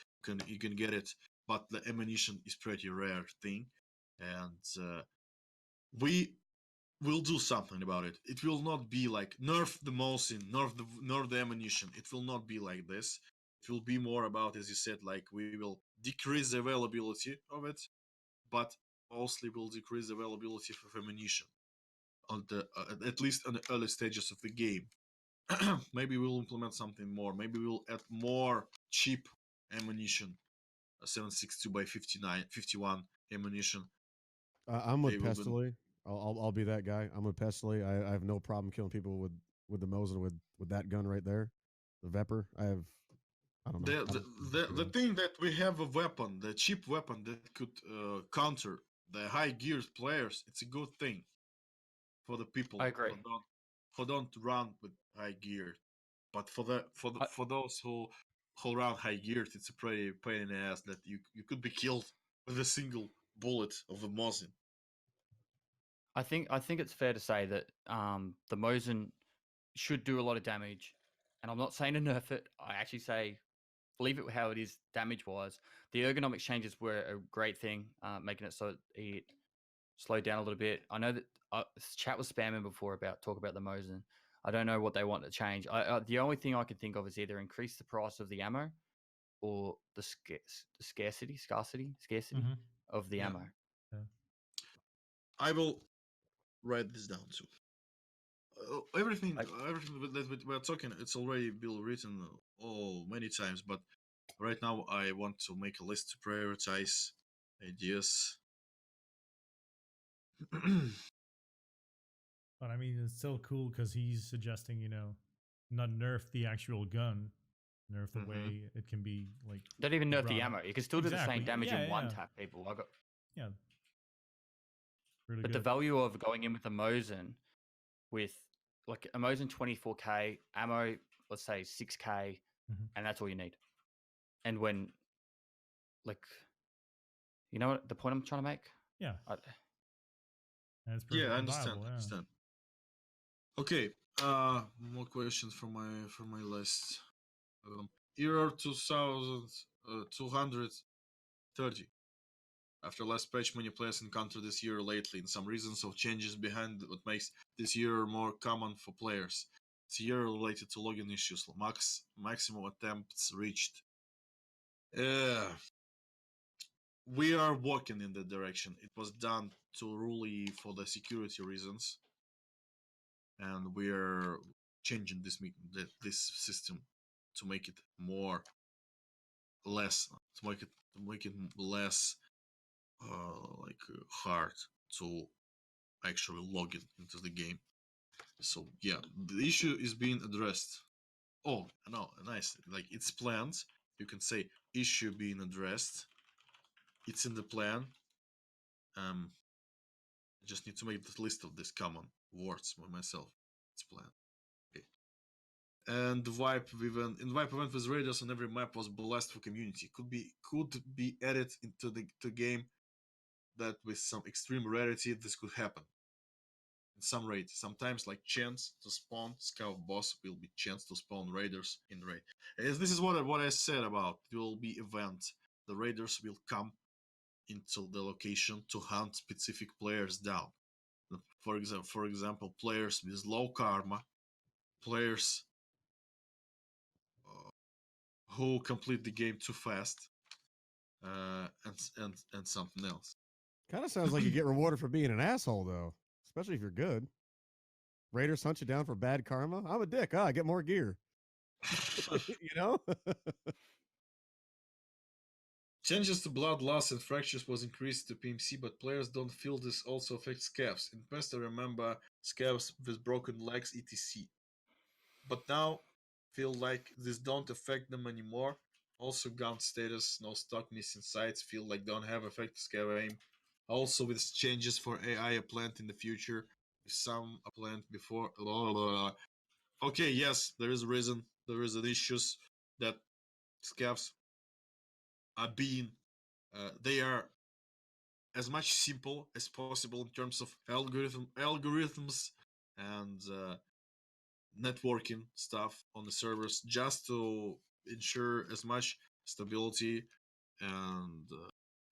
C: You can get it, but the ammunition is pretty rare thing, and we will do something about it. It will not be like nerf the Mosin, nerf the ammunition. It will not be like this. It will be more about, as you said, like we will decrease the availability of it, but mostly will decrease the availability of ammunition on the at least on the early stages of the game. Maybe we'll implement something more. Maybe we'll add more cheap ammunition, 762 by 59, 51 ammunition.
D: I'm
C: They
D: with
C: will be.
D: Pestily. I'll be that guy. I'm with Pestily. I have no problem killing people with the Mosin with that gun right there, the Vepr. I don't know.
C: The thing that we have a weapon, the cheap weapon that could counter the high geared players, it's a good thing for the people
E: I agree.
C: who don't run with high gear. But
E: I,
C: for those who run high geared, it's a pretty pain in the ass that you could be killed with a single bullet of a Mosin.
E: I think it's fair to say that the Mosin should do a lot of damage, and I'm not saying to nerf it. I actually say leave it how it is damage wise. The ergonomics changes were a great thing, making it so it slowed down a little bit. I know that chat was spamming before about talk about the Mosin. I don't know what they want to change. The only thing I can think of is either increase the price of the ammo or the scarcity
B: Mhm.
E: of the
C: Yeah.
E: ammo.
C: I will write this down too. Everything,
E: Like-
C: everything that we're talking, it's already been written many times. But right now, I want to make a list to prioritize ideas.
B: But I mean, it's still cool because he's suggesting, not nerf the actual gun, nerf the
C: Mhm.
B: way it can be like.
E: Don't even nerf the
B: brought up.
E: ammo. You can still do the
B: Exactly.
E: same damage
B: Yeah,
E: in one
B: yeah.
E: tap, people.
B: Yeah. Really
E: But the
B: good.
E: value of going in with a Mosin with like a Mosin 24k ammo, let's say 6k,
B: Mhm.
E: and that's all you need. And when, like, you know what the point I'm trying to make?
B: Yeah.
E: I,
B: And it's
C: Yeah, I
B: perfectly
C: understand.
B: viable. Yeah.
C: Understand. Okay. More questions from my list. Error 2230. After last patch, many players encountered this error lately, and some reasons of changes behind what makes this error more common for players. It's error related to login issues. Maximum attempts reached. We are walking in that direction. It was done too early for the security reasons, and we are changing this system to make it less less hard to actually log in into the game. So yeah, the issue is being addressed. Oh no, nice. Like it's planned. You can say issue being addressed. It's in the plan. I just need to make the list of these common words by myself. It's planned. Okay. And wipe event with raiders on every map was blessed for community. Could be added into the game that with some extreme rarity this could happen. In some raid, sometimes like chance to spawn scout boss will be chance to spawn raiders in raid. This is what I said about. It will be event. The raiders will come into the location to hunt specific players down. For example, players with low karma, players who complete the game too fast, and something else.
D: Kind of sounds like you get rewarded for being an asshole, though, especially if you're good. Raiders hunt you down for bad karma. I'm a dick. I get more gear. You know?
C: Changes to blood loss and fractures was increased to PMC, but players don't feel this also affects scavs. In past, I remember scavs with broken legs, etc. But now, feel like this don't affect them anymore. Also, gun status, no stock missing sights, feel like don't have effect scav aim. Also, with changes for AI planned in the future, with some planned before. Okay, yes, there is a reason. There is an issues that scavs are being. They are as much simple as possible in terms of algorithms and networking stuff on the servers, just to ensure as much stability and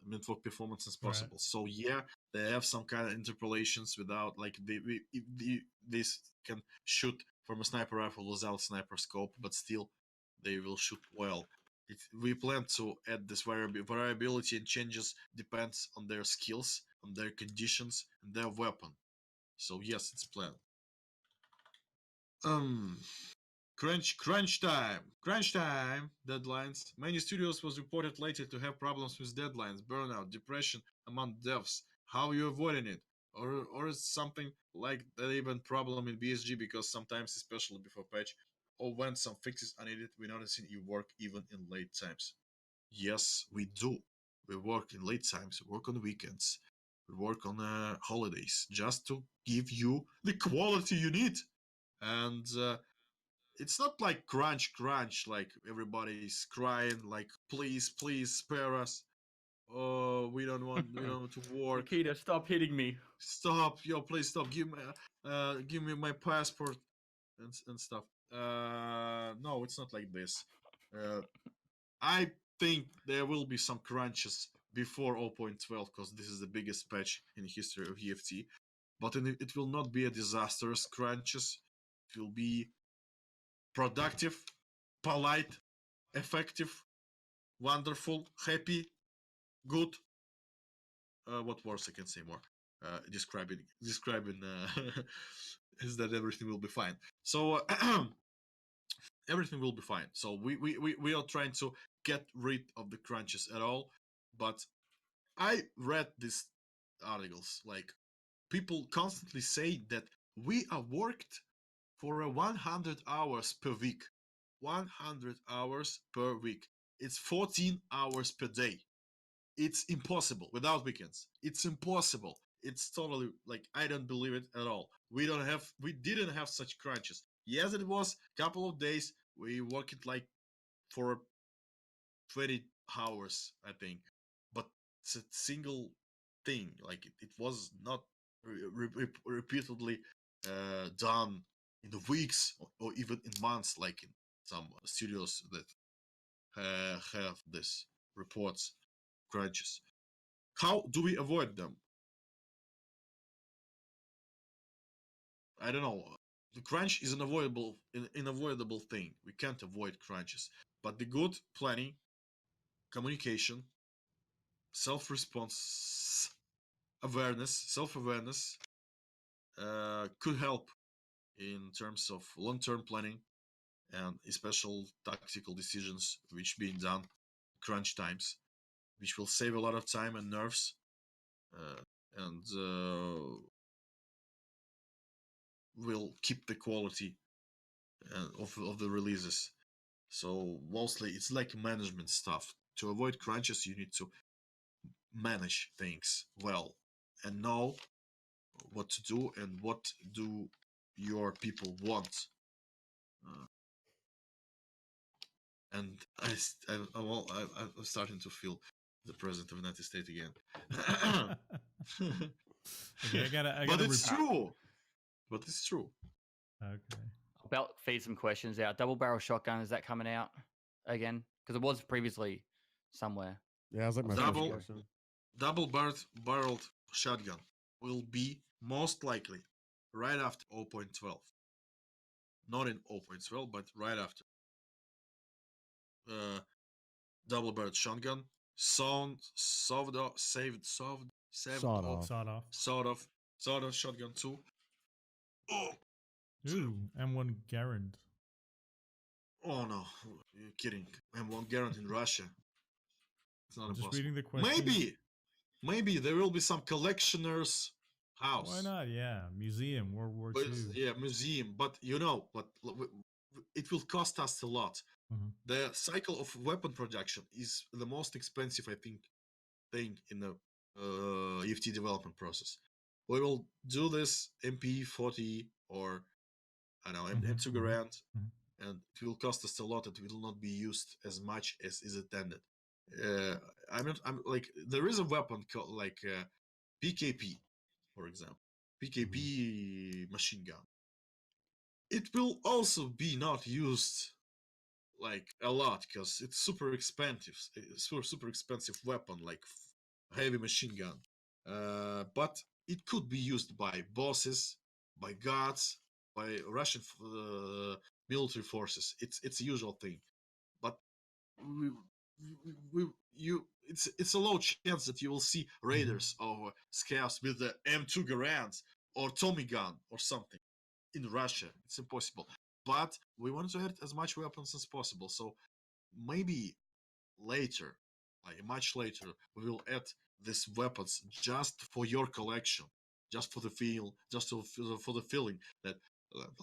C: network performance as
B: Right.
C: possible. So yeah, they have some kind of interpolations without like this can shoot from a sniper rifle without sniper scope, but still they will shoot well. We plan to add this variability, and changes depends on their skills, on their conditions, and their weapon. So yes, it's planned. Um, crunch time. Deadlines. Many studios was reported later to have problems with deadlines, burnout, depression among devs. How are you avoiding it? Or is something like that even problem in BSG, because sometimes, especially before patch, or when some fixes are needed, we're noticing you work even in late times. Yes, we do. We work in late times, we work on weekends, we work on holidays, just to give you the quality you need. And it's not like crunch, like everybody's crying, like please spare us. Oh, we don't want to work.
E: Nikita, stop hitting me.
C: Stop, yo, please stop. Give me my passport and stuff. No, it's not like this. Uh, I think there will be some crunches before 0.12, because this is the biggest patch in the history of EFT. But it will not be a disastrous crunches. It will be productive, polite, effective, wonderful, happy, good. What words I can say more? Describing is that everything will be fine. So everything will be fine. So we are trying to get rid of the crunches at all. But I read these articles, like people constantly say that we are worked for 100 hours per week. 100 hours per week. It's 14 hours per day. It's impossible without weekends. It's impossible. It's totally like I don't believe it at all. We didn't have such crunches. Yes, it was a couple of days. We worked like for 20 hours, I think. But it's a single thing. Like it was not repeatedly done in the weeks or even in months, like in some studios that have this reports crunches. How do we avoid them? I don't know. The crunch is an unavoidable thing. We can't avoid crunches. But the good planning, communication, self-response, self-awareness could help in terms of long-term planning and special tactical decisions which being done crunch times, which will save a lot of time and nerves and will keep the quality of the releases. So mostly it's like management stuff. To avoid crunches, you need to manage things well and know what to do and what do your people want. Uh, and I'm starting to feel the president of the United States again.
B: Okay, I
C: But
B: gotta
C: it's true. But it's true.
B: Okay.
E: About feed some questions out. Double barrel shotgun, is that coming out again? Because it was previously somewhere.
D: Yeah, I was like my
C: Double-
D: first question.
C: Double barreled shotgun will be most likely right after 0.12. Not in 0.12, but right after. Double barreled shotgun, sawed off shotgun too. Oh,
B: M1 Garand.
C: oh no, you're kidding. M1 Garand in Russia. It's not
B: I'm just
C: impossible.
B: reading the question.
C: Maybe there will be some collectioner's house.
B: Why not? Yeah, museum, World War
C: But,
B: II.
C: yeah, museum. But it will cost us a lot.
B: Mhm.
C: The cycle of weapon production is the most expensive, I think, thing in the EFT development process. We will do this MP40 or I don't know M2 Garand,
B: Mhm.
C: and it will cost us a lot. It will not be used as much as is intended. I'm like there is a weapon called like PKP, for example, PKP machine gun. It will also be not used like a lot because it's super expensive. It's super expensive weapon, like heavy machine gun. But it could be used by bosses, by guards, by Russian military forces. It's a usual thing. But we, it's a low chance that you will see raiders or scouts with the M2 Garands or Tommy gun or something in Russia. It's impossible. But we want to add as much weapons as possible. So maybe later, like much later, we will add these weapons just for your collection, just for the feel, just for the feeling that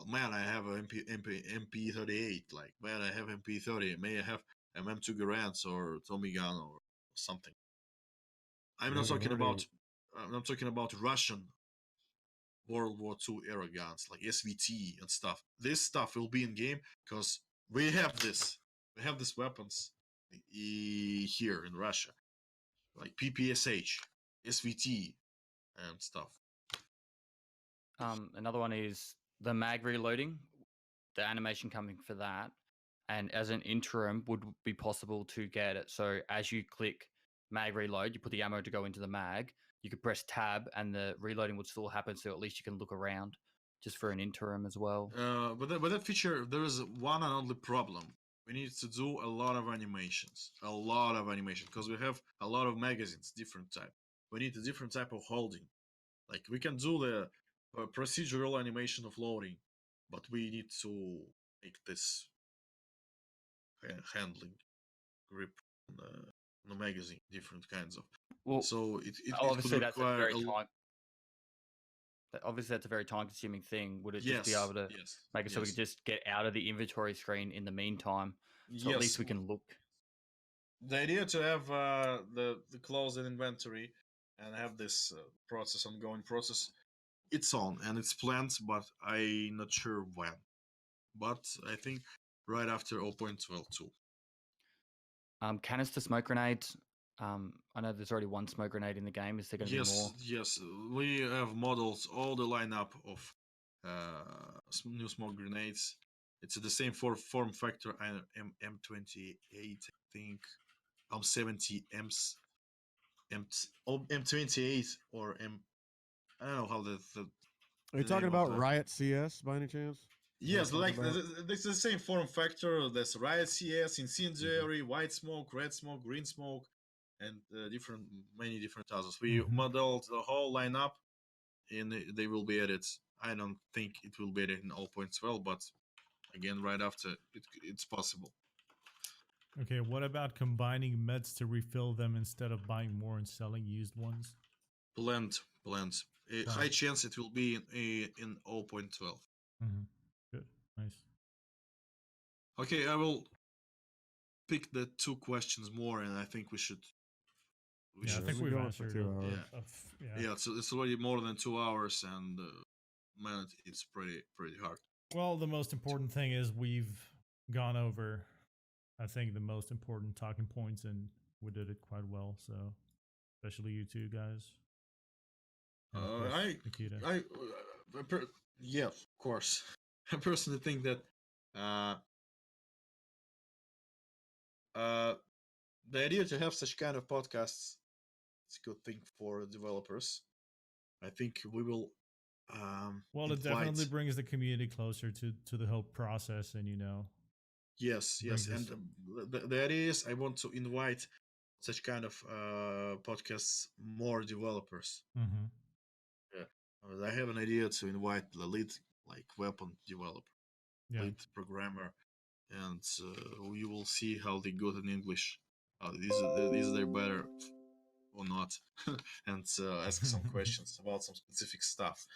C: man, I have an MP38. Like man, I have MP30. May I have M2 Garands or Tommy gun or something. I'm not talking about. I'm not talking about Russian World War II era guns like SVT and stuff. This stuff will be in game because we have this. We have these weapons here in Russia, like PPSH, SVT, and stuff.
E: Another one is the mag reloading, the animation coming for that. And as an interim, would be possible to get it. So as you click mag reload, you put the ammo to go into the mag. You could press tab, and the reloading would still happen. So at least you can look around just for an interim as well.
C: But that feature, there is one and only problem. We need to do a lot of animations, because we have a lot of magazines, different type. We need a different type of holding. Like we can do the procedural animation of loading, but we need to make this handling grip on the magazine, different kinds of.
E: Well,
C: So it could
E: obviously that's a
C: require
E: very time. Obviously, that's a very time-consuming thing. Would it just be
C: yes,
E: able to
C: yes,
E: make it so we
C: yes,
E: could just get out of the inventory screen in the meantime, so at least
C: yes.
E: we can look?
C: The idea to have the closed inventory and have this ongoing process, it's on and it's planned, but I'm not sure when. But I think right after 0.12 too.
E: Canister smoke grenades. I know there's already one smoke grenade in the game. Is there going to be more?
C: Yes, we have models, all the lineup of new smoke grenades. It's the same form factor. M28, I think. M70, M28 or M. I don't know how the
D: Are you
C: the
D: talking
C: name of
D: about
C: the.
D: Riot CS by any chance? Is that
C: Yes,
D: what you're
C: like
D: talking about?
C: it's the same form factor. There's Riot CS,
D: Mm-hmm.
C: Incendiary, White Smoke, Red Smoke, Green Smoke, and many different others. We
B: Mhm.
C: modeled the whole lineup, and they will be added. I don't think it will be added in 0.12, but again, right after it's possible.
B: Okay, what about combining meds to refill them instead of buying more and selling used ones?
C: Blend. High chance it will be in 0.12.
B: Mm-hmm. Good, nice.
C: Okay, I will pick the two questions more, and I think we should.
B: Yeah, I
D: We've
B: think
D: been
B: we've
D: going for
B: answered
D: 2
B: it.
D: hours.
C: Yeah. Yeah, it's already more than 2 hours, and man, it's pretty hard.
B: Well, the most important thing is we've gone over, I think, the most important talking points, and we did it quite well. So, especially you two guys. And of course, Nikita.
C: Yeah, of course. I personally think that uh, uh, the idea to have such kind of podcasts is a good thing for developers. I think we will.
B: Well, it
C: invite.
B: definitely brings the community closer to the whole process, and
C: Yes,
B: brings
C: and
B: us.
C: the idea is I want to invite such kind of podcasts more developers.
B: Mm-hmm.
C: Yeah, I have an idea to invite the lead like weapon developer,
B: Yeah.
C: lead programmer, and we will see how they good in English. Is they better or not, and ask some questions about some specific stuff.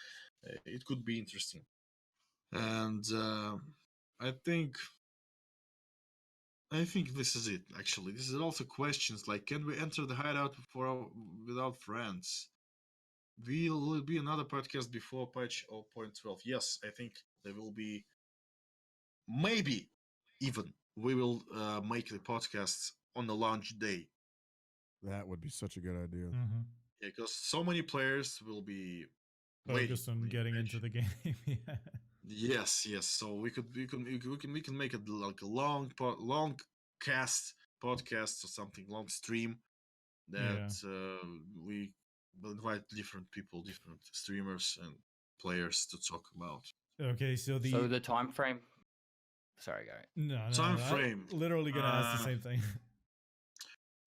C: It could be interesting, and I think this is it. Actually, this is also questions like, can we enter the hideout without friends? Will it be another podcast before patch 0.12? Yes, I think there will be. Maybe even we will make the podcast on the launch day.
D: That would be such a good idea.
B: Mm-hmm.
C: Yeah, because so many players will be waiting
B: Focus
C: for
B: on
C: the
B: getting into
C: patch.
B: the game. Yeah.
C: Yes. So we can make it like a long cast podcast or something, long stream that
B: Yeah.
C: we will invite different people, different streamers and players to talk about.
B: Okay, so
E: So the time frame. Sorry, Gary.
B: no,
C: Time
B: I'm
C: frame.
B: literally gonna ask the same thing.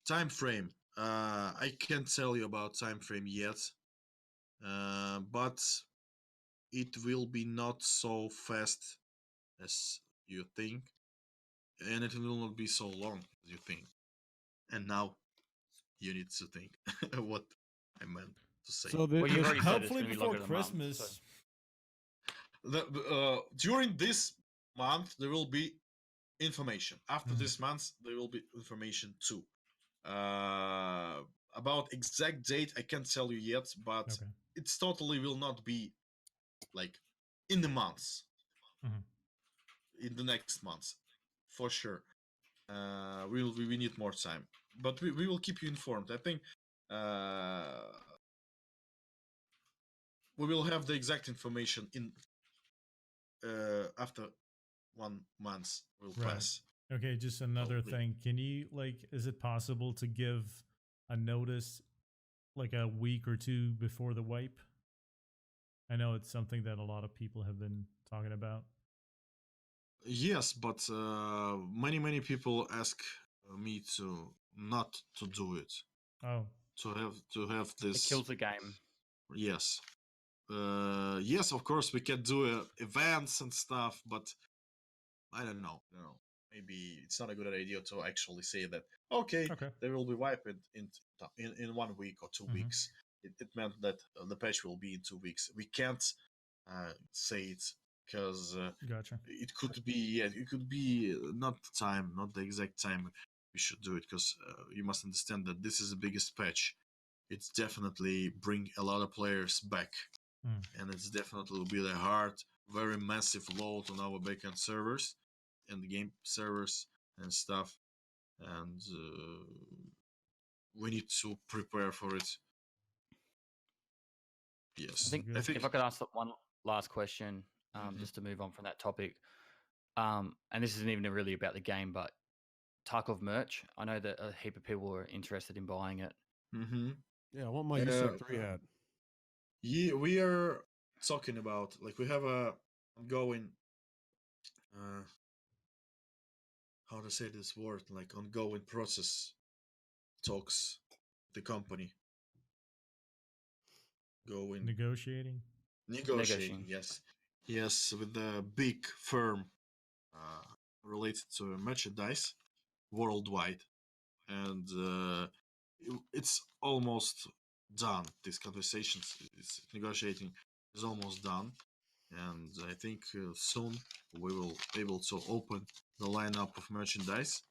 C: Time frame. I can't tell you about time frame yet, but it will be not so fast as you think, and it will not be so long as you think. And now you need to think what I meant to say.
D: So
E: Well, you've
D: this,
E: already said it's
B: Hopefully
E: going to be
B: before
E: longer than a month.
B: Christmas.
E: So.
C: During this month, there will be information. After
B: Mhm.
C: this month, there will be information too. About exact date, I can't tell you yet, but
B: Okay.
C: it's totally will not be like in the months,
B: Mhm.
C: in the next months, for sure. We need more time, but we will keep you informed. I think we will have the exact information in after 1 month will
B: Right.
C: pass.
B: Okay, just another
C: Probably.
B: thing. Can you is it possible to give a notice like a week or two before the wipe? I know it's something that a lot of people have been talking about.
C: Yes, but many people ask me to not to do it.
B: Oh,
C: To have
E: It
C: this.
E: kills the game.
C: Yes. Yes, of course we can do events and stuff, but I don't know. Maybe it's not a good idea to actually say that. Okay,
B: okay.
C: they will be wiped in 1 week or 2
B: Mhm.
C: weeks. It meant that the patch will be in 2 weeks. We can't say it because
B: Gotcha.
C: it could be it could be not the time, not the exact time we should do it, because you must understand that this is the biggest patch. It's definitely bring a lot of players back,
B: Mm.
C: and it's definitely will be a hard, very massive load on our backend servers and the game servers and stuff, and we need to prepare for it.
E: I
C: Yes,
E: think
C: I
B: Good.
C: think.
E: if I could ask one last question,
C: Mhm.
E: just to move on from that topic, and this isn't even really about the game, but Tarkov merch. I know that a heap of people are interested in buying it.
C: Mm-hmm.
D: Yeah, I want my
C: Uh,
D: USEC 3 hat.
C: Yeah, we are talking about, like, we have a ongoing uh how to say this word, like ongoing process talks, the company going
B: Negotiating.
C: negotiating.
E: Negotiating.
C: Yes, yes, with the big firm uh related to merchandise worldwide, and it's almost done. These conversations, it's negotiating is almost done, and I think soon we will be able to open the lineup of merchandise.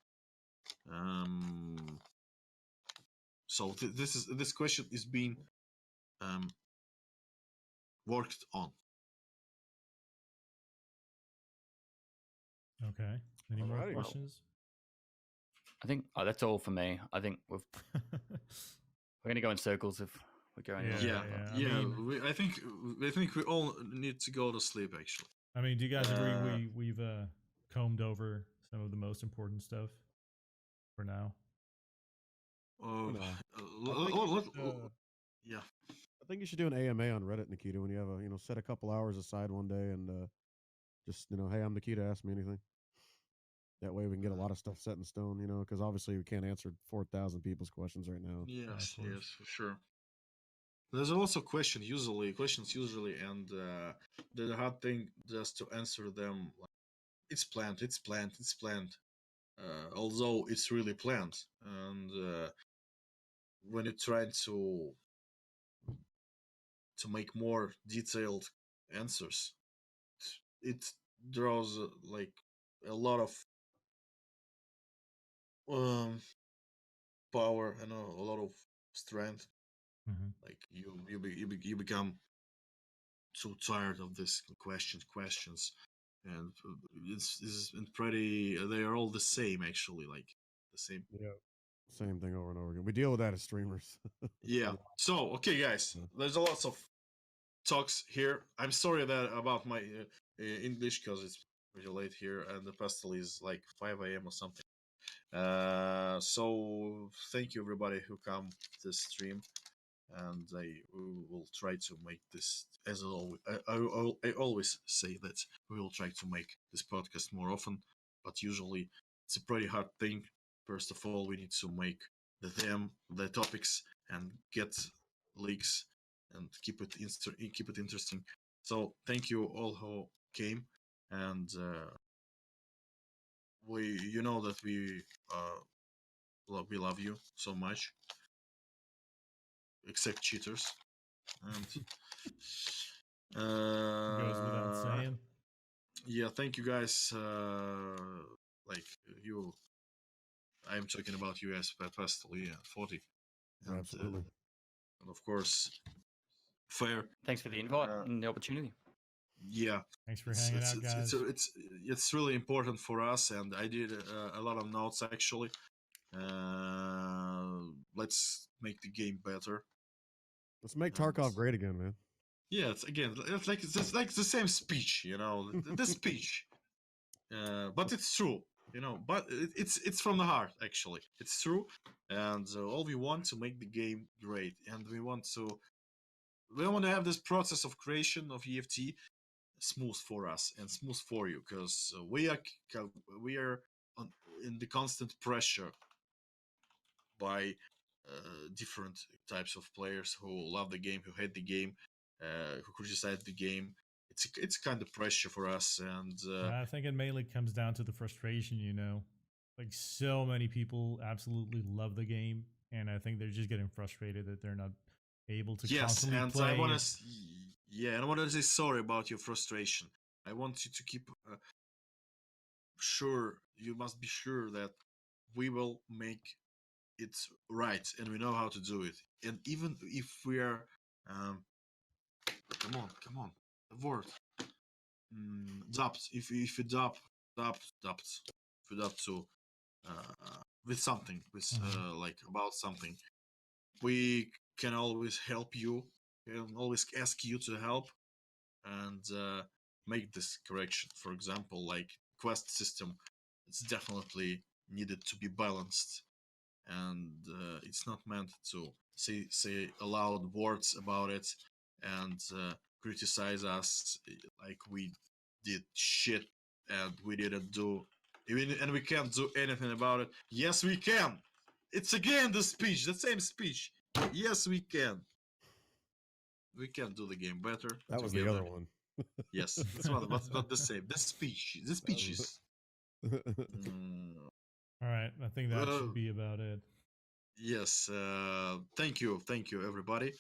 C: Um, so this question is being um, worked on.
B: Okay. Any more
D: Alrighty.
B: questions?
E: I think that's all for me. I think we're going to go in circles if we're going on.
C: Yeah,
B: yeah.
C: yeah. I think we all need to go to sleep. Actually,
B: I mean, do you guys agree
C: uh,
B: we've combed over some of the most important stuff for now?
C: uh,
D: For now. I
C: l-
D: think you
C: l-
D: should,
C: l- yeah.
D: I think you should do an AMA on Reddit, Nikita, when you have set a couple hours aside one day and just, hey, I'm Nikita, ask me anything. That way we can get a lot of stuff set in stone, because obviously we can't answer 4,000 people's questions right now.
C: Yes,
B: Of course.
C: yes, for sure. There's also questions usually, and the hard thing just to answer them. Like, it's planned, it's planned, it's planned. Although it's really planned, and when you try to make more detailed answers, it draws like a lot of um, power and a lot of strength.
B: Hmm.
C: Like you become too tired of this questions, and it's pretty. They are all the same, actually, like the same.
D: Yeah. Same thing over and over again. We deal with that as streamers.
C: Yeah. So okay, guys, there's a lot of talks here. I'm sorry that about my English, because it's pretty late here and the pastel is like 5 a.m. or something. So thank you everybody who come to this stream, and I will try to make this as always. I always say that we will try to make this podcast more often, but usually it's a pretty hard thing. First of all, we need to make the topics, and get leaks, and keep it interesting. So thank you all who came, and you know that we love you so much, except cheaters. And
B: Goes without saying.
C: yeah, thank you guys. Like you, I'm talking about US Pastel, yeah, 40,
D: Absolutely.
C: and of course, fair.
E: Thanks for the invite
C: Uh,
E: and the opportunity.
C: yeah,
B: Thanks for
C: it's
B: hanging
C: it's
B: out,
C: it's it's
B: guys.
C: it's really important for us, and I did a lot of notes actually. Let's make the game better.
D: Let's make
C: And
D: Tarkov great again, man.
C: yeah, it's like the same speech, the speech. But it's true, but it's from the heart, actually. It's true, and all we want to make the game great, and we want to we want to have this process of creation of EFT smooth for us and smooth for you, because we are on, in the constant pressure by different types of players who love the game, who hate the game, who criticize the game. It's kind of pressure for us, and
B: I think it mainly comes down to the frustration, you know. Like so many people absolutely love the game, and I think they're just getting frustrated that they're not able to
C: yes,
B: constantly
C: and
B: play
C: I want
B: it.
C: to, yeah, and I want to say sorry about your frustration. I want you to keep sure. You must be sure that we will make it right, and we know how to do it. And even if we are, come on, the word, if you if you adopt to with something, with like about something, we can always help you. Can always ask you to help and make this correction. For example, like quest system, it's definitely needed to be balanced, and it's not meant to say aloud words about it and criticize us like we did shit and we didn't do even, and we can't do anything about it. Yes, we can. It's again the speech, the same speech. Yes, we can. We can do the game better
D: That was the
C: together.
D: other one.
C: Yes, it's not the same. The speech is.
B: All right, I think that
C: Uh,
B: should be about it.
C: yes, thank you, everybody.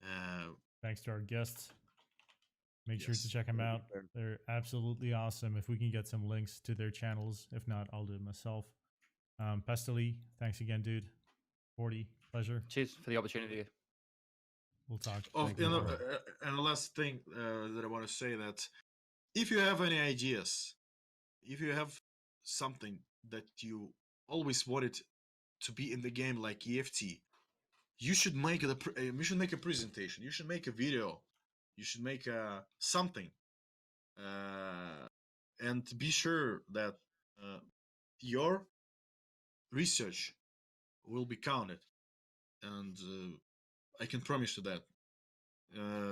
C: Uh,
B: Thanks to our guests. Make sure to
C: yes,
B: check them
D: Thank you,
B: out.
D: sir.
B: They're absolutely awesome. If we can get some links to their channels, if not, I'll do it myself. Pestily, thanks again, dude. 40, pleasure.
E: Cheers for the opportunity.
B: We'll talk.
D: Thank you, bro.
C: and the last thing that I want to say, that if you have any ideas, if you have something that you always wanted to be in the game, like EFT, you should make you should make a presentation. You should make a video. You should make something, and be sure that your research will be counted. And I can promise you that,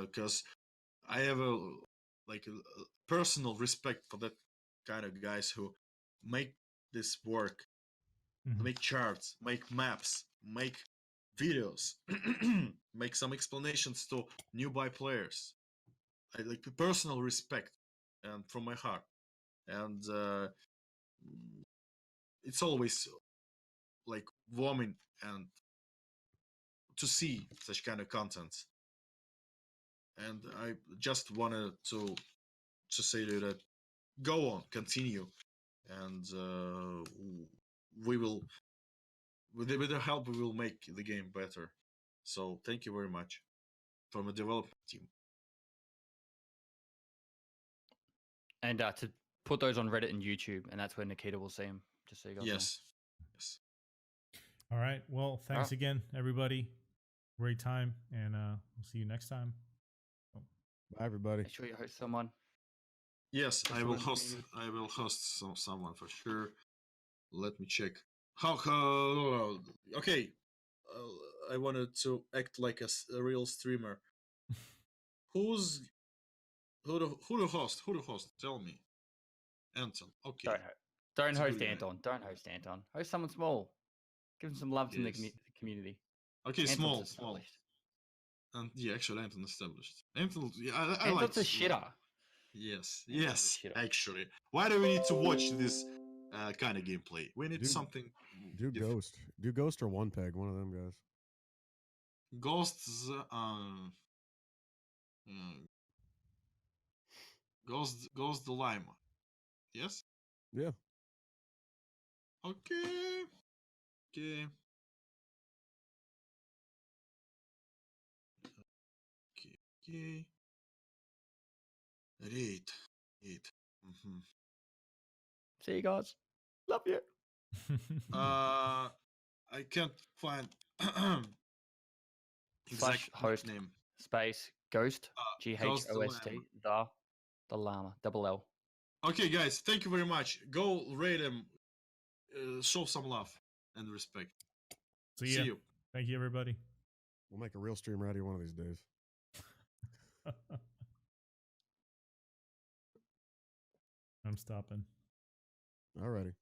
C: because I have a personal respect for that kind of guys who make this work,
B: Mhm.
C: make charts, make maps, make videos, make some explanations to newbie players. I like personal respect and from my heart, and it's always like warming and to see such kind of content. And I just wanted to say to you that go on, continue, and we will with their help we will make the game better. So thank you very much from the development team.
E: And to put those on Reddit and YouTube, and that's where Nikita will see them. Just so you guys know.
C: Yes.
B: All right. Well, thanks
E: right.
B: again, everybody. Great time, and we'll see you next time.
D: Bye, everybody.
E: Make sure you host someone.
C: Yes,
E: For
C: I will
E: someone in the
C: host.
E: community.
C: I will host someone for sure. Let me check. How? Okay. I wanted to act like a real streamer. Who's who the host? Who the host? Tell me. Anton. Okay.
E: Don't
C: It's a
E: host
C: good guy.
E: Anton. Don't host Anton. Host someone small. Give him some love from the
C: Yes.
E: community.
C: Okay,
E: Anton's
C: small.
E: established.
C: And yeah, actually, Anton established. Anton, yeah, I like.
E: Anton's a shitter.
C: Yes,
E: Anton's a
C: yes.
E: shitter.
C: Actually, why do we need to watch this kind of gameplay? We need
D: Dude,
C: something.
D: Do Ghost. Do Ghost or One Peg, one of them guys.
C: Ghosts. Ghost the Lime. Yes.
D: Yeah.
C: Okay. Okay. Okay. Okay. Eight. Eight. Mm-hmm.
E: See you guys. Love you.
C: I can't find
E: Slash
C: exact
E: host
C: name.
E: space ghost
C: Ghost the
E: GHOST
C: Lamb.
E: the llama double L.
C: Okay, guys, thank you very much. Go rate him. Show some love and respect.
B: See
C: See
B: ya.
C: you.
B: Thank you, everybody.
D: We'll make a real stream out of you one of these days.
B: I'm stopping.
D: Alrighty.